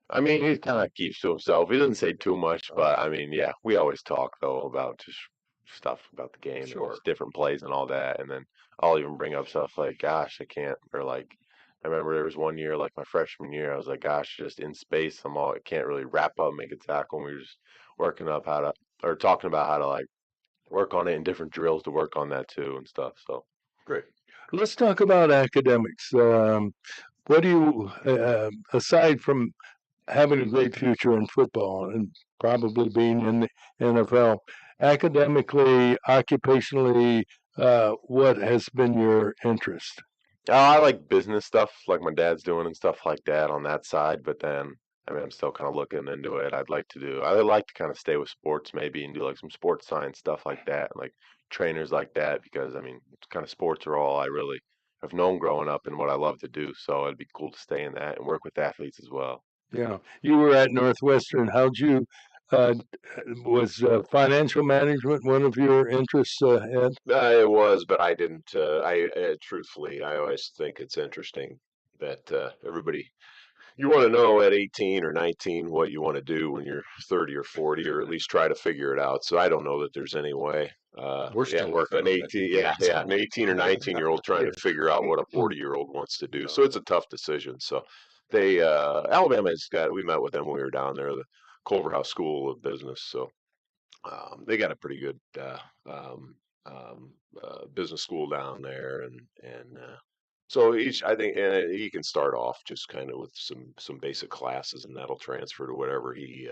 I mean, he kind of keeps to himself. He doesn't say too much, but I mean, yeah, we always talk though about just stuff about the game, and just different plays and all that. And then I'll even bring up stuff like, "Gosh, I can't," or like, I remember there was one year, like my freshman year, I was like, "Gosh, just in space, I can't really wrap up, make a tackle." And we were just working up how to, or talking about how to like work on it in different drills to work on that too and stuff. So great. Let's talk about academics. What do you, aside from having a great future in football and probably being in the NFL, academically, occupationally, what has been your interest? I like business stuff, like my dad's doing and stuff like that on that side. But then, I mean, I'm still kind of looking into it. I would like to kind of stay with sports maybe and do like some sports science stuff like that, like trainers like that, because I mean, kind of sports are all I really have known growing up and what I love to do. So it'd be cool to stay in that and work with athletes as well. Yeah, you were at Northwestern. How'd you? Was financial management one of your interests, Ed? It was, but I didn't. Truthfully, I always think it's interesting that everybody. You want to know at 18 or 19 what you want to do when you're 30 or 40, or at least try to figure it out. So I don't know that there's any way. We're still working. An 18, an 18 or 19-year-old trying to figure out what a 40-year-old wants to do. So it's a tough decision. So they, Alabama's got. We met with them when we were down there, the Culverhouse School of Business. So they got a pretty good business school down there, and so I think he can start off just kind of with some basic classes, and that'll transfer to whatever he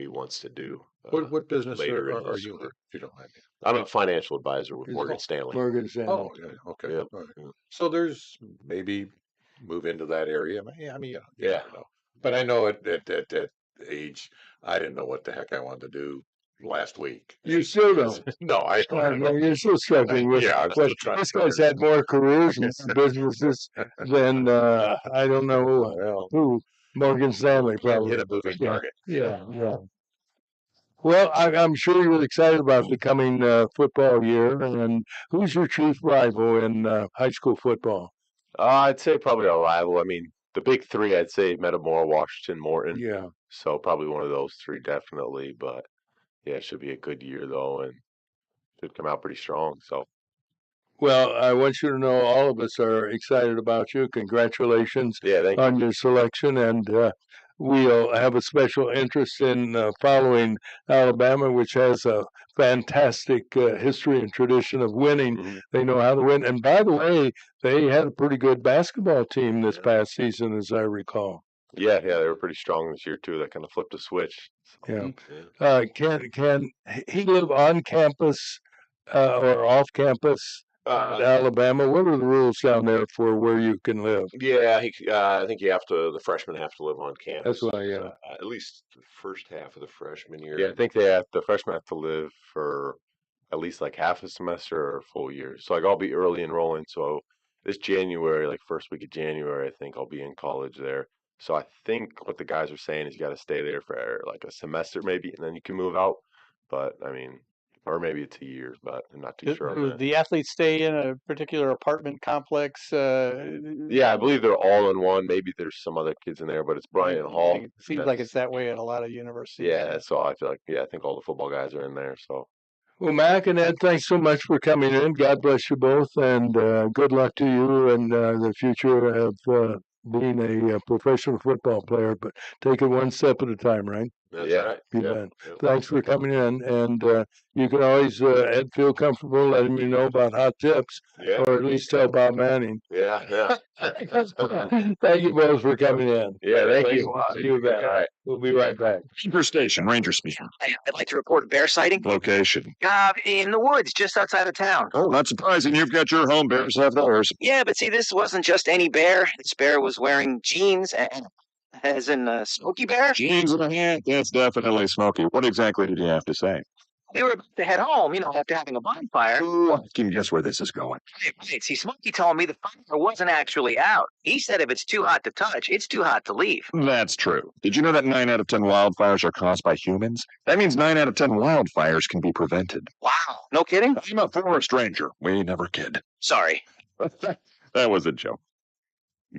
wants to do. What business later are you in, if you don't mind? I'm a financial advisor with Morgan Stanley. Morgan Stanley. Oh, okay. Yep. Right. So there's maybe move into that area. I mean, yeah. But I know at that age, I didn't know what the heck I wanted to do last week. You still don't? No, I don't. You're still struggling with. Yeah, I'm still trying. This guy's had more careers and businesses than I don't know who. Morgan Stanley probably. Hit a moving target. Yeah. Well, I'm sure you're excited about the coming football year. And who's your chief rival in high school football? I'd say probably a rival. I mean, the big three, I'd say Metamora, Washington, Morton. Yeah. So probably one of those three, definitely. But yeah, it should be a good year though, and should come out pretty strong. So. Well, I want you to know all of us are excited about you. Congratulations on your selection, and we'll have a special interest in following Alabama, which has a fantastic history and tradition of winning. Mm-hmm. They know how to win. And by the way, they had a pretty good basketball team this past season, as I recall. Yeah, they were pretty strong this year too. That kind of flipped a switch. So, yeah. Can he live on campus or off campus? Alabama, what are the rules down there for where you can live? Yeah, I think the freshmen have to live on campus. That's why, yeah. At least the first half of the freshman year. Yeah, I think the freshmen have to live for at least like half a semester or a full year. So like I'll be early enrolling. So this January, like first week of January, I think I'll be in college there. So I think what the guys are saying is you got to stay there for like a semester maybe, and then you can move out. But I mean, or maybe it's a year, but I'm not too sure. Do the athletes stay in a particular apartment complex? Yeah, I believe they're all in one. Maybe there's some other kids in there, but it's Bryant Hall. It seems like it's that way at a lot of universities. Yeah, so I feel like, I think all the football guys are in there. So. Well, Mack and Ed, thanks so much for coming in. God bless you both, and good luck to you and the future of being a professional football player. But take it one step at a time, right? That's right. You Yep. bet. Yep. Thanks for coming in, and you can always Ed, feel comfortable letting me know about hot tips, Yeah. or at least tell Bob Manning. Yeah. Yeah. Thank you both for coming in. Yeah. Thank you. You bet. All right. We'll be right back. Ranger Station, Ranger speaking. I'd like to report a bear sighting. Location. In the woods, just outside of town. Oh, not surprising. You've got your home. Bears have theirs. Yeah, but see, this wasn't just any bear. This bear was wearing jeans, and as in Smokey Bear. Jeans and a hat. That's definitely Smokey. What exactly did you have to say? We were about to head home, after having a bonfire. Oh, I can guess where this is going. Wait, see, Smokey told me the fire wasn't actually out. He said if it's too hot to touch, it's too hot to leave. That's true. Did you know that 9 out of 10 wildfires are caused by humans? That means 9 out of 10 wildfires can be prevented. Wow, no kidding? I'm a forest ranger. We never kid. Sorry. That was a joke.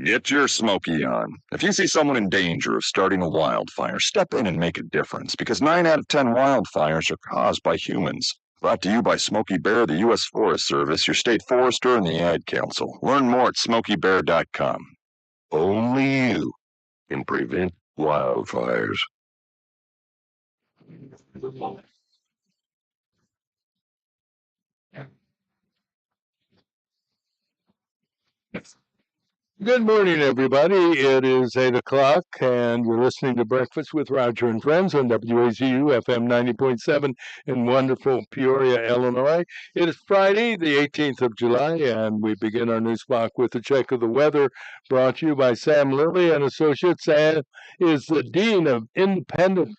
Get your Smokey on. If you see someone in danger of starting a wildfire, step in and make a difference, because 9 out of 10 wildfires are caused by humans. Brought to you by Smokey Bear, the U.S. Forest Service, your state forester, and the Ad Council. Learn more at SmokeyBear.com. Only you can prevent wildfires. Good morning, everybody. It is 8 o'clock, and you're listening to Breakfast with Roger and Friends on WAZU FM 90.7 in wonderful Peoria, Illinois. It is Friday, the 18th of July, and we begin our news block with a check of the weather brought to you by Sam Lilly and Associates. Sam is the Dean of Independent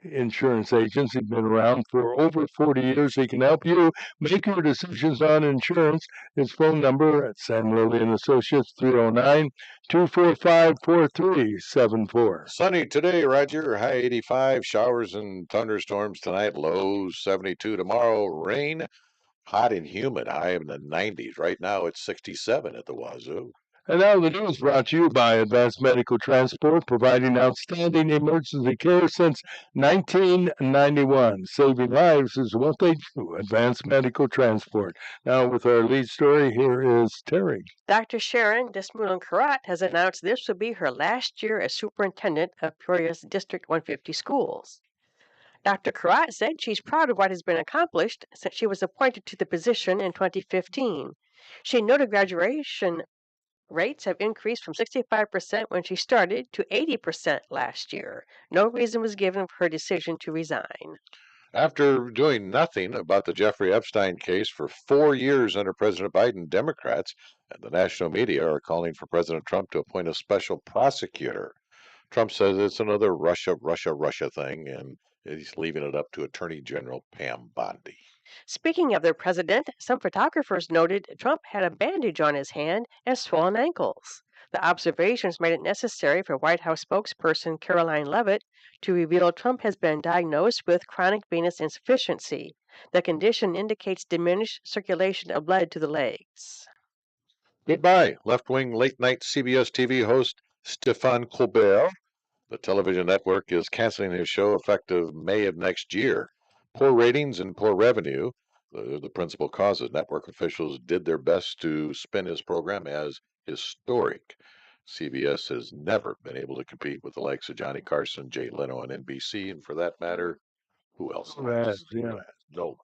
Insurance Agents. He's been around for over 40 years. He can help you make your decisions on insurance. His phone number at Sam Lilly and Associates, 309-245-4374. Sunny today, Roger. High 85. Showers and thunderstorms tonight. Low 72 tomorrow. Rain. Hot and humid. High in the 90s. Right now it's 67 at the Wazoo. And now the news brought to you by Advanced Medical Transport, providing outstanding emergency care since 1991. Saving lives is what they do. Advanced Medical Transport. Now with our lead story, here is Terry. Dr. Sharon Desmoulins-Carrot has announced this will be her last year as superintendent of Peoria's District 150 schools. Dr. Carrot said she's proud of what has been accomplished since she was appointed to the position in 2015. She noted graduation rates have increased from 65% when she started to 80% last year. No reason was given for her decision to resign. After doing nothing about the Jeffrey Epstein case for 4 years under President Biden, Democrats and the national media are calling for President Trump to appoint a special prosecutor. Trump says it's another Russia thing, and he's leaving it up to Attorney General Pam Bondi. Speaking of the president, some photographers noted Trump had a bandage on his hand and swollen ankles. The observations made it necessary for White House spokesperson Caroline Leavitt to reveal Trump has been diagnosed with chronic venous insufficiency. The condition indicates diminished circulation of blood to the legs. Goodbye, left-wing late-night CBS TV host Stephen Colbert. The television network is canceling his show effective May of next year. Poor ratings and poor revenue, the principal causes. Network officials did their best to spin his program as historic. CBS has never been able to compete with the likes of Johnny Carson, Jay Leno on NBC, and for that matter, who else? No.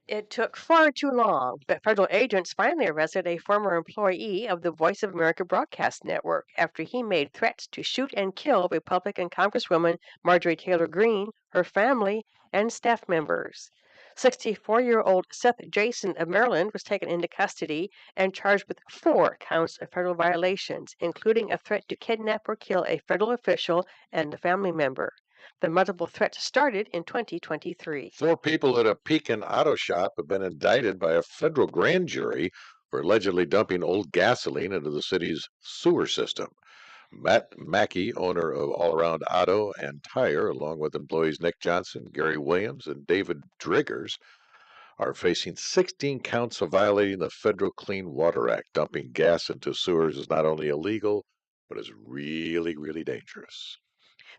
It took far too long, but federal agents finally arrested a former employee of the Voice of America broadcast network after he made threats to shoot and kill Republican Congresswoman Marjorie Taylor Greene, her family, and staff members. 64-year-old Seth Jason of Maryland was taken into custody and charged with 4 counts of federal violations, including a threat to kidnap or kill a federal official and a family member. The multiple threats started in 2023. 4 people at a Pekin auto shop have been indicted by a federal grand jury for allegedly dumping old gasoline into the city's sewer system. Matt Mackey, owner of All Around Auto and Tire, along with employees Nick Johnson, Gary Williams, and David Driggers, are facing 16 counts of violating the Federal Clean Water Act. Dumping gas into sewers is not only illegal, but is really, really dangerous.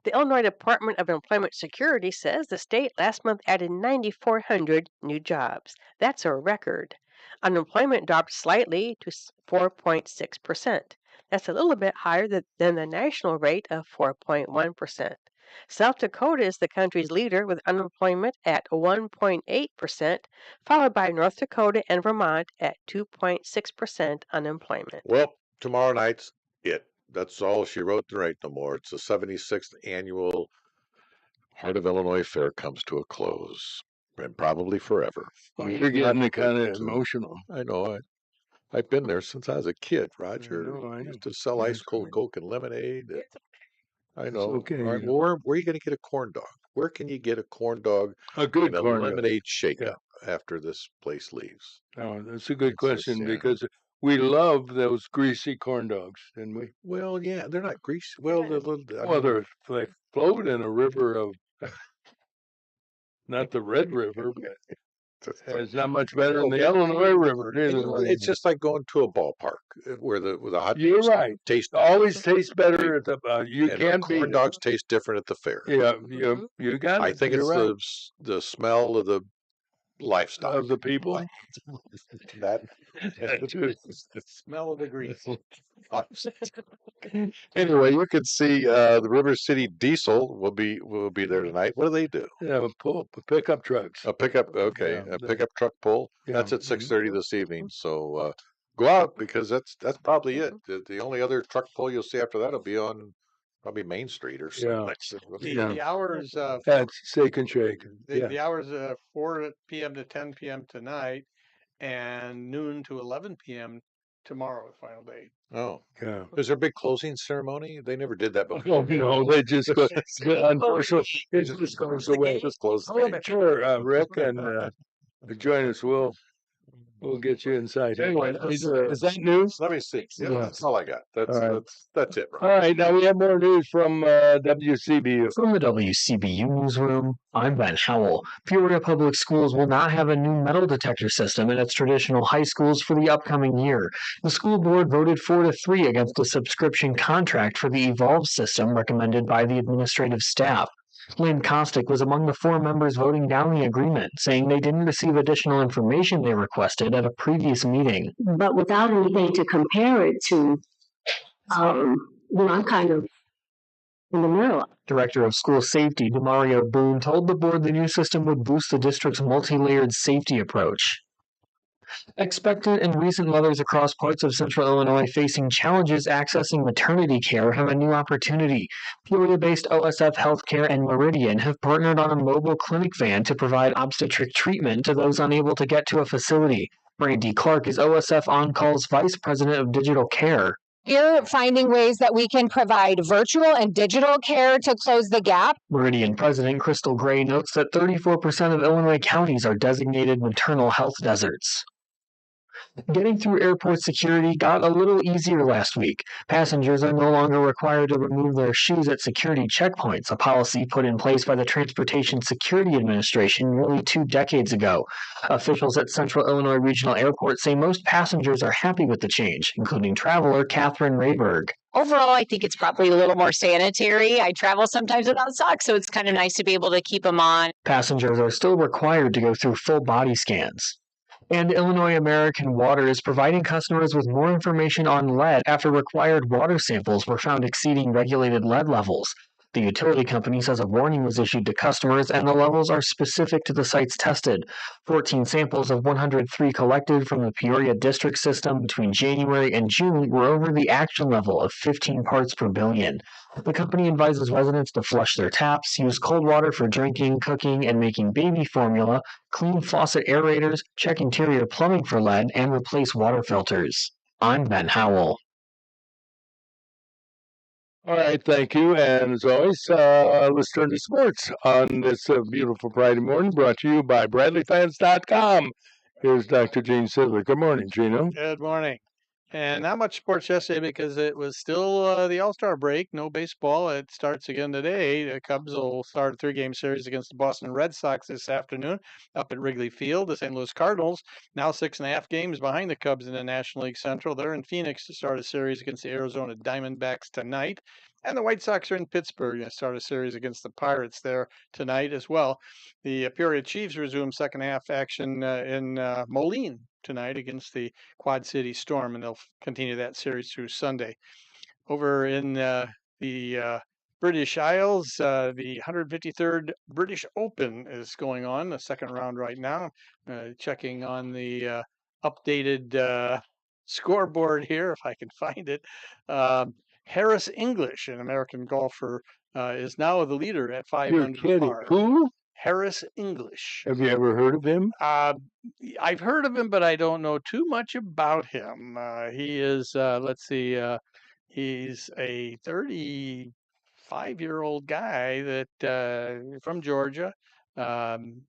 The Illinois Department of Employment Security says the state last month added 9,400 new jobs. That's a record. Unemployment dropped slightly to 4.6%. That's a little bit higher than the national rate of 4.1%. South Dakota is the country's leader with unemployment at 1.8%, followed by North Dakota and Vermont at 2.6% unemployment. Well, tomorrow night's it. That's all she wrote to write no more. It's the 76th annual Heart of Illinois Fair comes to a close, and probably forever. Well, you're getting kind of Too. emotional. I know. I've been there since I was a kid, Roger. I know. Used to sell ice cold Coke and lemonade. I know. okay, All right, well, where are you going to get a corn dog? Where can you get a corn dog A good and a corn dog. lemonade shake-up after this place leaves? Oh, that's a good It's question just, because we love those greasy corn dogs, didn't we? Well, yeah, they're not greasy. Well, They float in a river of, not the Red River, but it's not much better than the Illinois River. It's just like going to a ballpark where the hot You're dogs right. taste Always tastes better at the. You and can't beat corn it. dogs taste different at the fair. Yeah, you got it. I think You're it's right. the smell of the livestock Of the people. that The smell of the grease. Anyway, you can see the River City Diesel will be there tonight. What do they do? Yeah, pickup trucks. A pickup, okay, Yeah, a pickup truck pull. That's at 6:30 this evening. So go out because that's probably it. The only other truck pull you'll see after that will be on probably Main Street or something. The hours That's Shake and Shake. the hours 4 p.m. to 10 p.m. tonight, and noon to 11 p.m. tomorrow, the final day. Oh, yeah. Is there a big closing ceremony? They never did that before. No, they just go. Unfortunately, it just goes away. Just close the Oh, gate. sure, Rick and join us. We'll get you inside. Anyway, Is that news? Let me see. Yeah, Yeah. that's all I got. That's All right. that's it, Ron. All right, now we have more news from WCBU. From the WCBU newsroom, I'm Ben Howell. Peoria Public Schools will not have a new metal detector system in its traditional high schools for the upcoming year. The school board voted 4-3 against a subscription contract for the Evolve system recommended by the administrative staff. Lynn Kostick was among the 4 members voting down the agreement, saying they didn't receive additional information they requested at a previous meeting. But without anything to compare it to, I'm kind of in the middle. Director of School Safety, Demario Boone, told the board the new system would boost the district's multi-layered safety approach. Expectant and recent mothers across parts of central Illinois facing challenges accessing maternity care have a new opportunity. Peoria-based OSF Healthcare and Meridian have partnered on a mobile clinic van to provide obstetric treatment to those unable to get to a facility. Brandy Clark is OSF On Call's Vice President of Digital Care. We're finding ways that we can provide virtual and digital care to close the gap. Meridian President Crystal Gray notes that 34% of Illinois counties are designated maternal health deserts. Getting through airport security got a little easier last week. Passengers are no longer required to remove their shoes at security checkpoints, a policy put in place by the Transportation Security Administration nearly 2 decades ago. Officials at Central Illinois Regional Airport say most passengers are happy with the change, including traveler Catherine Rayberg. Overall, I think it's probably a little more sanitary. I travel sometimes without socks, so it's kind of nice to be able to keep them on. Passengers are still required to go through full body scans. And Illinois American Water is providing customers with more information on lead after required water samples were found exceeding regulated lead levels. The utility company says a warning was issued to customers and the levels are specific to the sites tested. 14 samples of 103 collected from the Peoria district system between January and June were over the action level of 15 parts per billion. The company advises residents to flush their taps, use cold water for drinking, cooking, and making baby formula, clean faucet aerators, check interior plumbing for lead, and replace water filters. I'm Ben Howell. All right, thank you. And as always, let's turn to sports on this beautiful Friday morning, brought to you by BradleyFans.com. Here's Dr. Gene Sidler. Good morning, Gino. Good morning. And not much sports yesterday because it was still the All-Star break. No baseball. It starts again today. The Cubs will start a 3-game series against the Boston Red Sox this afternoon up at Wrigley Field. The St. Louis Cardinals, now 6.5 games behind the Cubs in the National League Central. They're in Phoenix to start a series against the Arizona Diamondbacks tonight. And the White Sox are in Pittsburgh to start a series against the Pirates there tonight as well. The Peoria Chiefs resume second half action in Moline tonight against the Quad City Storm, and they'll continue that series through Sunday. Over in the British Isles, the 153rd British Open is going on, the second round right now. Checking on the updated scoreboard here, if I can find it. Harris English, an American golfer, is now the leader at 5 You're under kidding. par. Who? Harris English. Have you ever heard of him? I've heard of him, but I don't know too much about him. He is, let's see, he's a 35-year-old guy that from Georgia, um,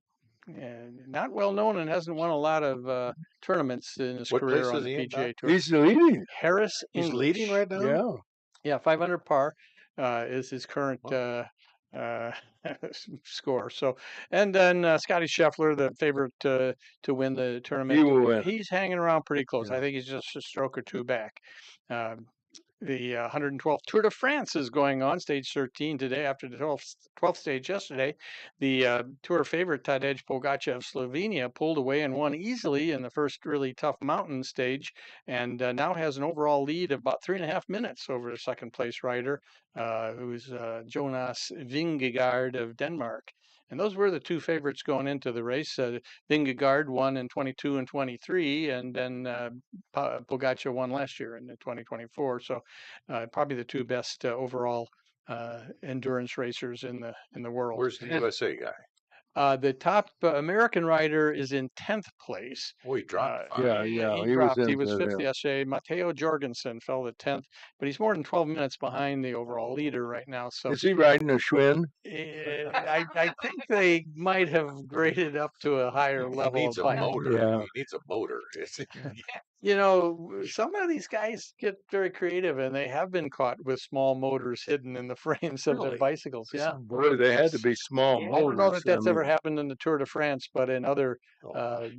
and not well known and hasn't won a lot of tournaments in his What place career on is the he in now? PGA Tour. He's leading. Harris He's English. leading right now? Yeah. Yeah, 500 par is his current uh, score. So, and then Scotty Scheffler, the favorite to win the tournament, He will win. he's hanging around pretty close. Yeah. I think he's just a stroke or two back. The 112th Tour de France is going on, stage 13 today after the 12th stage yesterday. The Tour favorite Tadej Pogacar of Slovenia pulled away and won easily in the first really tough mountain stage, and now has an overall lead of about 3.5 minutes over the second place rider, who's Jonas Vingegaard of Denmark. And those were the two favorites going into the race. Vingegaard won in 22 and 23, and then Pogacar won last year in 2024. So probably the two best overall endurance racers in the world. Where's the USA guy? The top American rider is in 10th place. Oh, he dropped. Yeah. He He dropped. was He was into fifth them. yesterday. Matteo Jorgensen fell to 10th, but he's more than 12 minutes behind the overall leader right now. So Is he riding a Schwinn? I think they might have graded up to a higher He level needs of a bike. motor. Yeah. He needs a motor. You know, some of these guys get very creative, and they have been caught with small motors hidden in the frames of their Really? bicycles. Yeah. Boy, they had to be small I don't know motors. that that's I ever mean, happened in the Tour de France, but in other Oh,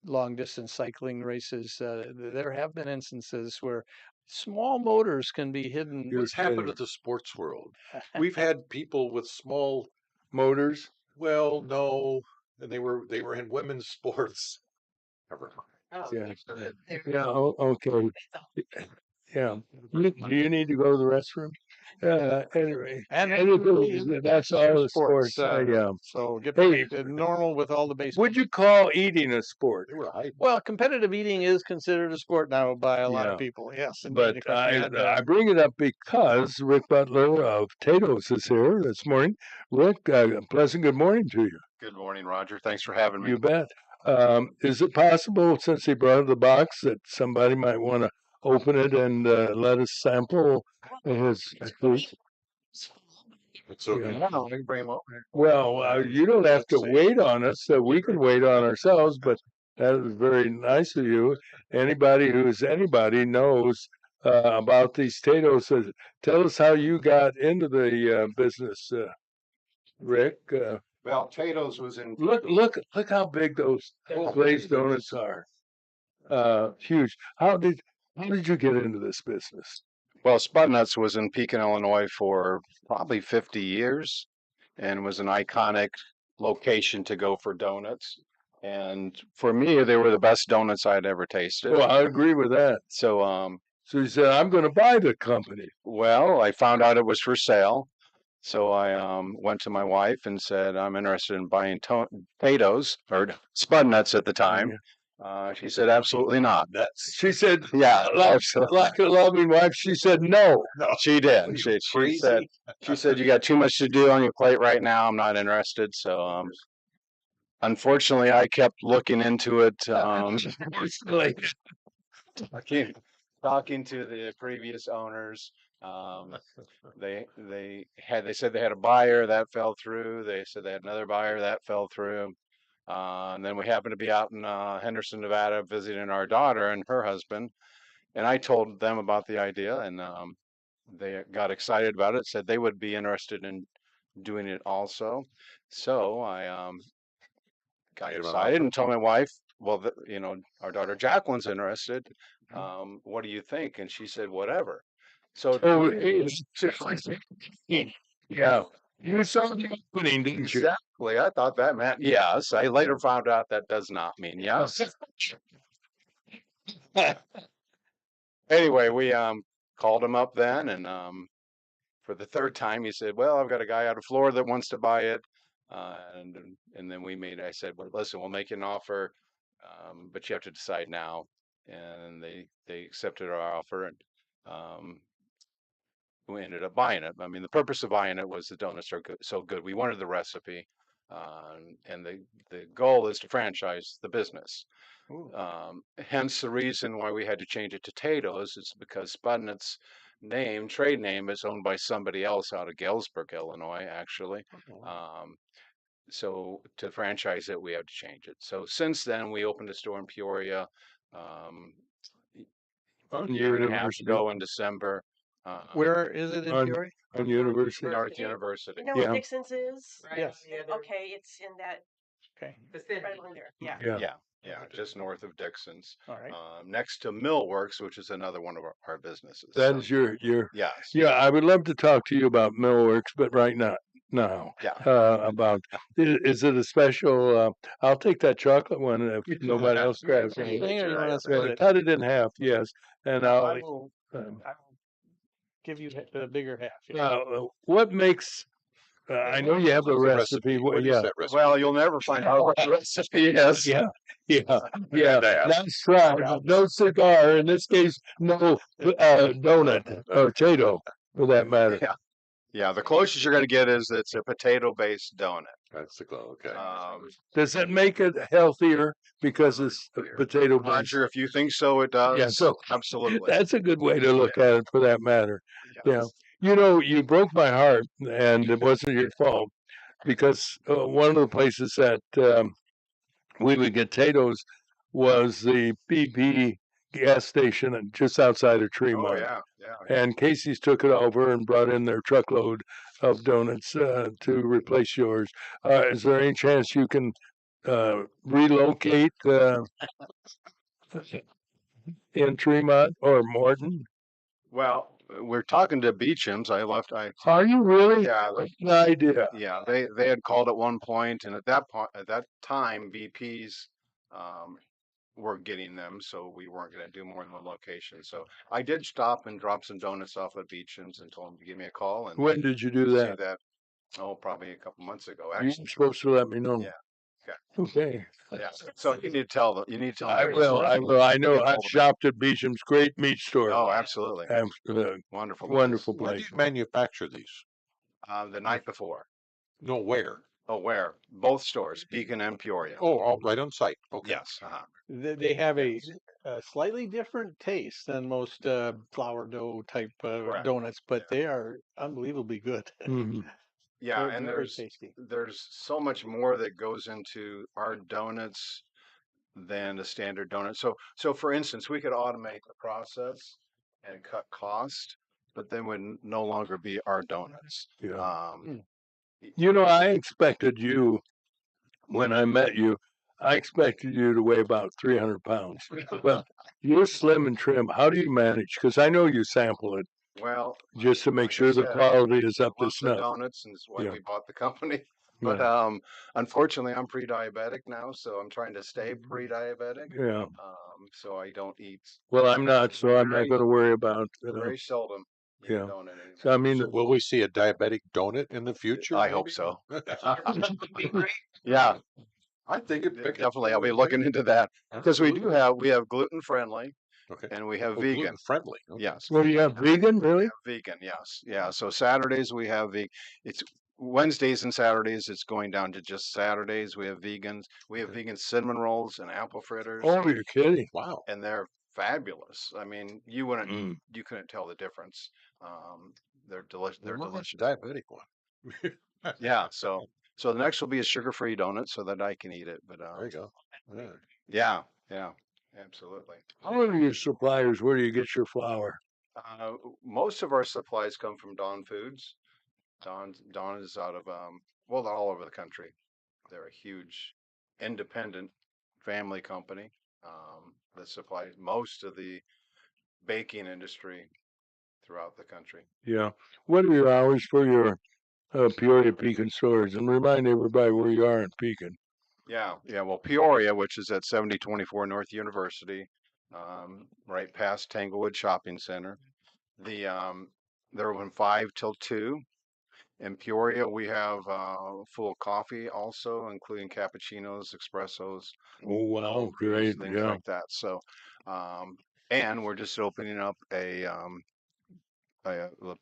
long distance cycling races, there have been instances where small motors can be hidden. You're what's happened kidding. to the sports world? We've had people with small. Motors? Well, no, and they were in women's sports. Never mind. Yeah. Yeah. Okay. Yeah. Do you need to go to the restroom? Anyway, And that's all the sports. Yeah. So get Hey, back to normal with all the baseball. would you call eating a sport? They were hiding. Well, competitive eating is considered a sport now by a lot Yeah. of people. Yes, indeed. But Of course, we had, I bring it up because Rick Butler of Potatoes is here this morning. Rick, pleasant good morning to you. Good morning, Roger. Thanks for having me. You bet. Is it possible, since he brought the box, that somebody might want to open it and let us sample his food? It's okay. Yeah. I can bring them over. Well, you don't have to Let's see. wait on us. We can wait on ourselves, but that is very nice of you. Anybody who's anybody knows about these potatoes. Tell us how you got into the business, Rick. Well, Tato's was in. Look how big those glazed donuts are. Huge. How did you get into this business? Well, Spudnuts was in Pekin, Illinois for probably 50 years and was an iconic location to go for donuts. And for me, they were the best donuts I'd ever tasted. Well, I agree with that. So, So you said, I'm going to buy the company. well, I found out it was for sale. So I went to my wife and said, I'm interested in buying potatoes or Spudnuts at the time. She said, absolutely not. She said, Yeah, like a loving wife, she said no. she did. She said, you got too much to do on your plate right now. I'm not interested. So, unfortunately, I kept looking into it. Talking to the previous owners. They said they had a buyer that fell through. They said they had another buyer that fell through. And then we happened to be out in Henderson, Nevada, visiting our daughter and her husband. And I told them about the idea, and they got excited about it. Said they would be interested in doing it also. So I got excited and told my wife, well, our daughter Jacqueline's interested. What do you think? And she said, whatever. So, Yeah. You saw the opening, didn't you? exactly. I thought that meant yes. I later found out that does not mean yes. Anyway, we called him up then, and for the third time, he said, "Well, I've got a guy out of Florida that wants to buy it." And then I said, "Well, listen, we'll make you an offer, but you have to decide now." And they accepted our offer, and um, we ended up buying it. I mean, the purpose of buying it was the donuts are good, so good. We wanted the recipe, and the goal is to franchise the business. Hence the reason why we had to change it to Tato's is because Spudnit's trade name, is owned by somebody else out of Galesburg, Illinois, actually. So to franchise it, we have to change it. So since then, we opened a store in Peoria, On a year and a half University. ago in December. Where is it in Peoria? On University. North University. You know where Dixon's is? Yes. Okay, it's in that. Okay. Right along there. Yeah. Yeah, just north of Dixon's. All right. Next to Millworks, which is another one of our businesses. That is your Yes. Yeah, I would love to talk to you about Millworks, but right now. Yeah. About is it a special? I'll take that chocolate one if nobody else grabs it. Cut it in half, yes, and I I'll. will give you the bigger half. What makes? I know you have a recipe. Well, you'll never find out what the recipe is. Yeah. That's right. No cigar. In this case, no donut or potato, for that matter. Yeah. The closest you're going to get is it's a potato-based donut. That's the goal. Okay. Does that make it healthier because it's potato based? Roger, if you think so, it does. Yeah, so absolutely. That's a good way to look at it, for that matter. Yeah. You know, you broke my heart, and it wasn't your fault, because one of the places that we would get potatoes was the BP gas station just outside of Tremont. Oh, yeah. And Casey's took it over and brought in their truckload of donuts to replace yours. Is there any chance you can relocate in Tremont or Morton? Well, we're talking to Beecham's. Are you really? Yeah. Good idea. Yeah, they had called at one point, and at that time, VPs were getting them, so we weren't going to do more than one location. So I did stop and drop some donuts off at Beecham's and told them to give me a call. And when did you do see that? Oh, probably a couple months ago. You're Actually, supposed to let me know. Yeah. Okay. Yeah. So you need to tell them. You need to tell them. I will. I know. I've shopped at Beecham's, great meat store. Oh, absolutely. Wonderful When do place. you manufacture these? The night before. No, where? Oh, where? Both stores, Beacon and Peoria. Oh, all right on site. Okay. Yes. They have a slightly different taste than most flour dough type donuts, but they are unbelievably good. Mm-hmm. Yeah, They're and very tasty. there's so much more that goes into our donuts than a standard donut. So for instance, we could automate the process and cut cost, but then would no longer be our donuts. Yeah. You know, I expected you, when I met you, I expected you to weigh about 300 pounds. Well, you're slim and trim. How do you manage? Because I know you sample it. Well, just to make sure the quality is up to snuff. Donuts, and it's why Yeah. we bought the company. But unfortunately, I'm pre-diabetic now, so I'm trying to stay pre-diabetic. Yeah. So I don't eat. Well, I'm not, so I'm not going to worry about. Very seldom. Yeah. Donut anymore. So I mean, will we see a diabetic donut in the future? I hope so. Yeah, I think it definitely. I'll be looking into that because we have gluten friendly. Okay. And we have vegan. Gluten friendly. Okay. Yes. Well, you have vegan, really? Vegan, yes. Yeah. So Saturdays we have it's Wednesdays and Saturdays it's going down to just Saturdays. We have vegans. We have vegan cinnamon rolls and apple fritters. Oh, you're kidding. Wow. And they're fabulous. I mean, you couldn't tell the difference. They're delicious. They're delicious. Diabetic one. Yeah. So the next will be a sugar-free donut so that I can eat it. But there you go. Yeah. Yeah. Absolutely. How are your suppliers? Where do you get your flour? Most of our supplies come from Dawn Foods. Dawn is out of they're all over the country. They're a huge independent family company that supplies most of the baking industry throughout the country. Yeah. What are your hours for your Peoria Pekin stores? And remind everybody where you are in Pekin. Yeah. Well, Peoria, which is at 7024 North University, right past Tanglewood Shopping Center. The They're open 5 till 2. In Peoria, we have full coffee also, including cappuccinos, espressos, Oh, wow, cold brews, great. things Yeah. like that. So, and we're just opening up a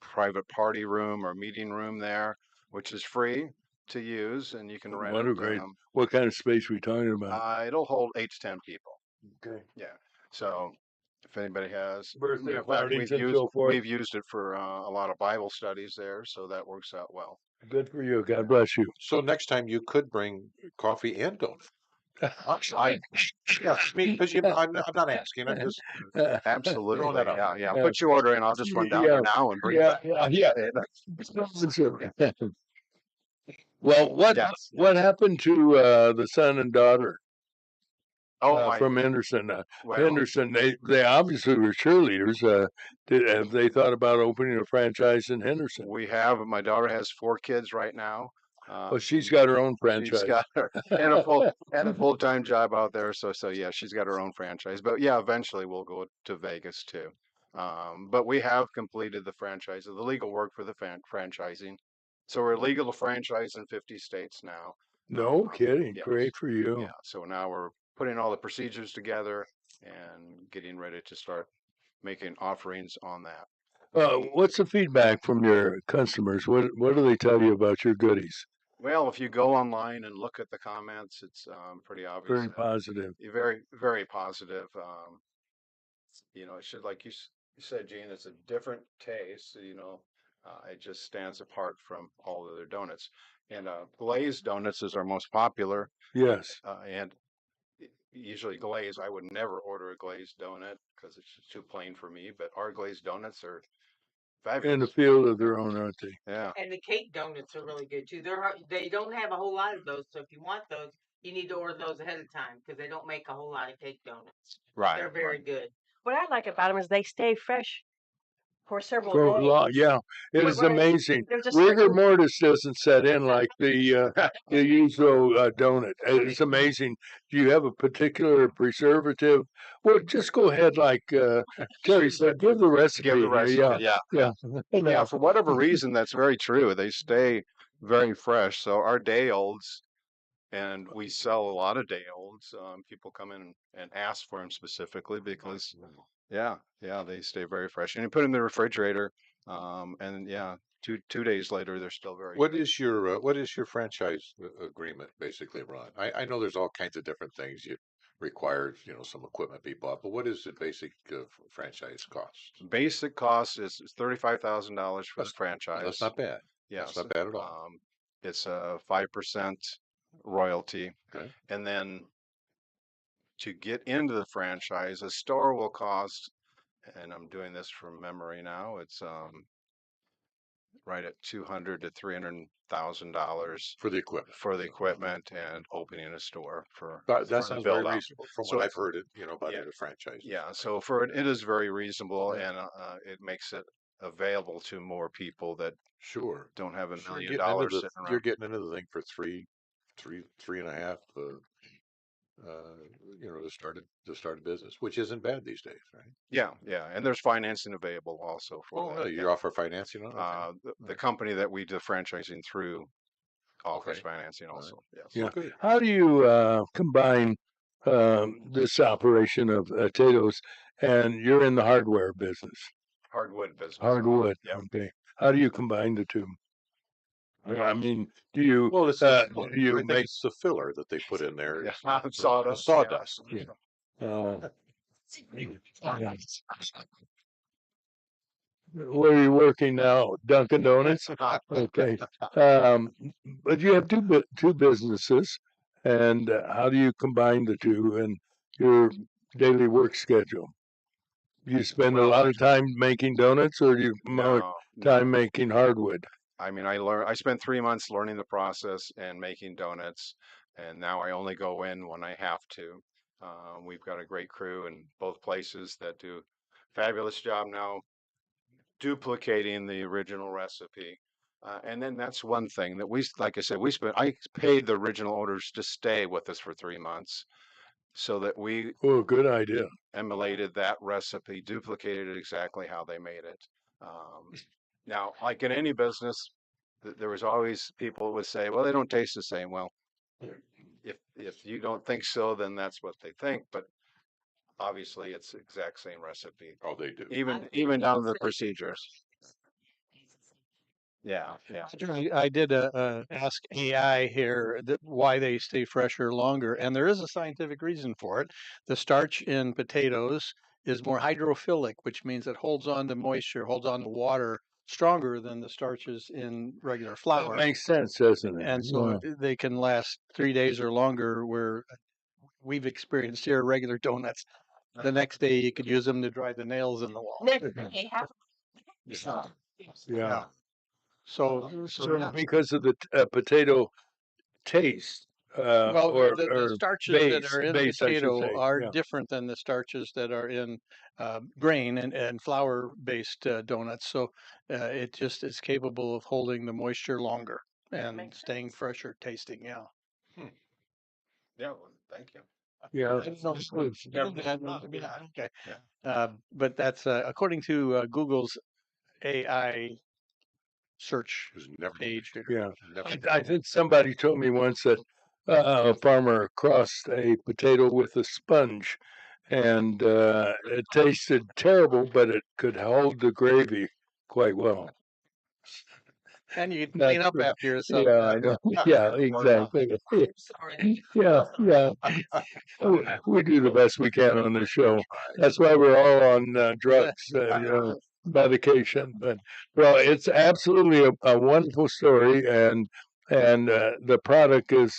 private party room or meeting room there, which is free to use, and you can rent What it. a great, what kind of space we talking about? It'll hold 8 to 10 people. Okay. Yeah. So if anybody has Birthday in fact, parties and so forth. we've used it for a lot of Bible studies there, so that works out well. Good for you. God bless you. So next time you could bring coffee and donuts. Yeah, because I'm not asking. I'm just Absolutely. throwing that out. Yeah, yeah. Put your order in. I'll just run down Yeah, there now and bring it yeah, back. yeah, Well, Yes. what happened to the son and daughter Oh, my. from Henderson? Well, Henderson, they obviously were cheerleaders. Have they thought about opening a franchise in Henderson? we have. My daughter has 4 kids right now. Oh, she's got her own She's franchise. got her and a full-time job out there. So yeah, she's got her own franchise. But yeah, eventually we'll go to Vegas too. But we have completed the franchise, the legal work for the franchising. So we're legal to franchise in 50 states now. No kidding. Yes. Great for you. Yeah. So now we're putting all the procedures together and getting ready to start making offerings on that. What's the feedback from your customers? What do they tell you about your goodies? Well, if you go online and look at the comments, it's pretty obvious. Very positive. Very, very positive. It should, like you said, Gene, it's a different taste. It just stands apart from all the other donuts. And glazed donuts is our most popular. Yes. And usually glazed, I would never order a glazed donut because it's just too plain for me. But our glazed donuts are fabulous. In the field of their own, aren't they? Yeah. And the cake donuts are really good too. They don't have a whole lot of those, so if you want those, you need to order those ahead of time because they don't make a whole lot of cake donuts. Right. They're very good. What I like about them is they stay fresh for several For a days. lot, yeah, it is amazing. There's a Rigor certain- mortis doesn't set in like the usual donut. It's amazing. Do you have a particular preservative? Well, just go ahead, like Terry said, give the recipe. Give the recipe. Yeah. Yeah, for whatever reason, that's very true. They stay very fresh. So our day olds, and we sell a lot of day olds. People come in and ask for them specifically because, yeah, they stay very fresh. And you put them in the refrigerator, and yeah, two days later, they're still very. What is your franchise agreement basically, Ron? I know there's all kinds of different things you require, some equipment be bought, but what is the basic franchise cost? Basic cost is $35,000 for the franchise. That's not bad. Yes. That's not bad at all. It's a 5% royalty. Okay. And then to get into the franchise, a store will cost, and I'm doing this from memory now, it's right at $200,000 to $300,000 for the equipment. For the equipment and opening a store for That for sounds the very build-out. reasonable from So what I've heard about yeah, other franchises. yeah. So it is very reasonable, and it makes it available to more people that Sure don't have $1 You're million getting into sitting around. you're getting into the thing for three and a half, to start a business, which isn't bad these days, right? Yeah, yeah, and there's financing available also for that. Really? You offer financing on it? The company that we do franchising through offers financing also. Yes. Yeah. Good. How do you combine this operation of potatoes and you're in the hardware business? Hardwood business. Hardwood. Yep. Okay. How do you combine the two? I mean, do you Well, it's do I you think make it's the filler that they put in there. Yeah, sawdust. Sawdust. Yeah. Where are you working now? Dunkin' Donuts? Okay. But you have two businesses, and how do you combine the two in your daily work schedule? Do you spend a lot of time making donuts, or do you more time making hardwood? I mean, I spent 3 months learning the process and making donuts, and now I only go in when I have to. We've got a great crew in both places that do a fabulous job now duplicating the original recipe. And then that's one thing that like I said, I paid the original orders to stay with us for 3 months so that we good idea. Emulated that recipe, duplicated it exactly how they made it. Now, like in any business, there was always people would say, "Well, they don't taste the same." Well, if you don't think so, then that's what they think. But obviously, it's the exact same recipe. Oh, they do. Even down to the procedures. Yeah, yeah. I did ask AI here why they stay fresher longer, and there is a scientific reason for it. The starch in potatoes is more hydrophilic, which means it holds on to moisture, holds on to water stronger than the starches in regular That flour. makes sense, doesn't it? And so they can last 3 days or longer, where we've experienced here regular donuts. The next day you could use them to dry the nails in the wall. Yeah. So because of the potato taste, well, or the starches that are in base, I should potato say. are Yeah. different than the starches that are in grain and flour-based donuts. So it just is capable of holding the moisture longer and staying fresher tasting. Yeah. Yeah, well, thank you. Yeah. I don't know if it's- yeah, okay. But that's according to Google's AI search It was never. page. Yeah. Never. I think somebody told me once that a farmer crossed a potato with a sponge, and it tasted terrible, but it could hold the gravy quite well. And you can That's clean up true. after yourself. Yeah, I know. Yeah, exactly. Yeah, yeah. We do the best we can on the show. That's why we're all on drugs, medication. But well, it's absolutely a wonderful story, and the product is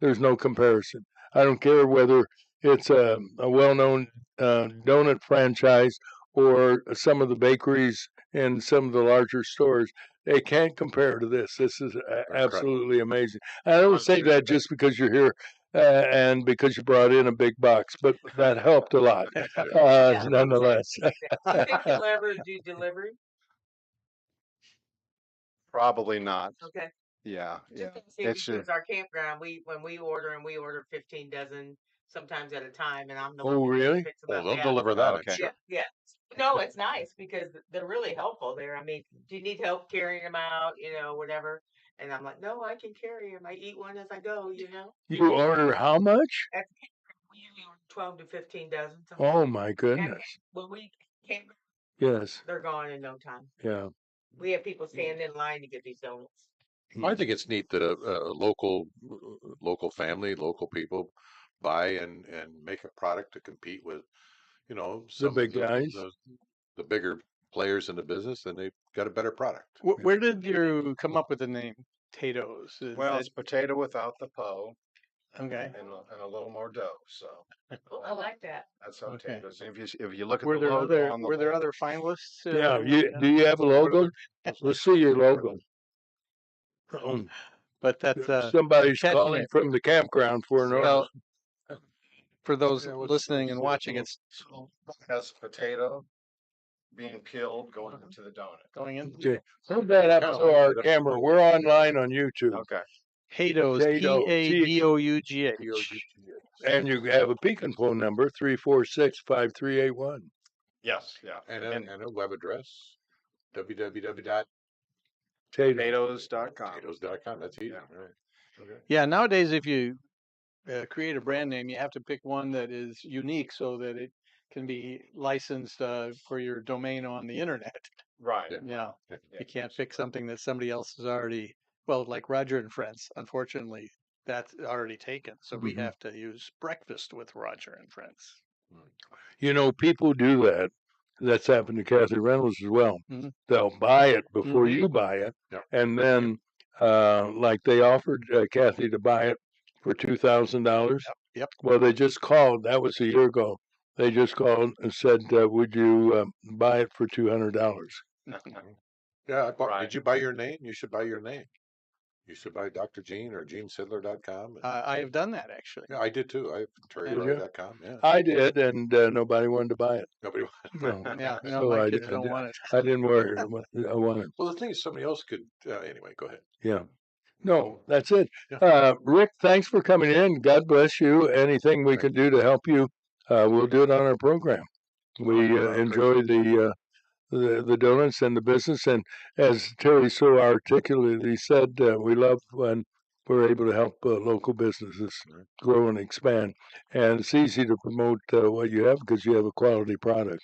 there's no comparison. I don't care whether it's a well-known donut franchise or some of the bakeries in some of the larger stores. They can't compare to this. This is absolutely amazing. I don't say that just because you're here and because you brought in a big box, but that helped a lot, nonetheless. Pick the lever, do delivery. Probably not. Okay. Yeah, yeah. It's because our campground, when we order 15 dozen sometimes at a time, and I'm the one Oh, that really? picks them Oh, up. they'll Yeah. deliver that. Okay. I'm sure. Yeah. No, it's nice because they're really helpful there. I mean, do you need help carrying them out? Whatever. And I'm like, no, I can carry them. I eat one as I go. You order how much? At the campground, we usually order 12 to 15 dozen. Oh my And goodness. when we camp, Yes. they're gone in no time. Yeah. We have people standing in line to get these donuts. I think it's neat that a local family, local people buy and make a product to compete with, some big guys. the bigger players in the business, and they've got a better product. Where did you come up with the name potatoes? Well, it's potato without the po Okay. and a little more dough. So Oh, I like that. that's how Okay. potatoes. If you look at Were the there logo other on the were there label- other finalists? Yeah. Do you have a logo? Let's see your logo. But that's Somebody's catching calling it. from the campground for an order. Well, for those listening and watching, it's has potato being peeled going into the donut. going in. Okay. Hold that up to our camera. We're online on YouTube. Okay. Potatoes, Potato, P-A-D-O-U-G-H. And you have a beacon phone number, 346-5381. Yes. Yeah. And a web address, www.potatoes.com. Potatoes.com. That's easy. Yeah. Right. Okay. Yeah, nowadays if you create a brand name, you have to pick one that is unique so that it can be licensed for your domain on the internet. Right. Yeah. You can't pick something that somebody else has already, well, like Roger and Friends. Unfortunately, that's already taken. So we have to use Breakfast with Roger and Friends. People do that. That's happened to Kathy Reynolds as well. Mm-hmm. They'll buy it before you buy it. Yep. And then, like they offered Kathy to buy it for $2,000. Yep. Well, they just called. That was a year ago. They just called and said, would you buy it for $200? Yeah, Right. Did you buy your name? You should buy your name. You should buy Dr. Gene or GeneSidler.com. I have done that actually. Yeah, I did too. I have TerryRye.com. Yeah. I did, and nobody wanted to buy it. Nobody. No. Yeah, no, So my I kids don't want it. I didn't worry. I wanted. Well, the thing is, somebody else could. Anyway, go ahead. Yeah. No, that's it. Yeah. Rick, thanks for coming in. God bless you. Anything we can do to help you, we'll do it on our program. We enjoy the the donuts and the business. And as Terry so articulately said, we love when we're able to help local businesses grow and expand. And it's easy to promote what you have because you have a quality product.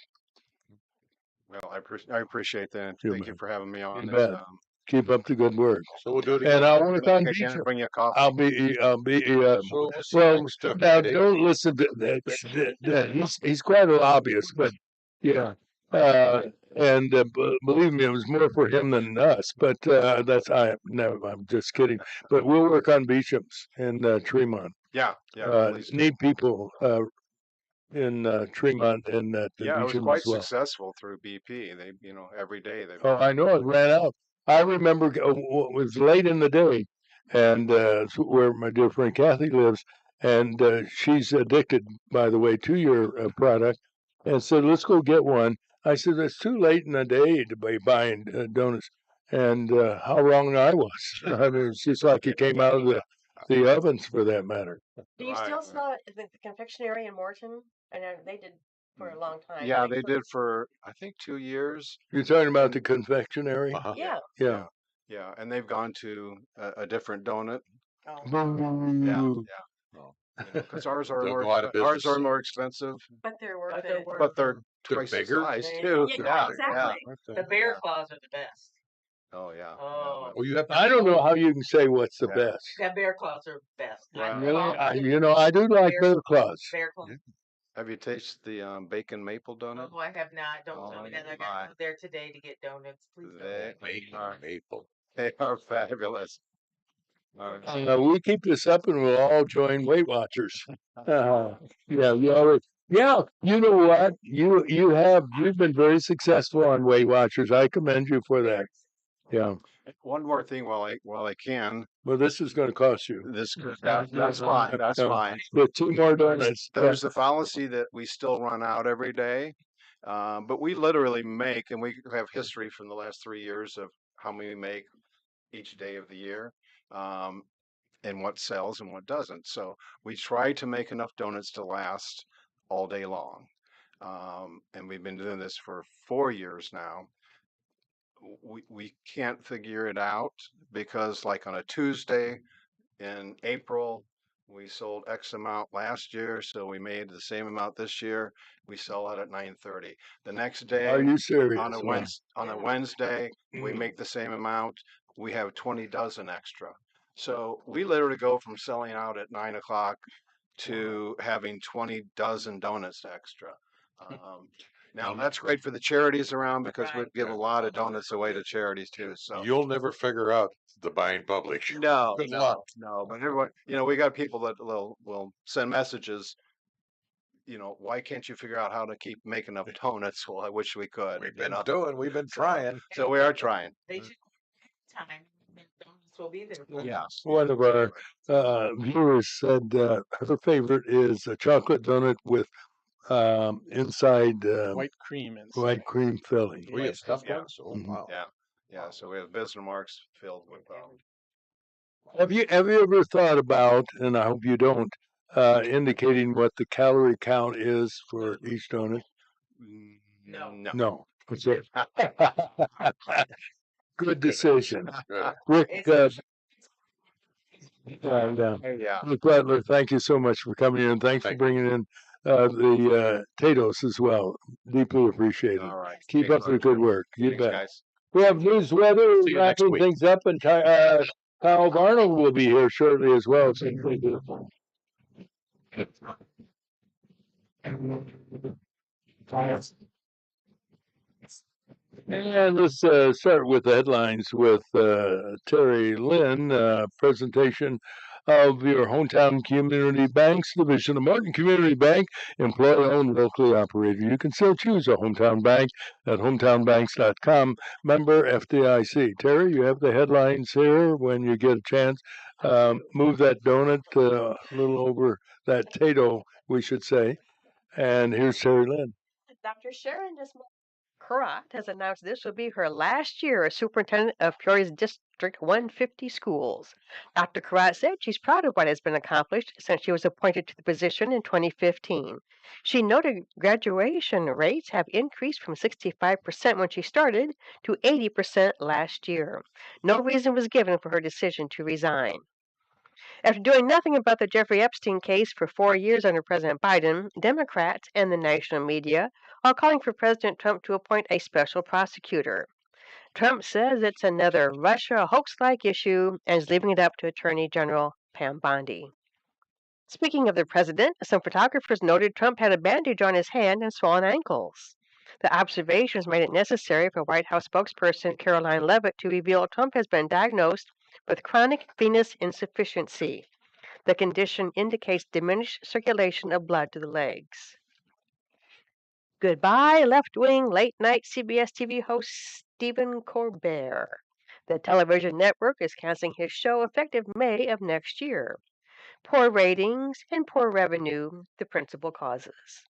Well, I appreciate that. Thank you for having me on. You bet. Keep up the good work. So we'll do it again. And I want to come Again, beat you. bring you a coffee. I'll be. So we'll see Well, next time. now don't listen to that. He's quite a lobbyist, but yeah. And believe me, it was more for him than us. But that's no, I'm just kidding. But we'll work on Beecham's in Tremont. Yeah, please do. Need people in Tremont and Yeah, it was Beecham quite as well. successful through BP. They, every day they. Oh, I know it ran out. I remember it was late in the day, and it's where my dear friend Kathy lives, and she's addicted, by the way, to your product, and said, "Let's go get one." I said, "It's too late in the day to be buying donuts," and how wrong I was. I mean, it's just like it came out of the ovens, for that matter. Do you still sell it at the confectionery in Morton? I know they did for a long time. Yeah, they did for I think 2 years. You're talking about the confectionery? Yeah. Yeah. Yeah, and they've gone to a different donut. Boo. Because ours are They'll go out of business. more expensive, But they're worth it. but they're They're twice the bigger? size too. Yeah, exactly. The bear claws are the best. Oh yeah. Oh, Well, you have I don't know how you can say what's the best. that bear claws are best. Wow. Really? I do like bear claws. Bear claws. Have you tasted the bacon maple donut? Oh, I have not. Don't tell me that. I got my. to go there today to get donuts. Please don't. They are fabulous. We keep this up and we'll all join Weight Watchers. Yeah, you know what? You've been very successful on Weight Watchers. I commend you for that. Yeah. One more thing while I can. Well, this is going to cost you. That's fine. That's fine. With 2 more donuts. There's the fallacy that we still run out every day, but we literally make, and we have history from the last 3 years of how many we make each day of the year, and what sells and what doesn't. So we try to make enough donuts to last all day long, and we've been doing this for 4 years now. We can't figure it out because, like, on a Tuesday in April, we sold X amount last year, so we made the same amount this year. We sell out at 9:30. The next day, Are you serious? on a Wednesday, we make the same amount. We have 20 dozen extra. So we literally go from selling out at 9 o'clock to having 20 dozen donuts extra. Now that's great for the charities around because we give a lot of donuts away to charities too. So You'll never figure out the buying public. no, Good no, luck. no. But everyone, we got people that will send messages. Why can't you figure out how to keep making enough donuts? Well, I wish we could. We've been trying. So we are trying. They should time. Donuts will be there. Yeah. One of our viewers said her favorite is a chocolate donut with inside White cream inside. white cream filling. We have stuffed Yeah. ones. Oh, Mhm. wow. Yeah. So we have visitor marks filled with. Have you ever thought about, and I hope you don't, indicating what the calorie count is for each donut? No. No. That's it. Good decision. Good. Rick, Yeah. Rick Butler, thank you so much for coming in. Thanks for bringing in the potatoes as well. Deeply appreciated. All right. Keep up the good work. You Thanks, bet. guys. We have news weather See you next wrapping week. things up, and Kyle Varno will be here shortly as well. So and let's start with the headlines with Terry Lynn, presentation of your hometown community banks division of Martin Community Bank, employee-owned, locally operated. You can still choose a hometown bank at hometownbanks.com, member FDIC. Terry, you have the headlines here when you get a chance. Move that donut a little over that tato, we should say. And here's Terry Lynn. Dr. Sharon Karat has announced this will be her last year as superintendent of Peoria's District 150 schools. Dr. Karat said she's proud of what has been accomplished since she was appointed to the position in 2015. She noted graduation rates have increased from 65% when she started to 80% last year. No reason was given for her decision to resign. After doing nothing about the Jeffrey Epstein case for 4 years under President Biden, Democrats and the national media are calling for President Trump to appoint a special prosecutor. Trump says it's another Russia hoax-like issue and is leaving it up to Attorney General Pam Bondi. Speaking of the president, some photographers noted Trump had a bandage on his hand and swollen ankles. The observations made it necessary for White House spokesperson Caroline Leavitt to reveal Trump has been diagnosed with chronic venous insufficiency. The condition indicates diminished circulation of blood to the legs. Goodbye, left-wing late-night CBS TV host Stephen Colbert. The television network is canceling his show effective May of next year. Poor ratings and poor revenue, the principal causes.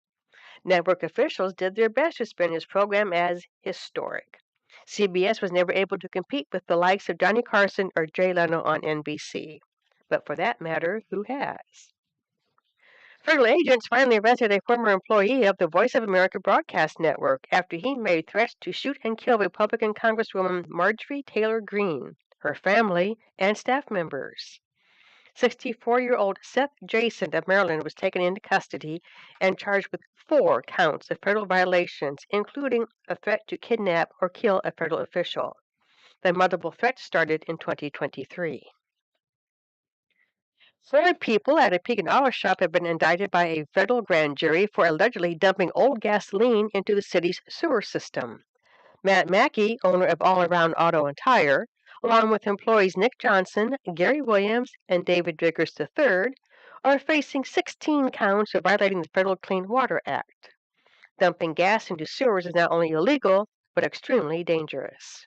Network officials did their best to spin his program as historic. CBS was never able to compete with the likes of Johnny Carson or Jay Leno on NBC. But for that matter, who has? Federal agents finally arrested a former employee of the Voice of America broadcast network after he made threats to shoot and kill Republican Congresswoman Marjorie Taylor Greene, her family, and staff members. 64-year-old Seth Jason of Maryland was taken into custody and charged with 4 counts of federal violations, including a threat to kidnap or kill a federal official. The multiple threats started in 2023. 4 people at a Pekin auto shop have been indicted by a federal grand jury for allegedly dumping old gasoline into the city's sewer system. Matt Mackey, owner of All Around Auto and Tire, along with employees Nick Johnson, Gary Williams, and David Vickers III, are facing 16 counts of violating the Federal Clean Water Act. Dumping gas into sewers is not only illegal, but extremely dangerous.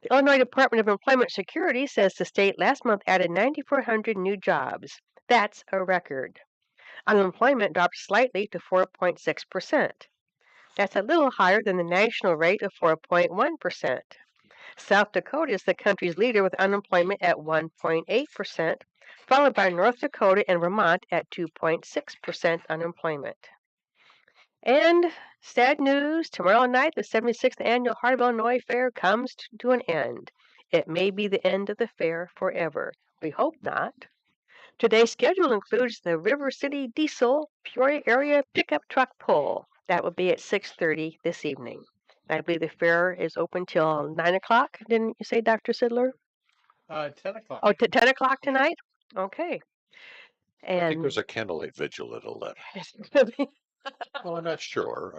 The Illinois Department of Employment Security says the state last month added 9,400 new jobs. That's a record. Unemployment dropped slightly to 4.6%. That's a little higher than the national rate of 4.1%. South Dakota is the country's leader with unemployment at 1.8%, followed by North Dakota and Vermont at 2.6% unemployment. And sad news, tomorrow night the 76th Annual Heart of Illinois Fair comes to an end. It may be the end of the fair forever. We hope not. Today's schedule includes the River City Diesel Peoria Area Pickup Truck Pull. That will be at 6:30 this evening. I believe the fair is open till 9 o'clock, didn't you say, Dr. Sidler? 10 o'clock. Oh, 10 o'clock tonight? Okay. I think And there's a candlelight vigil at 11. it's gonna be- Well, I'm not sure.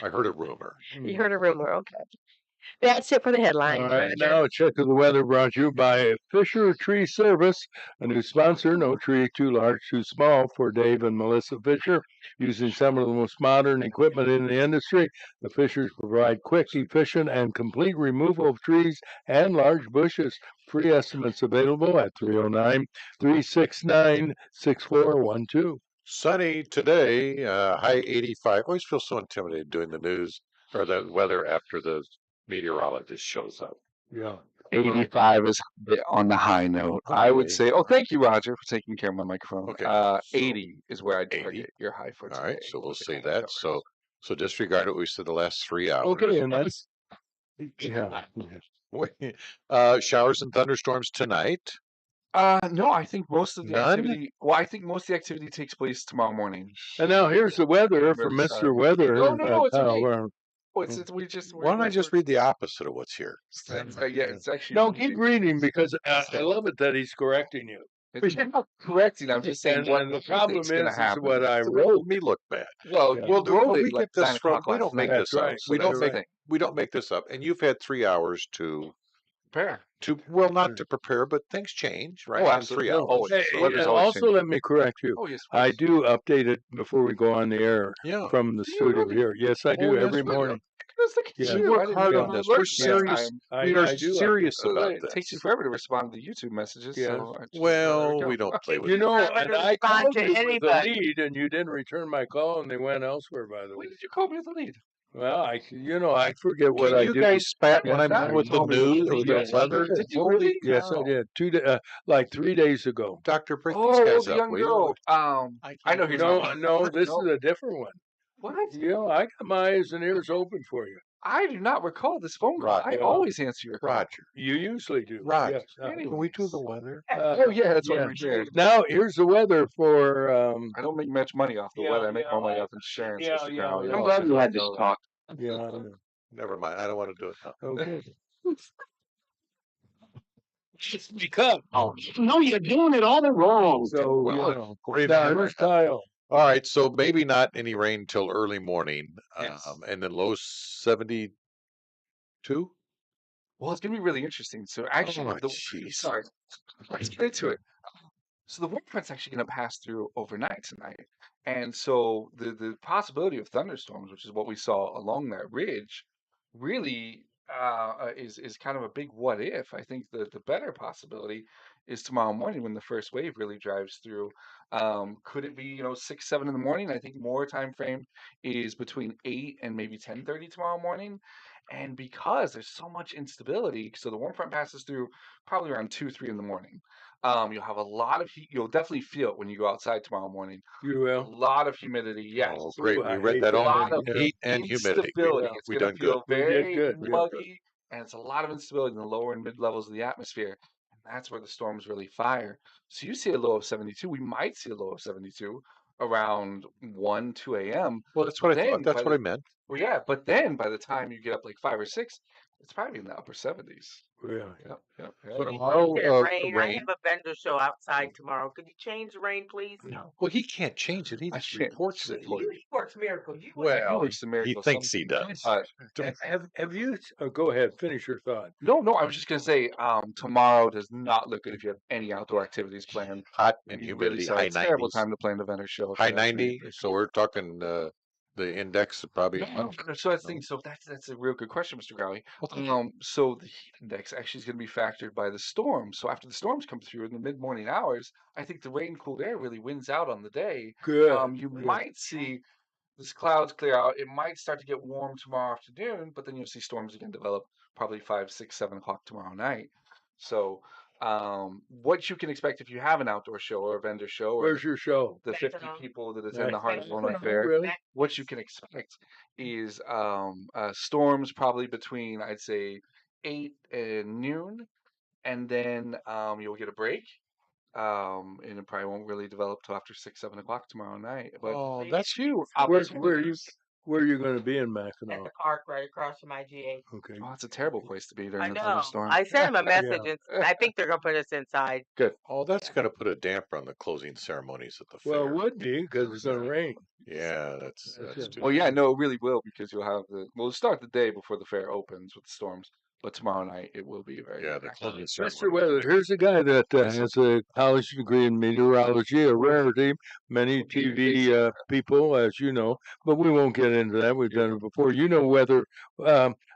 I heard a rumor. you heard a rumor, okay. That's it for the headline. All right, now a check of the weather brought to you by Fisher Tree Service, a new sponsor. No tree too large, too small for Dave and Melissa Fisher. Using some of the most modern equipment in the industry, the Fishers provide quick, efficient, and complete removal of trees and large bushes. Free estimates available at 309-369-6412. Sunny today, high 85. Always feel so intimidated doing the news or the weather after the meteorologist shows up. Yeah. 85 is on the high note. I would say, thank you, Roger, for taking care of my microphone. Okay. 80 is where I'd target your high for today. All right, so we'll say that. So disregard what we said the last 3 hours. Okay, and that's yeah. Showers and thunderstorms tonight. No, I think most of the None? activity. Well, I think most of the activity takes place tomorrow morning. And now here's the weather from Mr. Weather. No, it's okay. Kyle, Why don't I just read the opposite of what's here? Yeah, it's actually. no, keep reading because I love it that he's correcting you. But you're not correcting. I'm just saying. And the problem is happen. what I So wrote. me look bad. Well, Yeah. we'll Well, do we it like get this 9 from. o'clock. We don't make That's this up. right. We don't That's make. the thing. We don't make this up. And you've had 3 hours to Prepare. well, not to prepare, but things change, right? Oh, In absolutely. 3 hours. Oh, Hey, the weather's and always also, changing. let me correct you. Oh, yes. I do update it before we go on the air Yeah. from the studio here. Yes, I do yes, every we do. morning. Look at Yeah. you. We I work didn't hard even on this. alert We're you. serious. I We are do serious about It this. takes you forever to respond to the YouTube messages. Yes. So Well, there we we go. don't play with You it. know, Not and gonna I respond called to you with the anybody. lead, and you didn't return my call, and they went elsewhere. By the way. When did you call me with the lead? Well, I forget what Can I you do. guys spat when Yeah, I'm done you with the told me what news you or the did. weather? Did you really? Yes, I Oh. did. like 3 days ago. Doctor, bring these Oh, guys the up, young will you? girl. I know who you're talking No, about. no, this No. is a different one. What? I got my eyes and ears open for you. I do not recall this phone call. I Roger. always answer your call. Roger. You usually do. Roger. Yes. Can we do the weather? Oh yeah, that's what yeah. we're doing. Now here's the weather for. I don't make much money off the weather. I make more money off insurance. Mr. Crowley. I'm glad we had this talk. Yeah, I know. Never mind. I don't want to do it now. Okay. Because no, you're doing it all wrong. So Well, now here's Kyle. All right, so maybe not any rain till early morning, Yes. and then low 72. Well, it's gonna be really interesting. So actually, Oh, jeez. sorry, let's get into it. So the warm front's actually going to pass through overnight tonight, and so the possibility of thunderstorms, which is what we saw along that ridge, really is kind of a big what if. I think the better possibility is tomorrow morning when the first wave really drives through. Could it be 6, 7 in the morning? I think more time frame is between 8 and maybe 10:30 tomorrow morning. And because there's so much instability, so the warm front passes through probably around 2, 3 in the morning. You'll have a lot of heat. You'll definitely feel it when you go outside tomorrow morning. You A will. lot of humidity. Yes. Oh, great. I We read hate that that. A on lot the of heat and humidity. instability. It's We going done to feel good. We did very good. Yeah. muggy, and it's a lot of instability in the lower and mid levels of the atmosphere. And that's where the storms really fire. So you see a low of 72. We might see a low of 72 around 1, 2 a.m. Well, that's what I Then thought. That's by what the I meant. well, yeah, but then by the time you get up like 5 or 6, it's probably in the upper 70s. Yeah. Yep, yep, So yep. tomorrow, Rain. I rain. have a vendor show outside tomorrow. Could you change the rain, please? No, Well, he can't change it. He I just can't. reports it. You works miracles. You Well, Works the he miracle thinks he does. Have you? Oh, go ahead. Finish your thought. No, I was just gonna say, tomorrow does not look good if you have any outdoor activities planned. Hot and You really humidity, saw high a terrible 90s. time to plan the vendor show. High So that's 90. So we're talking the index is probably. no, so that's the thing. So that's a real good question, Mr. Crowley. So the heat index actually is going to be factored by the storm. So after the storms come through in the mid morning hours, I think the rain cooled air really wins out on the day. Good. You Good. might see this clouds clear out. It might start to get warm tomorrow afternoon, but then you'll see storms again develop probably 5, 6, 7 o'clock tomorrow night. So, what you can expect if you have an outdoor show or a vendor show, or Where's your show? the 50 people that attend the Nice. Heart of Illinois Fair, Really? what you can expect is storms probably between I'd say 8 and noon, and then you'll get a break. And it probably won't really develop till after 6, 7 o'clock tomorrow night. But Oh, that's you. Where are you going to be in Mackinac? at the park right across from IGA. Okay. oh, it's a terrible place to be I during a know. thunderstorm. I sent him a message, and I think they're gonna put us inside. Good. Oh, that's going to put a damper on the closing ceremonies at the Well, fair. it would be because it's going to rain. Yeah, that's it. too Oh yeah, bad. no, it really will because you'll have we'll start the day before the fair opens with storms, but tomorrow night it will be very Yeah, the active. closing Mr. ceremony. Weather, here's a guy that has a college degree in meteorology, a rarity. Many TV people, as you know, but we won't get into that. We've done it before. You know weather.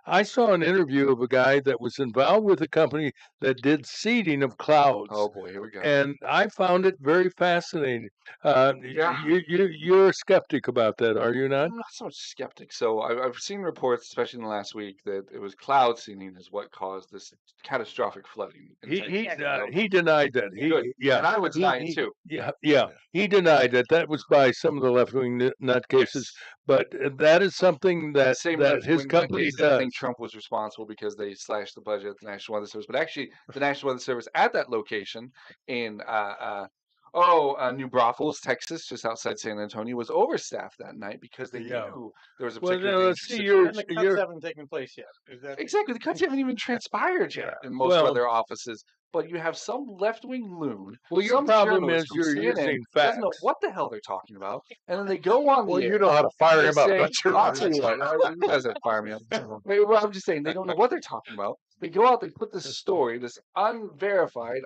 I saw an interview of a guy that was involved with a company that did seeding of clouds. Oh boy, here we go. And I found it very fascinating. Yeah. You're a skeptic about that, are you not? I'm not so much skeptic. So I've seen reports, especially in the last week, that it was cloud seeding is what caused this catastrophic flooding. in Texas. He denied that. Good. Yeah, And I would deny it too. Yeah. He denied that. That was by some of the left wing nutcases. But that is something that Same that with his when company nutcases, I does. think Trump was responsible because they slashed the budget of the National Weather Service. But actually, the National Weather Service at that location in New Braunfels, Texas, just outside San Antonio, was overstaffed that night because they knew there was a Well, particular now, dangerous see, situation. And the cuts haven't taken place yet. Is that Exactly. The cuts haven't even transpired yet in most Well- weather offices. But you have some left-wing loon. Well, your some problem journalist is from you're CNN using doesn't know facts. what the hell they're talking about, and then they go on the Well, air you know how to fire and him up, say, don't you? I'll tell you what, you guys have to fire me up. Well, I'm just saying they don't know what they're talking about. They go out, they put this story, this unverified,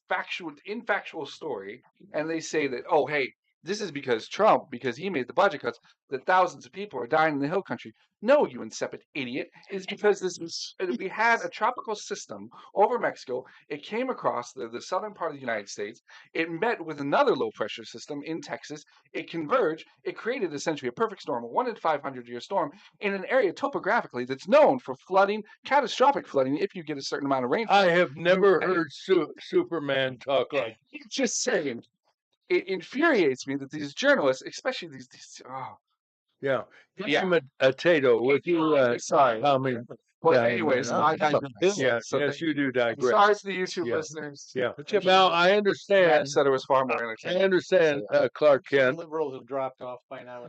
infactual story, and they say that, oh, hey, this is because Trump, because he made the budget cuts, that thousands of people are dying in the hill country. No, you insipid idiot. It's because we had a tropical system over Mexico. It came across the southern part of the United States. It met with another low pressure system in Texas. It converged. It created essentially a perfect storm, a 1 in 500 year storm in an area topographically that's known for flooding, catastrophic flooding, if you get a certain amount of rain. I have never heard Superman talk like. Just saying. It infuriates me that these journalists, especially these Yeah. Give him a Tato. Would you, sorry. Tommy? Well, Yeah, anyways, I digress. yes, So yes, you do digress. sorry to the YouTube Yeah. listeners. Yeah. Now I understand. Matt said it was far more I entertaining. understand, Clark Kent. Liberals have dropped off by now.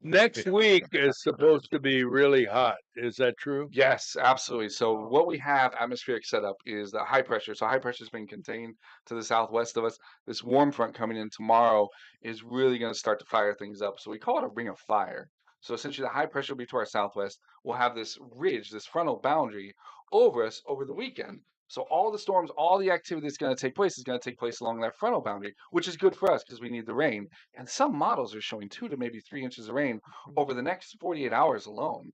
Next week is supposed to be really hot. Is that true? Yes, absolutely. So what we have atmospheric setup is the high pressure. So high pressure has been contained to the southwest of us. This warm front coming in tomorrow is really going to start to fire things up. So we call it a ring of fire. So essentially the high pressure will be to our southwest. We'll have this ridge, this frontal boundary over us over the weekend. So all the storms, all the activity that's going to take place is going to take place along that frontal boundary, which is good for us because we need the rain. And some models are showing 2 to maybe 3 inches of rain over the next 48 hours alone.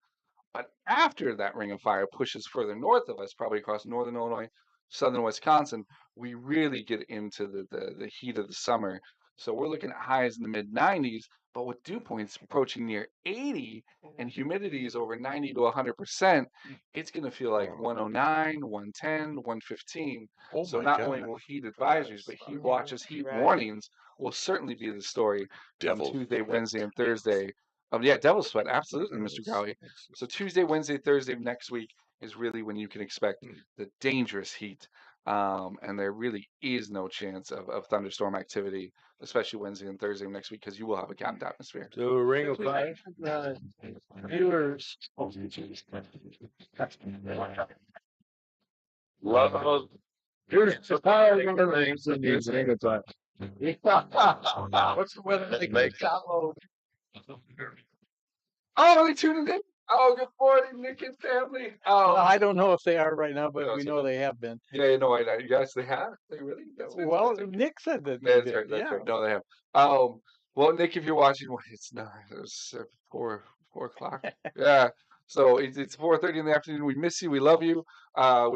But after that ring of fire pushes further north of us, probably across northern Illinois, southern Wisconsin, we really get into the heat of the summer. So we're looking at highs in the mid 90s, but with dew points approaching near 80 and humidity is over 90 to 100%, it's going to feel like 109, 110, 115. So not only will heat advisories, but heat watches, heat warnings will certainly be the story on Tuesday, Wednesday, and Thursday. Yeah, Devil's Sweat, absolutely, Mr. Crowley. So Tuesday, Wednesday, Thursday of next week is really when you can expect the dangerous heat. And there really is no chance of thunderstorm activity, especially Wednesday and Thursday of next week, because you will have a capped atmosphere. So a ring of fire. Viewers. Love. Here's the power of the things that needs ring of fire. What's the weather like? Oh, they tuned in. Oh, good morning, Nick and family. Oh, I don't know if they are right now, but we know they have been. Yeah, no, yes, they have. They really. Well, Nick said that. That's right. That's right. No, they have. Well, Nick, if you're watching, it's not. It's 4 o'clock. Yeah. So it's 4:30 in the afternoon. We miss you. We love you.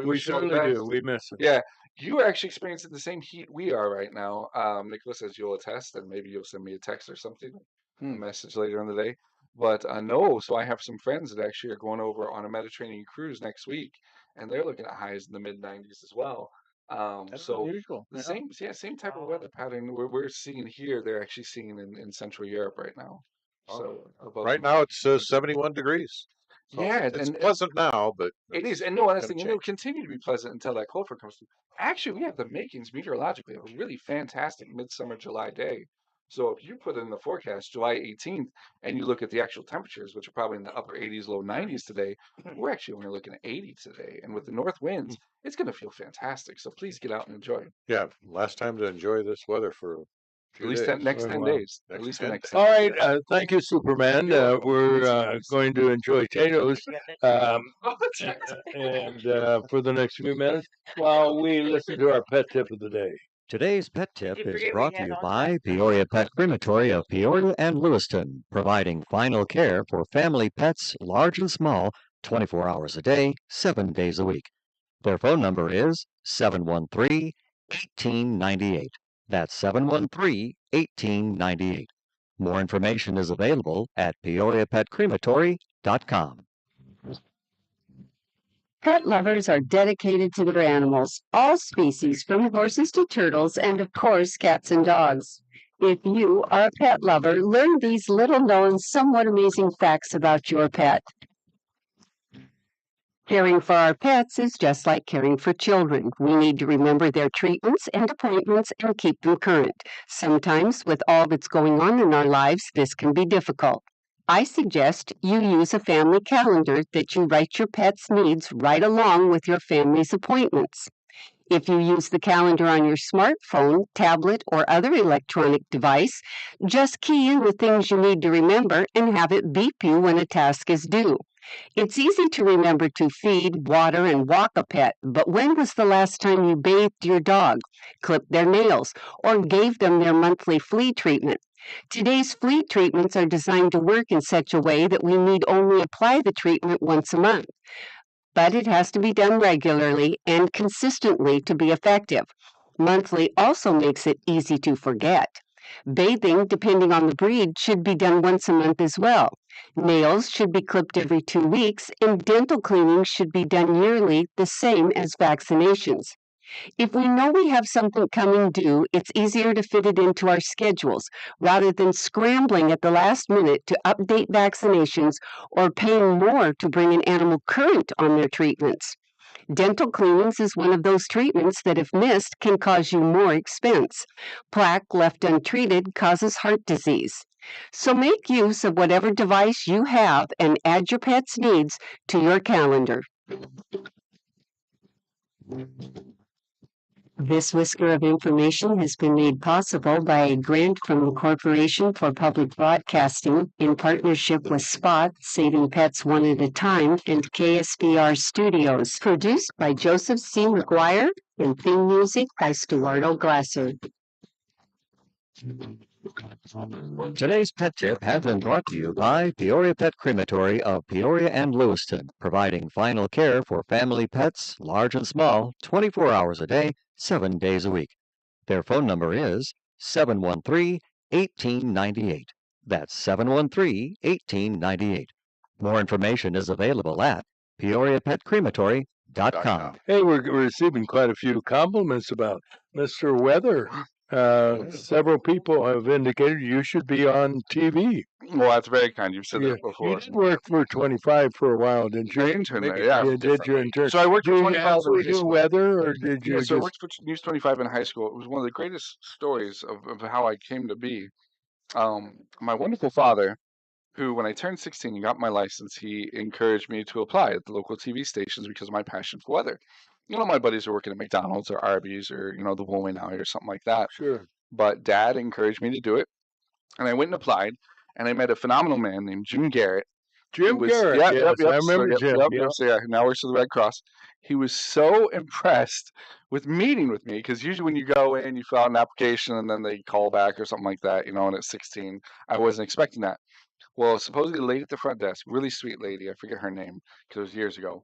We certainly do. We miss you. Yeah. You are actually experiencing the same heat we are right now. Nicholas, as you'll attest, and maybe you'll send me a text or something, a message later in the day. But no, so I have some friends that actually are going over on a Mediterranean cruise next week, and they're looking at highs in the mid 90s as well. That's So unusual. the same type of weather pattern we're seeing here, they're actually seeing in Central Europe right now. So Right now it's 71 degrees. So yeah, it's and pleasant now, but it is, and no, gonna honestly, and it'll continue to be pleasant until that cold front comes through. Actually, we have the makings meteorologically of a really fantastic midsummer July day. So if you put in the forecast July 18th and you look at the actual temperatures, which are probably in the upper 80s, low 90s today, we're actually only looking at 80 today. And with the north winds, it's going to feel fantastic. So please get out and enjoy. yeah, last time to enjoy this weather for a few At least days. the next 10 days. At least the next 10 All days. right. Thank you, Superman. We're going to enjoy Tato's and for the next few minutes while we listen to our pet tip of the day. Today's pet tip is brought to you by Peoria Pet Crematory of Peoria and Lewiston, providing final care for family pets large and small, 24 hours a day, 7 days a week. Their phone number is 713-1898. That's 713-1898. More information is available at peoriapetcrematory.com. Pet lovers are dedicated to their animals, all species from horses to turtles and, of course, cats and dogs. If you are a pet lover, learn these little-known, somewhat amazing facts about your pet. Caring for our pets is just like caring for children. We need to remember their treatments and appointments and keep them current. Sometimes, with all that's going on in our lives, this can be difficult. I suggest you use a family calendar that you write your pet's needs right along with your family's appointments. If you use the calendar on your smartphone, tablet, or other electronic device, just key in the things you need to remember and have it beep you when a task is due. It's easy to remember to feed, water, and walk a pet, but when was the last time you bathed your dog, clipped their nails, or gave them their monthly flea treatment? Today's flea treatments are designed to work in such a way that we need only apply the treatment once a month. But it has to be done regularly and consistently to be effective. Monthly also makes it easy to forget. Bathing, depending on the breed, should be done once a month as well. Nails should be clipped every 2 weeks, and dental cleaning should be done yearly, the same as vaccinations. If we know we have something coming due, it's easier to fit it into our schedules rather than scrambling at the last minute to update vaccinations or paying more to bring an animal current on their treatments. Dental cleanings is one of those treatments that, if missed, can cause you more expense. Plaque left untreated causes heart disease. So make use of whatever device you have and add your pet's needs to your calendar. This whisker of information has been made possible by a grant from the Corporation for Public Broadcasting in partnership with Spot, Saving Pets One at a Time, and KSBR Studios. Produced by Joseph C. McGuire and theme music by Stuardo Glasser. Today's pet tip has been brought to you by Peoria Pet Crematory of Peoria and Lewiston, providing final care for family pets, large and small, 24 hours a day, 7 days a week. Their phone number is 713-1898. That's 713-1898. More information is available at PeoriaPetCrematory.com. Hey, we're receiving quite a few compliments about Mr. Weather. Several people have indicated you should be on TV. Well, that's very kind. You've said that You before. did work for 25 for a while, didn't you? The intern there, Maybe yeah. you did your intern. So I worked for Did you 25 in actually high do school. weather, or did you Yeah, so I just... worked for News 25 in high school. It was one of the greatest stories of how I came to be. My wonderful father, who, when I turned 16 and got my license, he encouraged me to apply at the local TV stations because of my passion for weather. You know, my buddies are working at McDonald's or Arby's or, you know, the Woolman Alley or something like that. Sure. But Dad encouraged me to do it. And I went and applied, and I met a phenomenal man named Jim Garrett. Jim Garrett, Yep, yes, I remember Jim. So yeah, now works for the Red Cross. He was so impressed with meeting with me because usually when you go in, you fill out an application and then they call back or something like that, you know. And at 16, I wasn't expecting that. Well, supposedly the lady at the front desk, really sweet lady, I forget her name because it was years ago,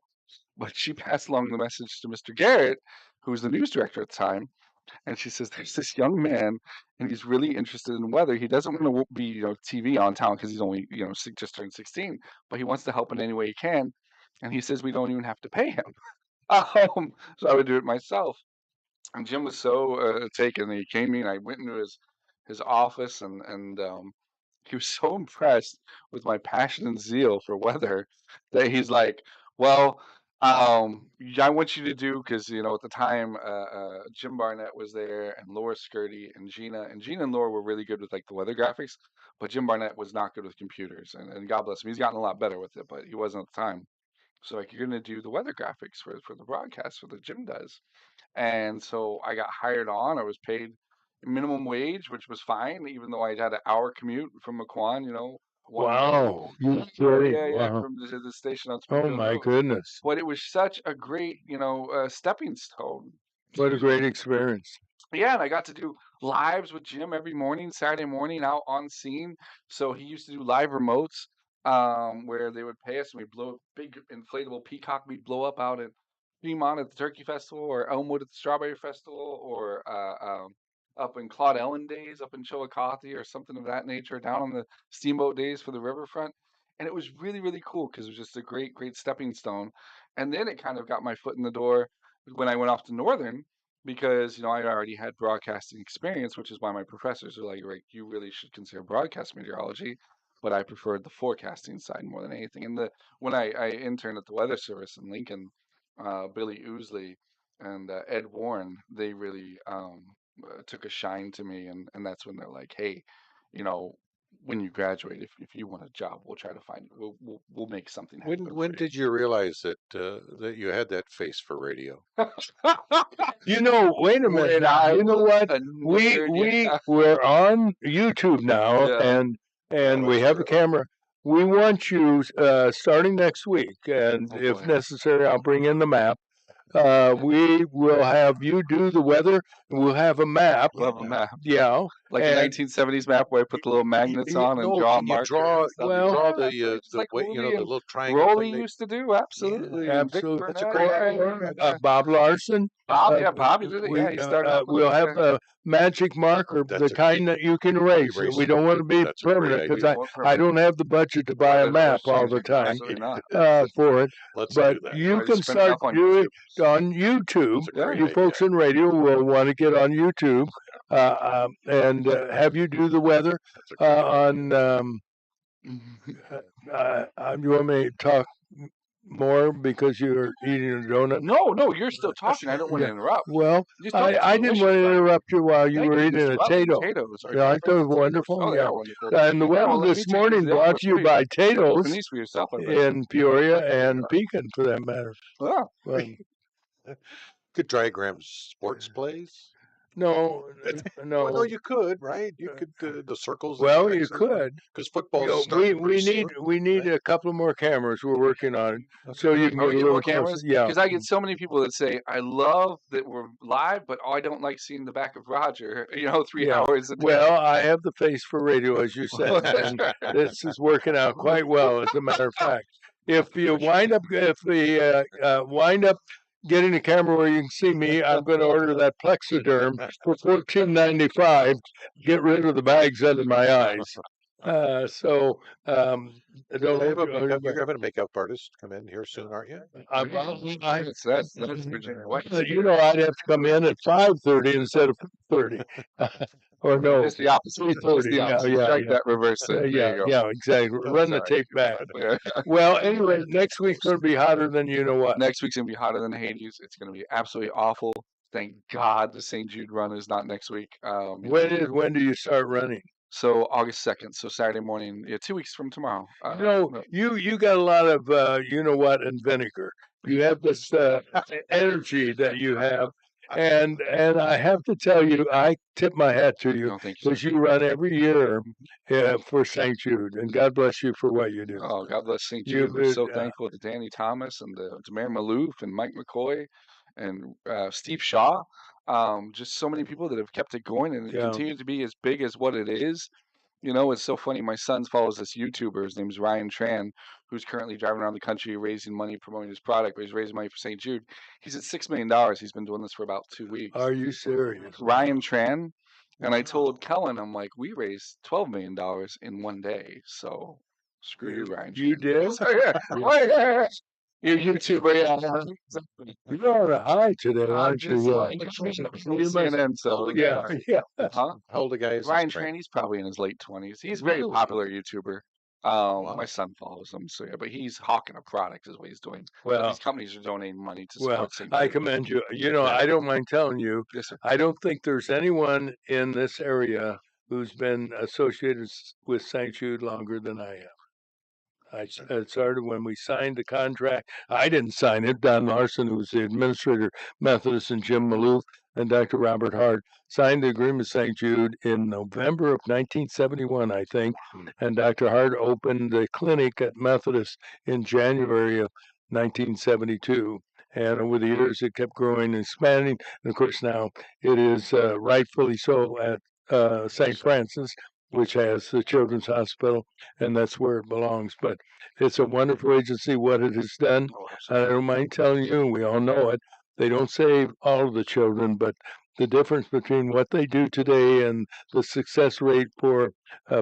but she passed along the message to Mr. Garrett, who was the news director at the time. And she says, there's this young man, and he's really interested in weather. He doesn't want to be, you know, TV on town because he's only, you know, just turned 16, but he wants to help in any way he can. And he says we don't even have to pay him. So I would do it myself. And Jim was so taken. He came in. I went into his office, and he was so impressed with my passion and zeal for weather that he's like, well, I want you to do, because, you know, at the time, Jim Barnett was there, and Laura Skirty and Gina and Laura were really good with like the weather graphics, but Jim Barnett was not good with computers, and God bless him, he's gotten a lot better with it, but he wasn't at the time. So like, you're gonna do the weather graphics for the broadcast, for the Jim does. And so I got hired on. I was paid minimum wage, which was fine, even though I had an hour commute from Mequon, you know. Wow. You're kidding. Yeah, Wow. from the station on Oh, Springfield my Road. goodness. But it was such a great, you know, stepping stone. What a great experience. Yeah, and I got to do lives with Jim every morning, Saturday morning, out on scene. So he used to do live remotes, where they would pay us, and we'd blow a big inflatable peacock. We'd blow up out at Fremont at the Turkey Festival, or Elmwood at the Strawberry Festival, or up in Claude Ellen days, up in Chillicothe, or something of that nature, down on the steamboat days for the riverfront. And it was really, really cool because it was just a great, great stepping stone. And then it kind of got my foot in the door when I went off to Northern, because, you know, I already had broadcasting experience, which is why my professors are like, right, you really should consider broadcast meteorology. But I preferred the forecasting side more than anything. And when I interned at the Weather Service in Lincoln, Billy Ousley and Ed Warren, they really took a shine to me, and that's when they're like, hey, you know, when you graduate, if you want a job, we'll try to find it. We'll make something happen. When did you realize that that you had that face for radio? You know, wait a minute now. You know what? We're on YouTube now, Yeah. and we have a camera. we want you starting next week, and if necessary, I'll bring in the map. We will have you do the weather. We'll have a map. We'll have a map. Yeah. Like a 1970s map where I put the little magnets on and No, draw a you marker. draw, and stuff. you draw Yeah, the it's like way, Rudy the and little triangle Rolly thing. used to do. Absolutely. And Vic Absolutely. Burnett. Yeah. Bob Larson. Bob, Bob did it. Yeah, he started off with We'll it, have a magic marker, the kind that you can erase. We don't want to be permanent because I don't have the budget to buy a map all the time for it. But you can start doing it on YouTube. You folks in radio will want to get on YouTube and have you do the weather on. You want me to talk more because you're eating a donut? No, you're still talking. I don't want to interrupt. Well, I didn't want to interrupt you while you were eating a potato. Aren't those wonderful? Oh, yeah, wonderful. And the weather this morning brought to you by Tato's for yourself, in Peoria and Pekin, for that matter. Wow. Could diagram sports plays. No. Well, no, you could, right? You could the circles. Well, you could, because football. We need a couple more cameras. We're working on it, so you can get a little more cameras. Yeah, because I get so many people that say, "I love that we're live, but I don't like seeing the back of Roger." 3 hours. Well, I have the face for radio, as you said, and this is working out quite well. As a matter of fact, if we wind up getting a camera where you can see me, I'm going to order that Plexiderm for $14.95. Get rid of the bags under my eyes. You're having a makeup artist come in here soon, aren't you? That's Virginia White. I'd have to come in at 5:30 instead of 30. Or no, it's the opposite. 3:30. Yeah. That reverse thing. Yeah, exactly. Run the tape back. Well, anyway, next week's going to be hotter than you know what. Next week's going to be hotter than Hades. It's going to be absolutely awful. Thank God the St. Jude run is not next week. When do you start running? So August 2nd, so Saturday morning, 2 weeks from tomorrow. You got a lot of you know what and vinegar. You have this energy that you have. And I have to tell you, I tip my hat to you because you run every year for St. Jude, and God bless you for what you do. Oh, God bless St. Jude. We're so thankful to Danny Thomas and to Mayor Maloof and Mike McCoy and Steve Shaw. Just so many people that have kept it going and it continues to be as big as what it is. It's so funny. My son follows this YouTuber. His name is Ryan Tran, who's currently driving around the country raising money, promoting his product, but he's raising money for St. Jude. He's at $6 million. He's been doing this for about 2 weeks. Are you serious? Ryan Tran. And I told Kellen, I'm like, we raised $12 million in one day. So screw you, Ryan Tran. You did? Yeah. You're a YouTuber, yeah. You're on a high today, aren't you? CNN, so yeah. How old the guy is? Ryan Tran, he's probably in his late 20s. He's a very popular YouTuber. My son follows him, so but he's hawking a product is what he's doing. Well, these companies are donating money to support St. Jude. I commend you. I don't mind telling you, I don't think there's anyone in this area who's been associated with St. Jude longer than I have. It started when we signed the contract. I didn't sign it. Don Larson, who was the administrator, Methodist, and Jim Maloof and Dr. Robert Hart signed the agreement with St. Jude in November of 1971, I think. And Dr. Hart opened the clinic at Methodist in January of 1972. And over the years, it kept growing and expanding. And of course, now it is rightfully so at St. Francis, which has the Children's Hospital, and that's where it belongs. But it's a wonderful agency, what it has done. I don't mind telling you, we all know it. They don't save all of the children, but the difference between what they do today and the success rate for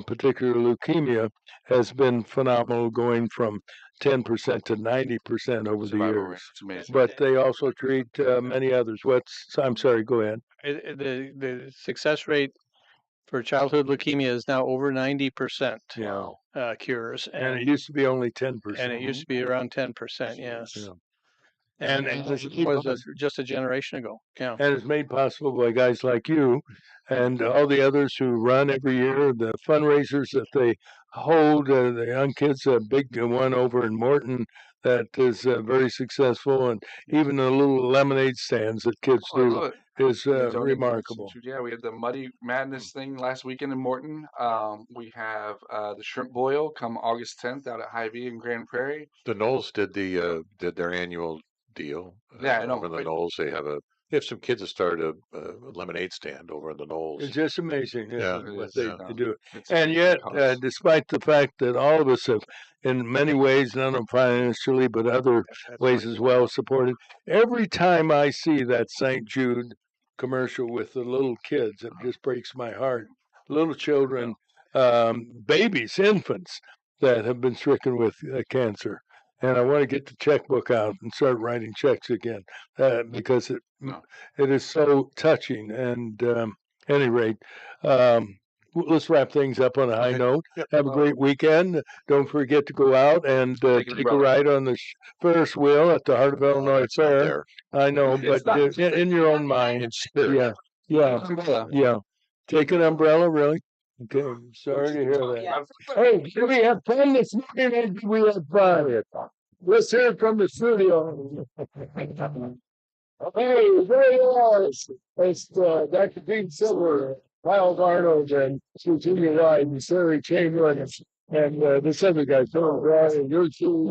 particular leukemia has been phenomenal, going from 10% to 90% over the years. But they also treat many others. I'm sorry, go ahead. The success rate for childhood leukemia is now over 90% cures. And it used to be only 10%. And it used to be around 10%, yes. Yeah. And it was just a generation ago. Yeah. And it's made possible by guys like you and all the others who run every year, the fundraisers that they hold. The young kids, a big one over in Morton that is very successful, and even the little lemonade stands that kids Oh, I do love it. is Yeah, Tony, remarkable. yeah, we had the Muddy Madness thing last weekend in Morton. We have the Shrimp Boil come August 10th out at Hy-Vee in Grand Prairie. The Knolls did their annual deal Yeah, I know. over in the Knolls. They have some kids that started a lemonade stand over in the Knolls. It's just amazing Yeah, what It is. they do. It's And a yet, cause. despite the fact that all of us have, in many ways, not only financially but other ways as well, supported, every time I see that St. Jude commercial with the little kids, it just breaks my heart. Little children, babies, infants that have been stricken with cancer. And I want to get the checkbook out and start writing checks again because it is so touching. And any rate, let's wrap things up on a high note. Have a great weekend. Don't forget to go out and take a ride on the Ferris wheel at the Heart of Illinois Fair. I know, but in your own mind. Yeah, yeah. Take an umbrella, really? Okay, sorry to hear that. Hey, did we have fun this morning? Did we have fun? Let's hear it from the studio. Hey, there he is. It's Dr. Dean Silver, Miles Arnold, and Virginia Wright, and Sarah Chamberlain, and this other guy, Tony Brown, and you're two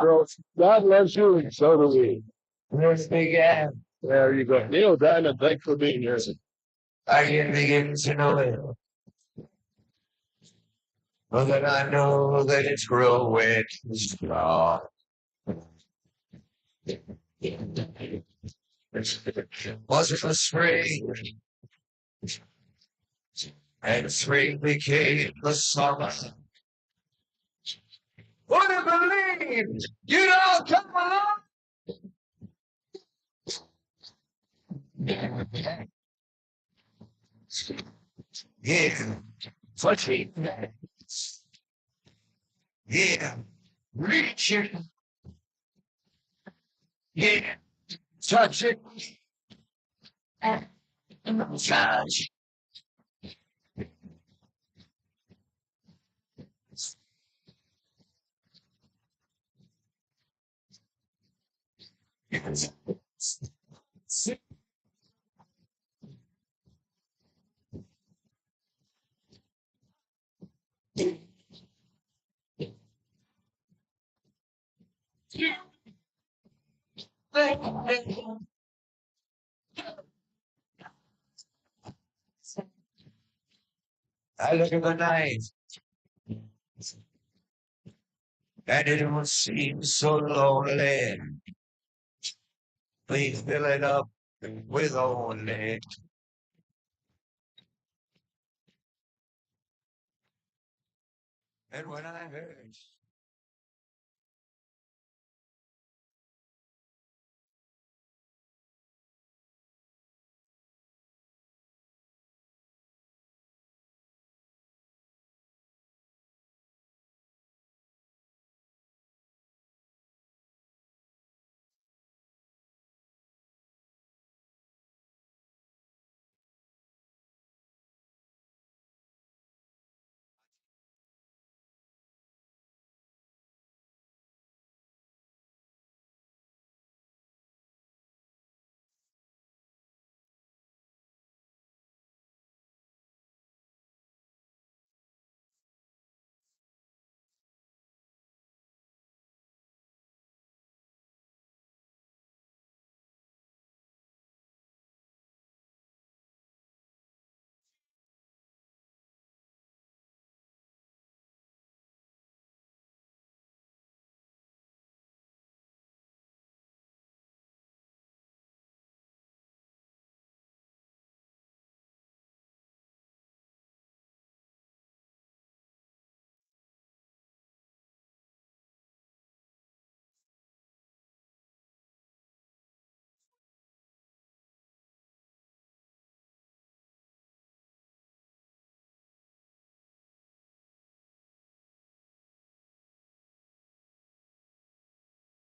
girls. God loves you, and so do we. There's Big Ann. There you go. Neil Diamond, thanks for being here. I can begin to know it. Well, then I know that it's growing strong. Was it the spring? And spring became the summer. Would you believe you don't come along? Yeah, touching. Yeah, reaching. Yeah, touching. Touch. I look at the night, and it will seem so lonely. Please fill it up with only. And when I heard